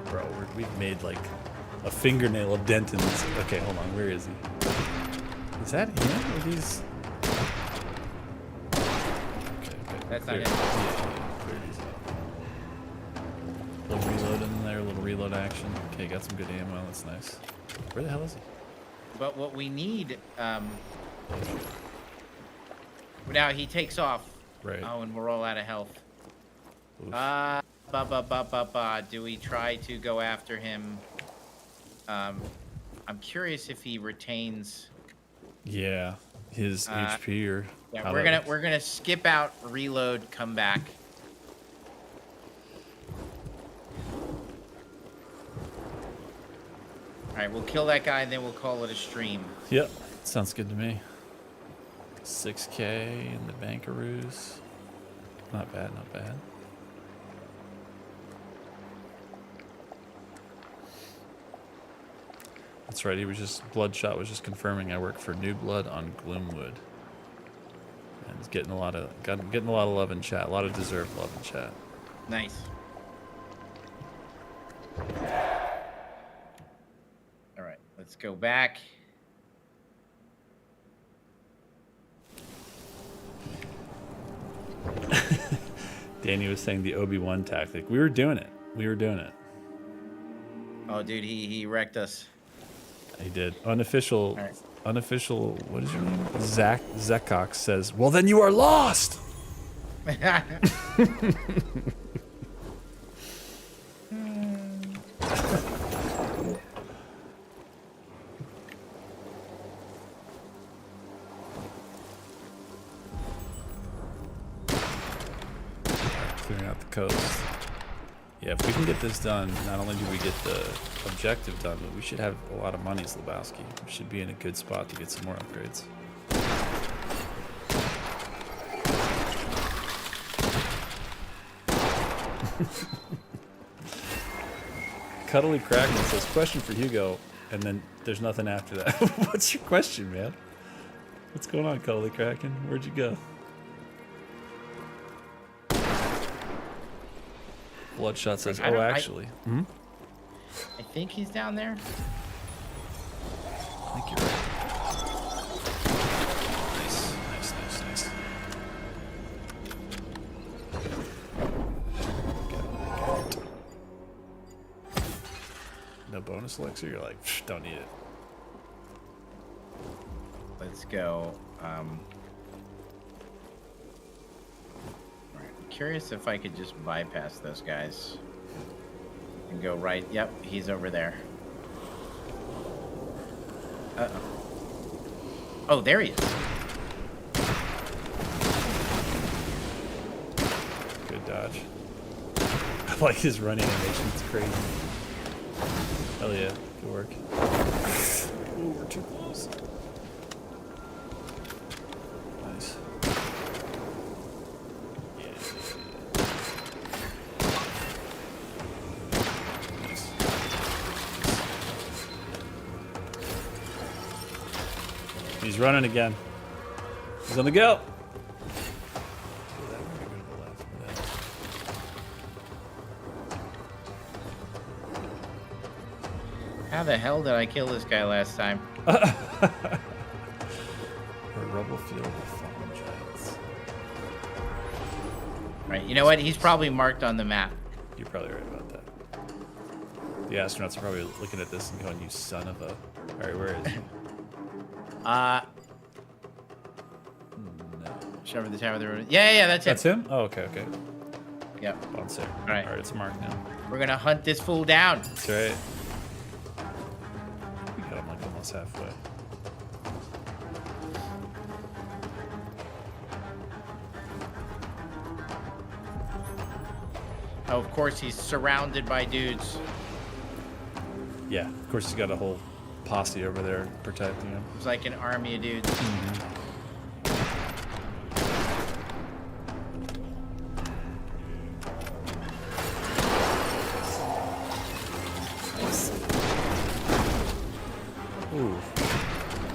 Bro, we've made like a fingernail of dent in this. Okay, hold on. Where is he? Is that him? Or these? Okay. That's not him. Little reload in there, little reload action. Okay, got some good ammo. That's nice. Where the hell is he? But what we need, now he takes off. Right. Oh, and we're all out of health. Oof. Do we try to go after him? I'm curious if he retains. Yeah, his HP or. Yeah, we're gonna skip out, reload, come back. All right, we'll kill that guy, and then we'll call it a stream. Yep, sounds good to me. 6K in the bankaroos. Not bad. That's right. Bloodshot was just confirming I work for New Blood on Gloomwood, and he's getting a lot of love in chat. A lot of deserved love in chat. Nice. All right, let's go back. Danny was saying the Obi-Wan tactic. We were doing it. Oh, dude, he wrecked us. He did. Unofficial. Right. Unofficial. What is your name? Zekox says, "Well, then you are lost." Clearing out the coast. Yeah, if we can get this done, not only do we get the objective done, but we should have a lot of money, Lebowski. We should be in a good spot to get some more upgrades. Cuddly Kraken says, question for Hugo, and then there's nothing after that. What's your question, man? What's going on, Coley Kraken? Where'd you go? Bloodshot says, "Oh, actually, I think he's down there." I think you're right." Nice. Got it. No bonus elixir? You're like, don't need it. Let's go. Right. I'm curious if I could just bypass those guys and go right. Yep, he's over there. Oh, there he is. Good dodge. I like his running animation. It's crazy. Hell yeah. Good work. Ooh, we're too close. Nice. Yeah. Nice. He's running again. He's on the go. How the hell did I kill this guy last time? A rubble field of fallen giants. Right, you know what? He's probably marked on the map. You're probably right about that. The astronauts are probably looking at this and going, "You son of a..." Alright, where is he? No. Show the tower of the road. Yeah, that's That's him? Oh, okay. Yep. On sick. Alright. Alright, it's marked now. We're gonna hunt this fool down. That's right. We got him like almost halfway. Oh, of course, he's surrounded by dudes. Yeah, of course he's got a whole posse over there protecting him. It's like an army of dudes. Ooh,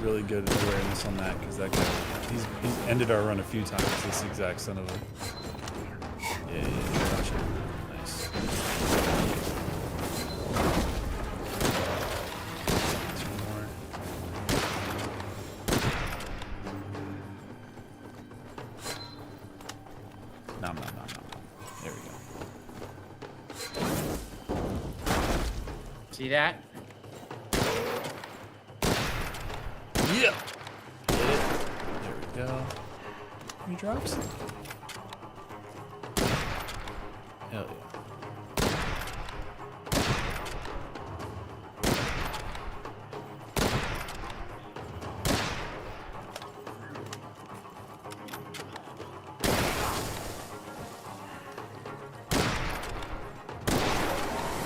really good awareness on that, because that guy, he's ended our run a few times, this exact son of a... Yeah, gotcha. Nice. Two more. Nom. There we go. See that? Yeah. Get it. There we go. He drops it. Hell yeah.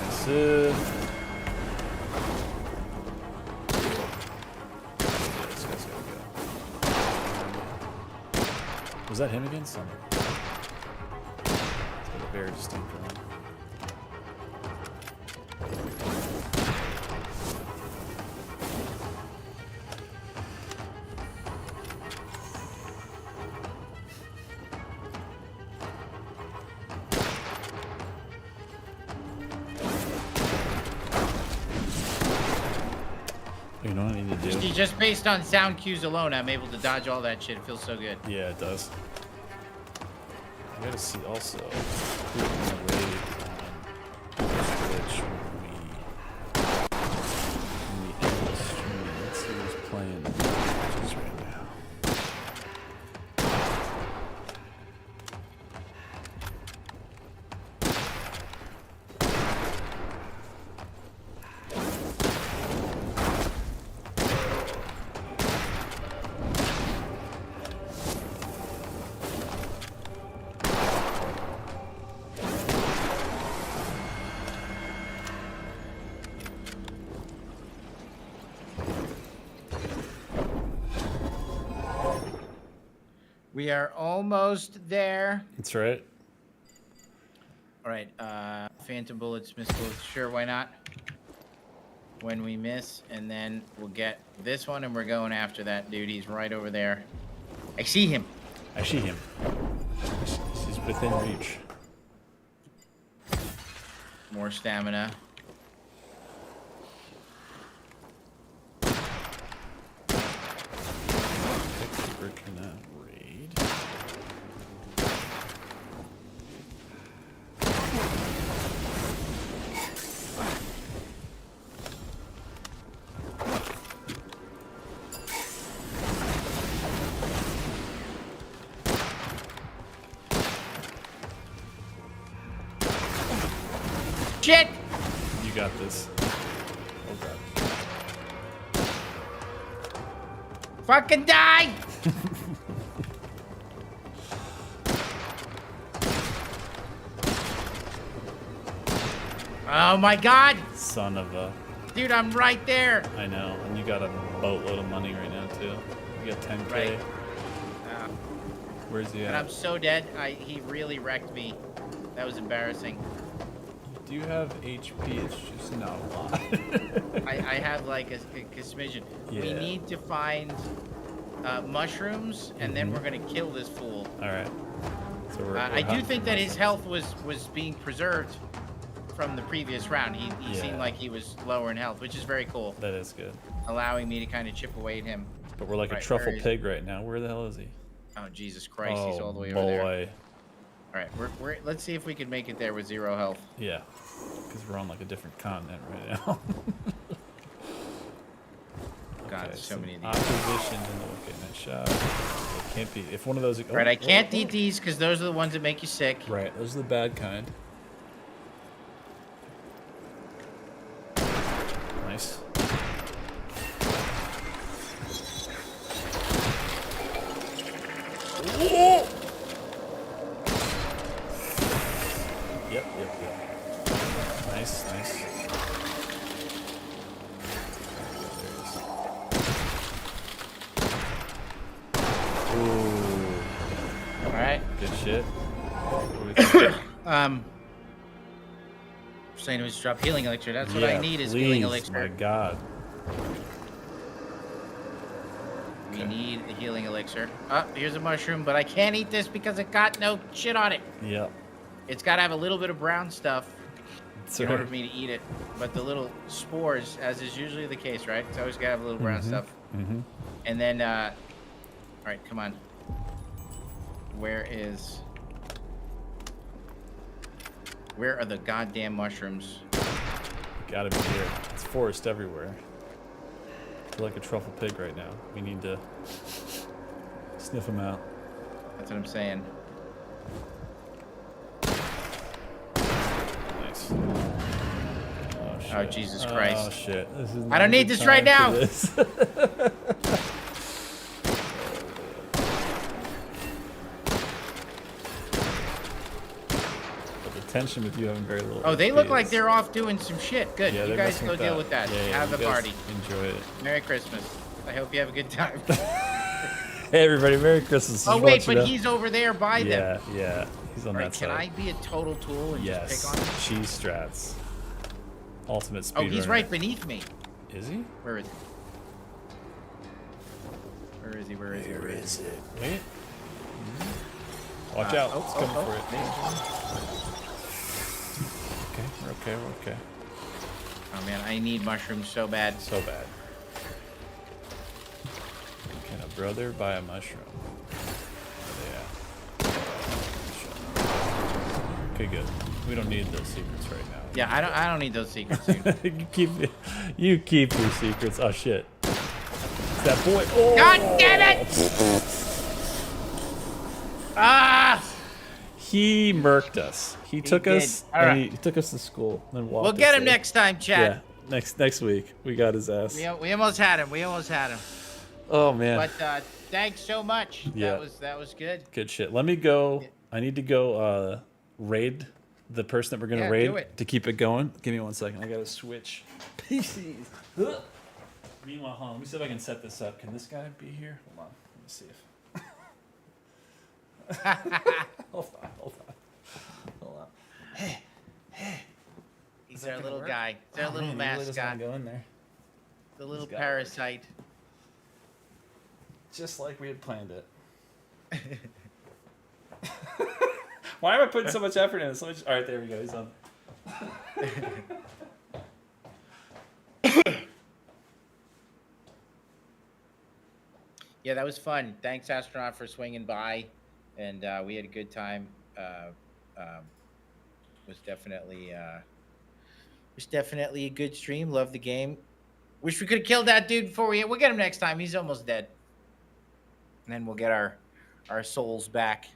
Nice. Was that him again? Son. It's got a very distinct one. You know what I need to do? Just based on sound cues alone, I'm able to dodge all that shit. It feels so good. Yeah, it does. I gotta see also who's gonna raid on Twitch when we end the stream. Let's see who's playing just right now. We are almost there. That's right. All right, Phantom Bullets, Missile. Sure, why not? when we miss, and then we'll get this one, and we're going after that dude. He's right over there. I see him. I see him. He's within reach. More stamina. We're gonna raid. Shit! You got this. Oh god. Fucking die! Oh my god! Son of a. Dude, I'm right there! I know, and you got a boatload of money right now too. You got 10K. Right. Where's he at? And I'm so dead. He really wrecked me. That was embarrassing. Do you have HP? It's just not a lot. I have like a smidgen. We Yeah. need to find mushrooms, and then we're gonna kill this fool. All right. So I do think that his health was being preserved from the previous round. He seemed like he was lower in health, which is very cool. That is good. Allowing me to kind of chip away at him. But we're like a truffle pig right now. Where the hell is he? Oh Jesus Christ! Oh, He's all the way over there. boy. All right, let's see if we can make it there with 0 health. Yeah, because we're on like a different continent right now. God, Okay, so many of these. Opposition and okay, nice shot. It can't be. If one of those. Right, I can't eat these because those are the ones that make you sick. Right, those are the bad kind. Nice. Yep. Nice. Ooh. All right. Good shit. What do we think? Saying it was drop healing elixir. That's what I need is healing elixir. My God. We need a healing elixir. Oh, here's a mushroom, but I can't eat this because it got no shit on it. Yep. It's got to have a little bit of brown stuff in right. order for me to eat it. But the little spores, as is usually the case, right? It's always got to have a little brown stuff. Mm-hmm. And then, all right, come on. Where are the goddamn mushrooms? Gotta be here. It's forest everywhere. I feel like a truffle pig right now. We need to sniff them out. That's what I'm saying. Nice. Oh, shit. Oh, Jesus Christ. Oh, shit. This is I don't need this right now. Tension with you having very little. Oh, they look like FPS. they're off doing some shit. Good. Yeah, you they're guys messing go with deal with that. Yeah, have you a guys party. Enjoy it. Merry Christmas. I hope you have a good time. Hey, everybody. Merry Christmas. Oh, wait, but he's over there by them. Yeah. He's on that Can side. I be a total tool and just pick on him? Cheese strats. Ultimate speed. Oh, he's right beneath me. Is he? Where is he? Where is he? Where is it? Wait. Watch out. It's coming for it. We're okay. Oh man, I need mushrooms so bad. So bad. Can a brother buy a mushroom? Yeah. Okay, good. We don't need those secrets right now. Yeah, I don't need those secrets, dude. you keep your secrets. Oh shit. It's that boy. Oh. God damn it! Ah! He murked us. He took us. All right. He took us to school. Then walked. We'll get us him there. next time, Chad. Yeah, next week we got his ass. We almost had him. Oh man. But thanks so much. Yeah. That was good. Good shit. Let me go. I need to go raid the person that we're gonna raid do it. to keep it going. Give me 1 second. I gotta switch PCs. Meanwhile, hold on. Let me see if I can set this up. Can this guy be here? Hold on. Let me see if. Hold on. Hey. He's It's our little guy. It's our little mascot. Go in there. The little parasite. Just like we had planned it. Why am I putting so much effort in this? All right, there we go. He's on. Yeah, that was fun. Thanks, Astronaut, for swinging by, and we had a good time. Was definitely a good stream. Love the game. Wish we could have killed that dude before we'll get him next time. He's almost dead, and then we'll get our souls back.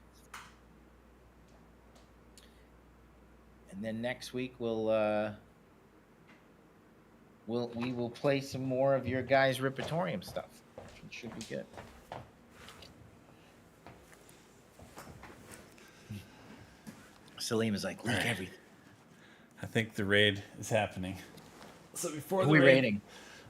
And then next week we will play some more of your guys' Ripatorium stuff. It should be good. Salim is like, leak everything. I think the raid is happening. So before Who are we raiding?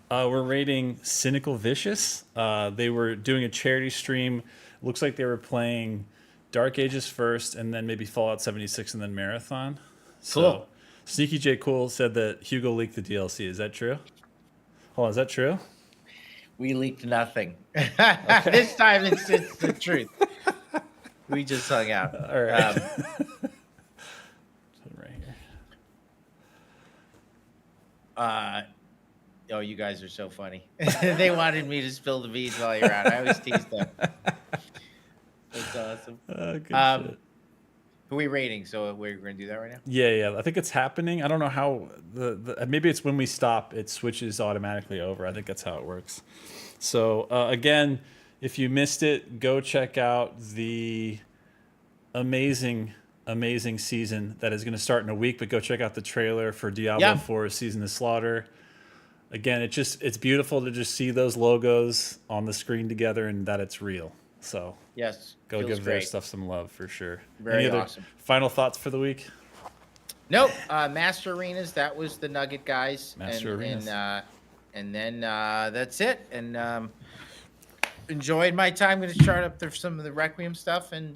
We're raiding Cynical Vicious. They were doing a charity stream. Looks like they were playing Dark Ages first, and then maybe Fallout 76, and then Marathon. So, cool. Sneaky J. Cool said that Hugo leaked the DLC. Is that true? Hold on, is that true? We leaked nothing. Okay. This time it's the truth. We just hung out. All right. Right here. Oh, you guys are so funny. They wanted me to spill the beans while you're out. I always tease them. That's awesome. Good shit. Who are we rating? So we're going to do that right now? Yeah. I think it's happening. I don't know how maybe it's when we stop, it switches automatically over. I think that's how it works. So again, if you missed it, go check out the amazing season that is going to start in a week. But go check out the trailer for Diablo 4 Season of Slaughter. Again, it's beautiful to just see those logos on the screen together and that it's real. So yes, go give their stuff some love for sure. Very awesome. Final thoughts for the week? Nope. Master Arenas. That was the Nugget guys. Arenas. And then that's it. And enjoyed my time. I'm going to start up some of the Requiem stuff, and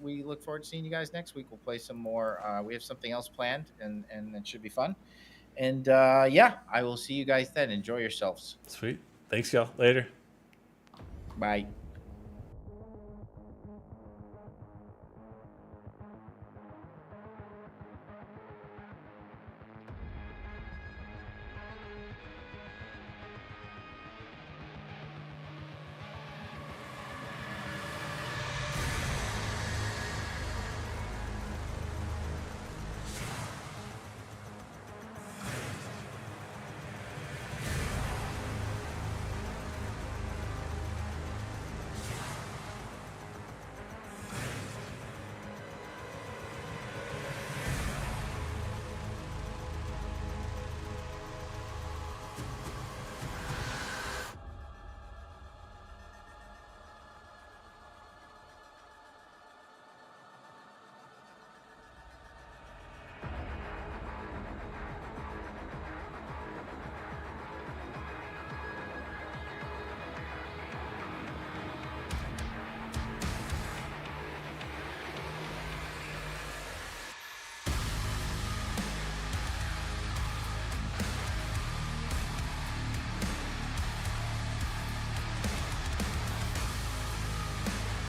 we look forward to seeing you guys next week. We'll play some more. We have something else planned, and it should be fun. And I will see you guys then. Enjoy yourselves. Sweet. Thanks, y'all. Later. Bye.